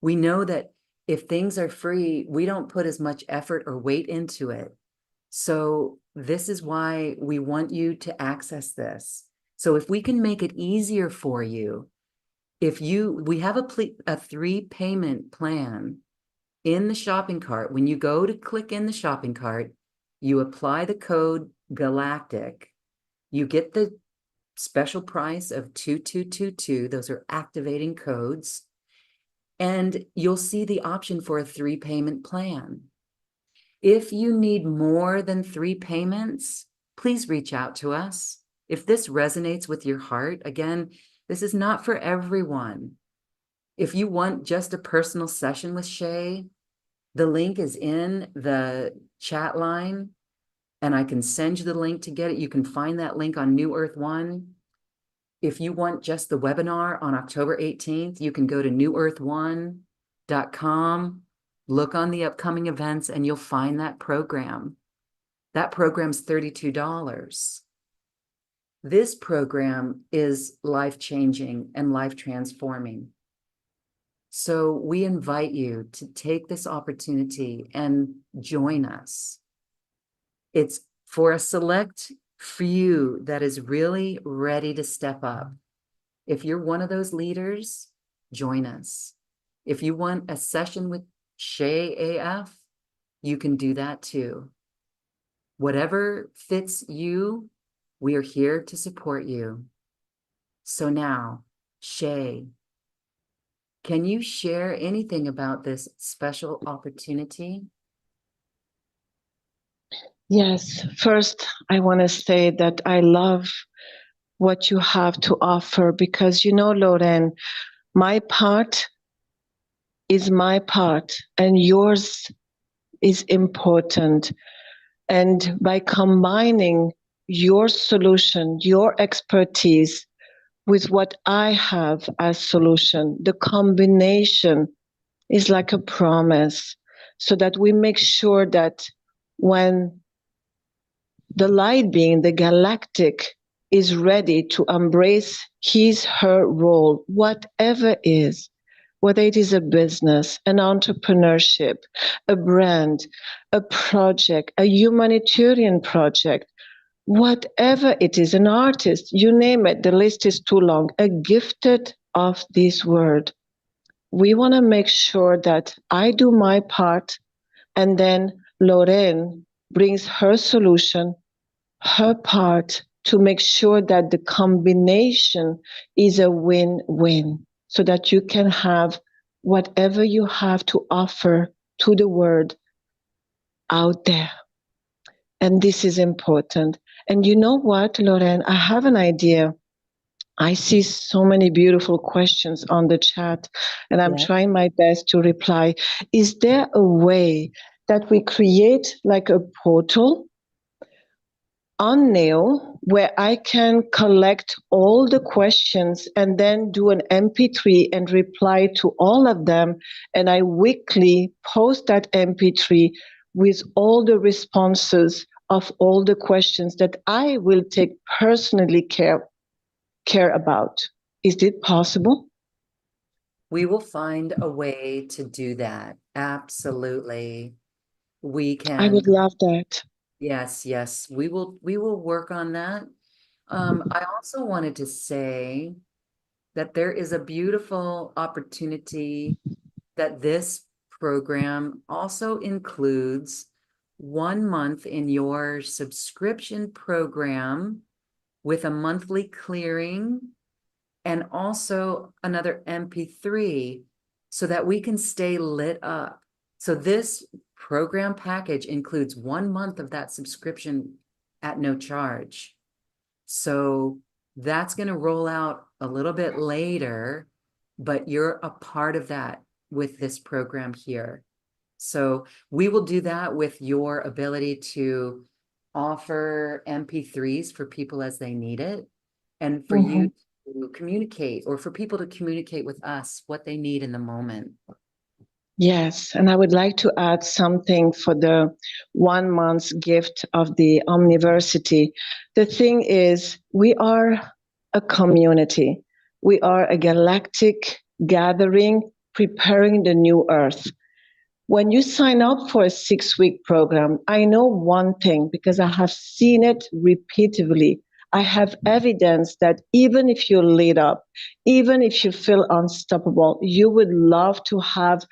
We know that if things are free, we don't put as much effort or weight into it. So this is why we want you to access this. So if we can make it easier for you, we have a 3-payment plan in the shopping cart. When you go to click in the shopping cart, you apply the code GALACTIC, you get the special price of 2222. Those are activating codes. And you'll see the option for a 3-payment plan. If you need more than 3 payments, please reach out to us. If this resonates with your heart, again, this is not for everyone. If you want just a personal session with Shay, the link is in the chat line, and I can send you the link to get it. You can find that link on New Earth One. If you want just the webinar on October 18th, you can go to newearth1.com Look on the upcoming events and you'll find that program. That program's $32. This program is life-changing and life-transforming. So we invite you to take this opportunity and join us. It's for a select few that is really ready to step up. If you're one of those leaders, join us. If you want a session with Shay AF, you can do that too. Whatever fits you, we are here to support you. So now, Shay, can you share anything about this special opportunity? Yes, first, I want to say that I love what you have to offer because, Lauren, my part is my part and yours is important. And by combining your solution, your expertise with what I have as solution, the combination is like a promise so that we make sure that when the light being, the galactic, is ready to embrace his, her role, whatever is, whether it is a business, an entrepreneurship, a brand, a project, a humanitarian project, whatever it is, an artist, you name it, the list is too long, a gifted of this word. We want to make sure that I do my part and then Lorraine brings her solution, her part to make sure that the combination is a win-win so that you can have whatever you have to offer to the world out there. And this is important. And you know what, Lorraine, I have an idea. I see so many beautiful questions on the chat, and I'm trying my best to reply. Is there a way that we create like a portal on Neo where I can collect all the questions and then do an MP3 and reply to all of them, and I weekly post that MP3 with all the responses of all the questions that I will take personally care about? Is it possible? We will find a way to do that. Absolutely. We can. I would love that. Yes, yes. We will work on that. I also wanted to say that there is a beautiful opportunity that this program also includes 1 month in your subscription program with a monthly clearing and also another MP3 so that we can stay lit up. So this program package includes 1 month of that subscription at no charge. So that's going to roll out a little bit later, but you're a part of that with this program here. So we will do that with your ability to offer MP3s for people as they need it, and for you to communicate, or for people to communicate with us what they need in the moment. Yes, and I would like to add something for the 1 month's gift of the Omniversity. The thing is, we are a community. We are a galactic gathering preparing the new Earth. When you sign up for a 6-week program, I know one thing because I have seen it repeatedly. I have evidence that even if you're lit up, even if you feel unstoppable, you would love to have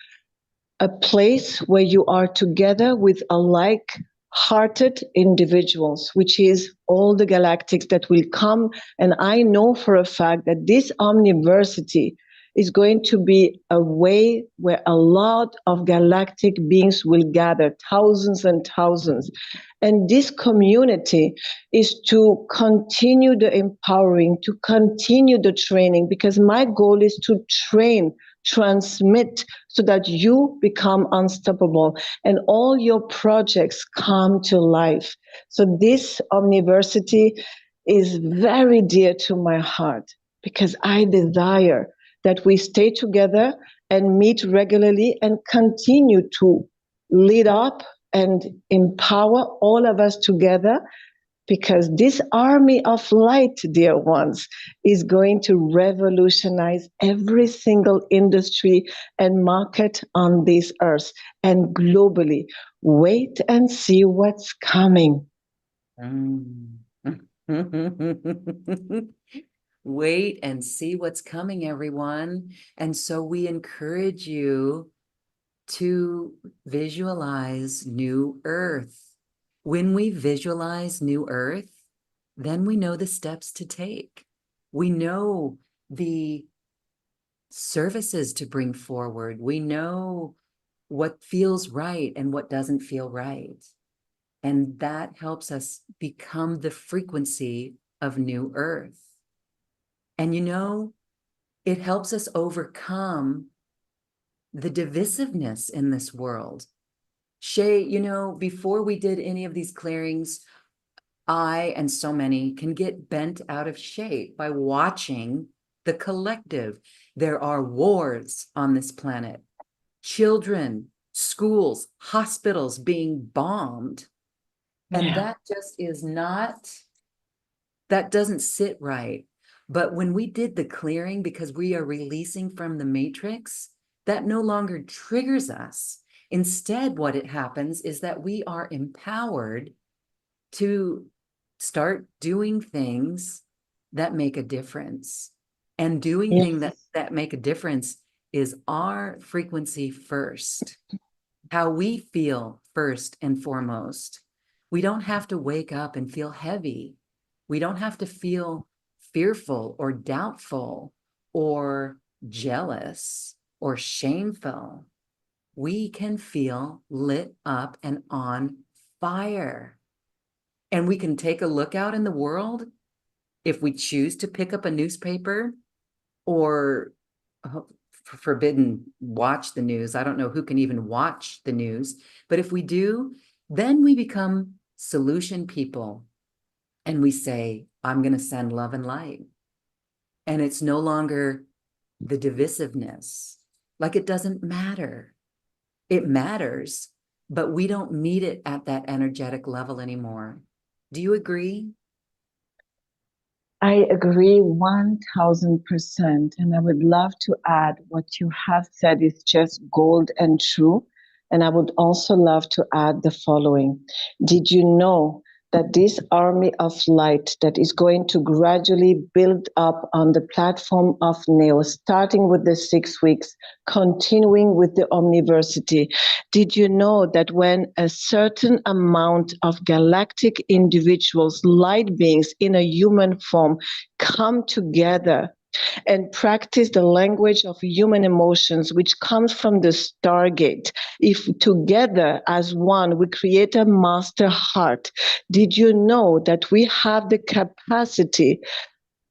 a place where you are together with a like-hearted individuals, which is all the galactics that will come. And I know for a fact that this Omniversity is going to be a way where a lot of galactic beings will gather, thousands and thousands. And this community is to continue the empowering, to continue the training, because my goal is to train, transmit, so that you become unstoppable and all your projects come to life. So this Omniversity is very dear to my heart because I desire that we stay together and meet regularly and continue to lead up and empower all of us together, because this army of light, dear ones, is going to revolutionize every single industry and market on this earth and globally. Wait and see what's coming. Wait and see what's coming, everyone. And so we encourage you to visualize New Earth. When we visualize New Earth, then we know the steps to take. We know the services to bring forward. We know what feels right and what doesn't feel right. And that helps us become the frequency of New Earth. And it helps us overcome the divisiveness in this world. Shay, before we did any of these clearings, I and so many can get bent out of shape by watching the collective. There are wars on this planet, children, schools, hospitals being bombed. And that just is not, that doesn't sit right. But when we did the clearing, because we are releasing from the matrix, that no longer triggers us. Instead, what it happens is that we are empowered to start doing things that make a difference. And doing things that make a difference is our frequency first, how we feel first and foremost. We don't have to wake up and feel heavy. We don't have to feel fearful or doubtful or jealous or shameful. We can feel lit up and on fire. And we can take a look out in the world if we choose to pick up a newspaper or forbidden watch the news. I don't know who can even watch the news, but if we do, then we become solution people. And we say, I'm going to send love and light. And it's no longer the divisiveness. Like it doesn't matter. It matters, but we don't meet it at that energetic level anymore. Do you agree? I agree 1000%. And I would love to add what you have said is just gold and true. And I would also love to add the following. Did you know that this army of light that is going to gradually build up on the platform of NEO, starting with the 6 weeks, continuing with the Omniversity, did you know that when a certain amount of galactic individuals, light beings in a human form, come together and practice the language of human emotions, which comes from the Stargate, if together as one we create a master heart, did you know that we have the capacity,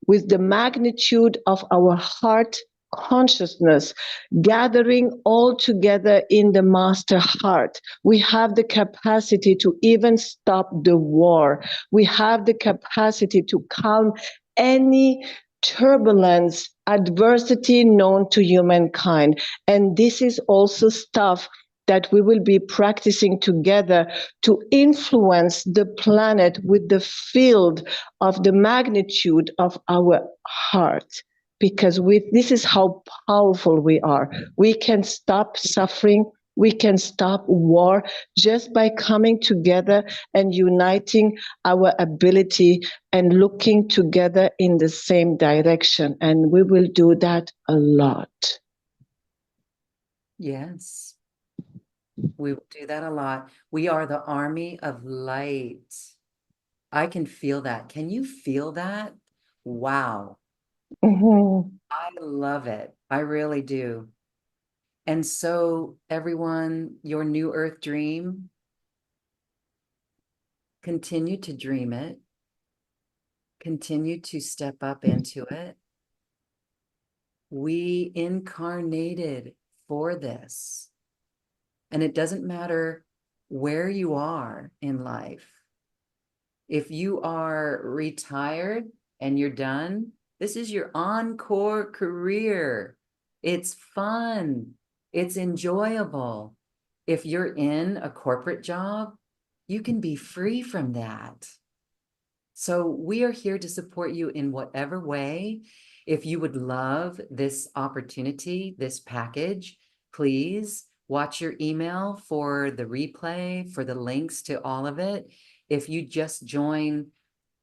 with the magnitude of our heart consciousness, gathering all together in the master heart? We have the capacity to even stop the war. We have the capacity to calm any turbulence, adversity known to humankind. And this is also stuff that we will be practicing together to influence the planet with the field of the magnitude of our heart. Because this is how powerful we are. We can stop suffering. We can stop war just by coming together and uniting our ability and looking together in the same direction. And we will do that a lot. Yes, we will do that a lot. We are the army of light. I can feel that. Can you feel that? Wow. Mm-hmm. I love it. I really do. And so, everyone, your new earth dream, continue to dream it, continue to step up into it. We incarnated for this. And it doesn't matter where you are in life. If you are retired and you're done, this is your encore career. It's fun. It's enjoyable. If you're in a corporate job, you can be free from that. So we are here to support you in whatever way. If you would love this opportunity, this package, please watch your email for the replay, for the links to all of it. If you just join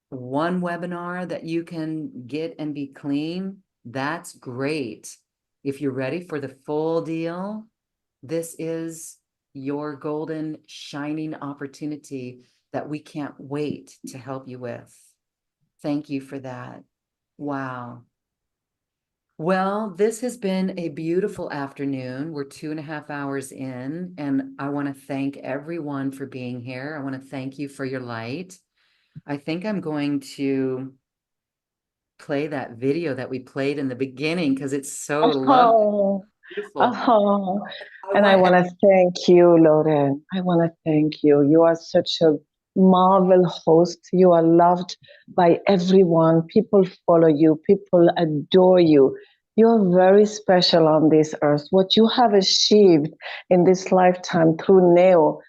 one webinar that you can get and be clean, that's great. If you're ready for the full deal, this is your golden shining opportunity that we can't wait to help you with. Thank you for that. Wow. Well, this has been a beautiful afternoon. We're 2.5 hours in, and I want to thank everyone for being here. I want to thank you for your light. I think I'm going to play that video that we played in the beginning because it's so lovely, Oh, beautiful. oh. I And I want want to thank you, Lauren. I want to thank you. You are such a marvel host. You are loved by everyone. People follow you. People adore you. You're very special on this earth. What you have achieved in this lifetime through Neo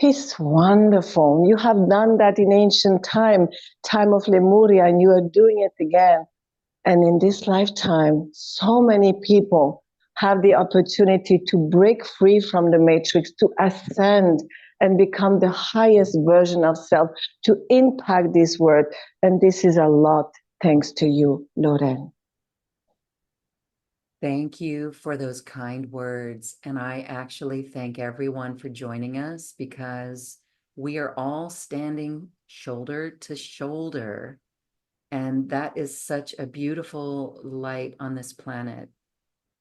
is wonderful. You have done that in ancient time of Lemuria, and you are doing it again. And in this lifetime, so many people have the opportunity to break free from the matrix, to ascend and become the highest version of self, to impact this world. And this is a lot thanks to you, Lauren. Thank you for those kind words. And I actually thank everyone for joining us because we are all standing shoulder to shoulder. And that is such a beautiful light on this planet.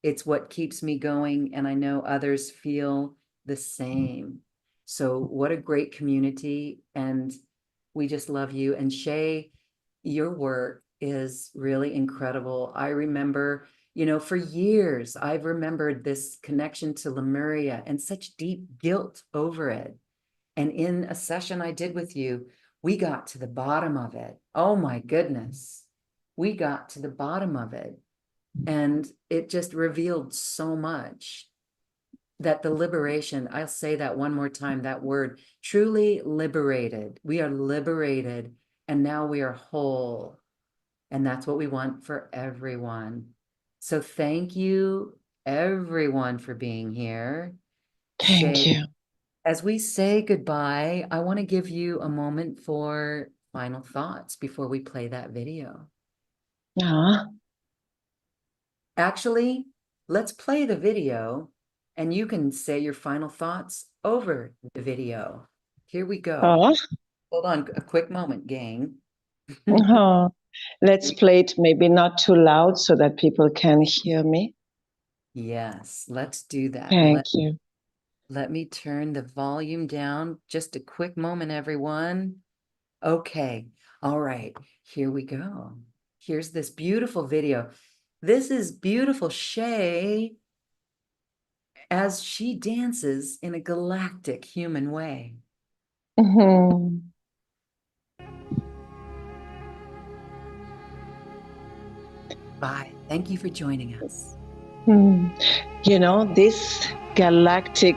It's what keeps me going. And I know others feel the same. So what a great community. And we just love you. And Shay, your work is really incredible. I remember, for years, I've remembered this connection to Lemuria and such deep guilt over it. And in a session I did with you, we got to the bottom of it. Oh my goodness. We got to the bottom of it. And it just revealed so much that the liberation, I'll say that one more time, that word, truly liberated. We are liberated and now we are whole. And that's what we want for everyone. So thank you, everyone, for being here. Thank you. As we say goodbye, I want to give you a moment for final thoughts before we play that video. Actually, let's play the video and you can say your final thoughts over the video. Here we go. Hold on a quick moment, gang. Let's play it maybe not too loud so that people can hear me. Yes, let's do that. Thank you. Let me turn the volume down. Just a quick moment, everyone. Okay. All right. Here we go. Here's this beautiful video. This is beautiful Shay as she dances in a galactic human way. Mm-hmm. Bye. Thank you for joining us. This galactic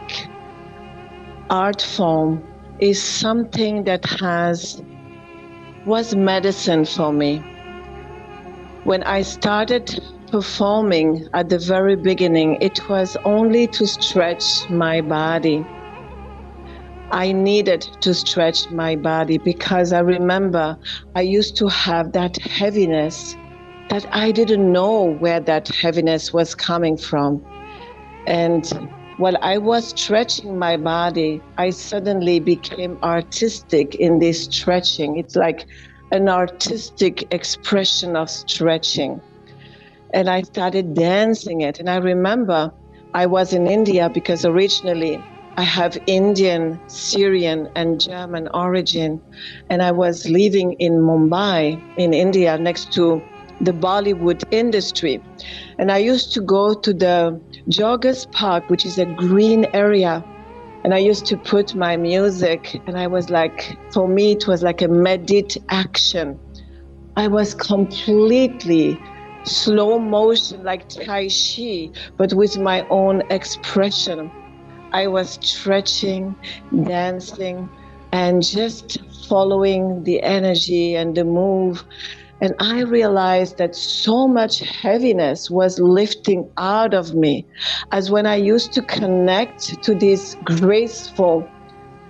art form is something that was medicine for me. When I started performing at the very beginning, it was only to stretch my body. I needed to stretch my body because I remember I used to have that heaviness that I didn't know where that heaviness was coming from. And while I was stretching my body, I suddenly became artistic in this stretching. It's like an artistic expression of stretching. And I started dancing it. And I remember I was in India because originally I have Indian, Syrian, and German origin. And I was living in Mumbai, in India, next to the Bollywood industry. And I used to go to the Joggers Park, which is a green area. And I used to put my music, and I was like, for me, it was like a medit action. I was completely slow motion like Tai Chi, but with my own expression. I was stretching, dancing, and just following the energy and the move. And I realized that so much heaviness was lifting out of me, as when I used to connect to this graceful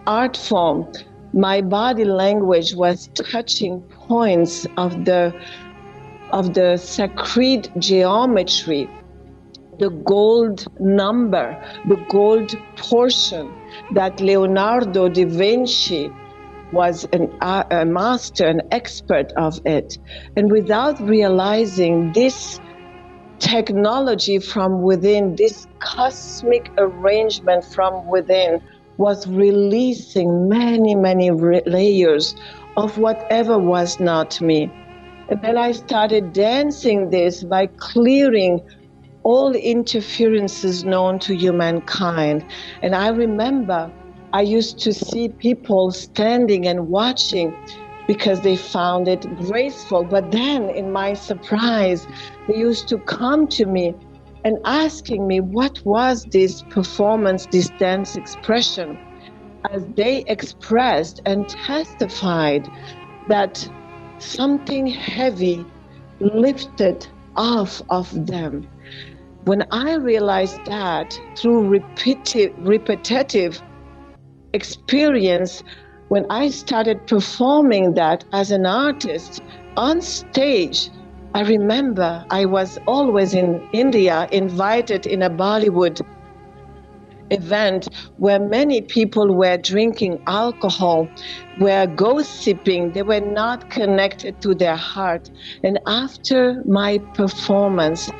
art form, my body language was touching points of the sacred geometry, the gold number, the gold portion that Leonardo da Vinci was a master, an expert of it. And without realizing this technology from within, this cosmic arrangement from within, was releasing many, many layers of whatever was not me. And then I started dancing this by clearing all interferences known to humankind. And I remember I used to see people standing and watching because they found it graceful. But then, in my surprise, they used to come to me and asking me what was this performance, this dance expression, as they expressed and testified that something heavy lifted off of them. When I realized that through repetitive experience, when I started performing that as an artist on stage, I remember I was always in India, invited in a Bollywood event where many people were drinking alcohol, were gossiping, they were not connected to their heart. And after my performance,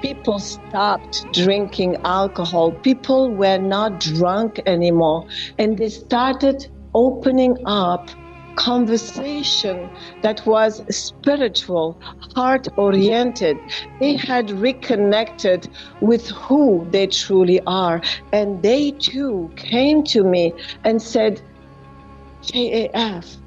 people stopped drinking alcohol. People were not drunk anymore. And they started opening up conversation that was spiritual, heart-oriented. They had reconnected with who they truly are. And they too came to me and said, JAF,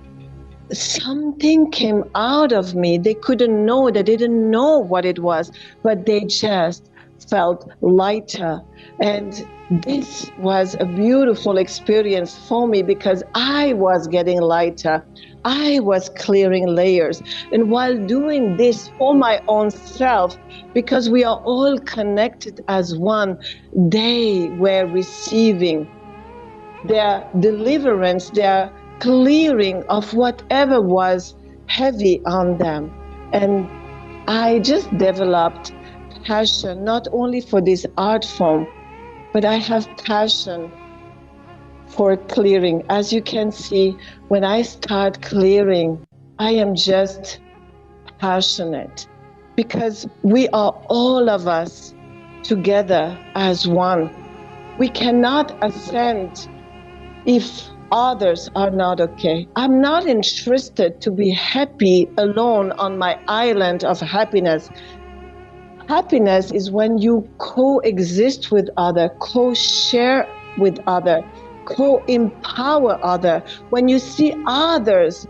something came out of me. They couldn't know, they didn't know what it was, but they just felt lighter. And this was a beautiful experience for me because I was getting lighter. I was clearing layers. And while doing this for my own self, because we are all connected as one, they were receiving their deliverance, their clearing of whatever was heavy on them. And I just developed passion, not only for this art form, but I have passion for clearing. As you can see, when I start clearing, I am just passionate because we are all of us together as one. We cannot ascend if others are not okay. I'm not interested to be happy alone on my island of happiness. Happiness is when you coexist with other, co-share with other, co-empower other. When you see others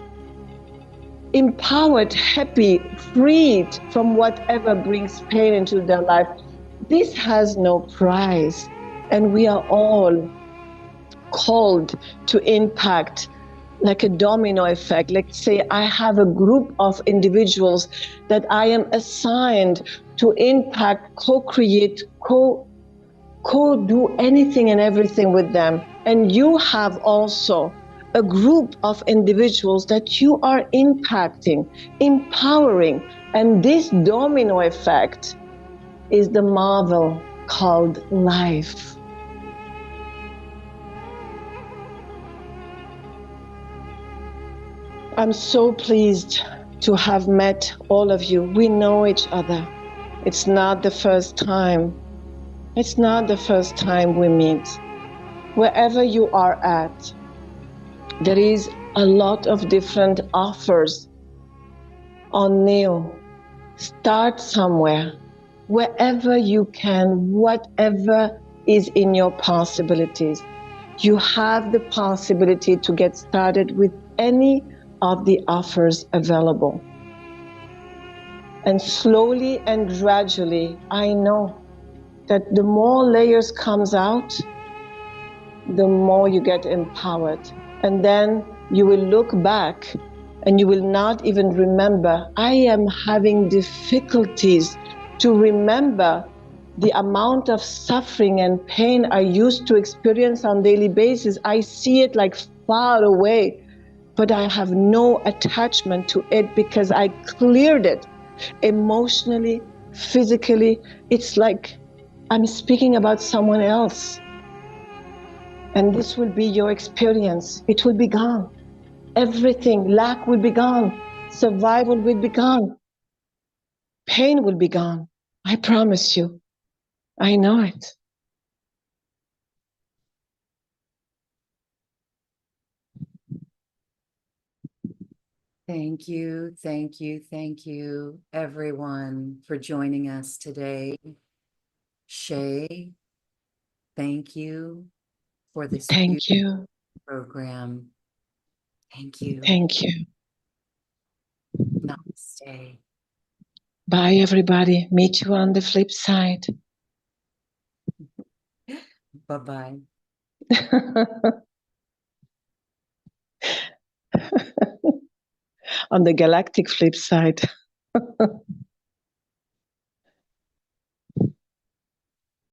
empowered, happy, freed from whatever brings pain into their life, this has no price. And we are all called to impact like a domino effect. Let's say I have a group of individuals that I am assigned to impact, co-create, co-do anything and everything with them. And you have also a group of individuals that you are impacting, empowering. And this domino effect is the marvel called life. I'm so pleased to have met all of you. We know each other. It's not the first time. It's not the first time we meet. Wherever you are at, there is a lot of different offers on Neo. Start somewhere, wherever you can, whatever is in your possibilities. You have the possibility to get started with any of the offers available. And slowly and gradually, I know that the more layers comes out, the more you get empowered. And then you will look back and you will not even remember. I am having difficulties to remember the amount of suffering and pain I used to experience on a daily basis. I see it like far away, but I have no attachment to it because I cleared it emotionally, physically. It's like I'm speaking about someone else. And this will be your experience. It will be gone. Everything, lack will be gone. Survival will be gone. Pain will be gone. I promise you. I know it. Thank you, everyone, for joining us today. Shay, thank you for this Thank you. program. Thank you. Thank you. Namaste. Bye, everybody. Meet you on the flip side. Bye-bye. On the galactic flip side.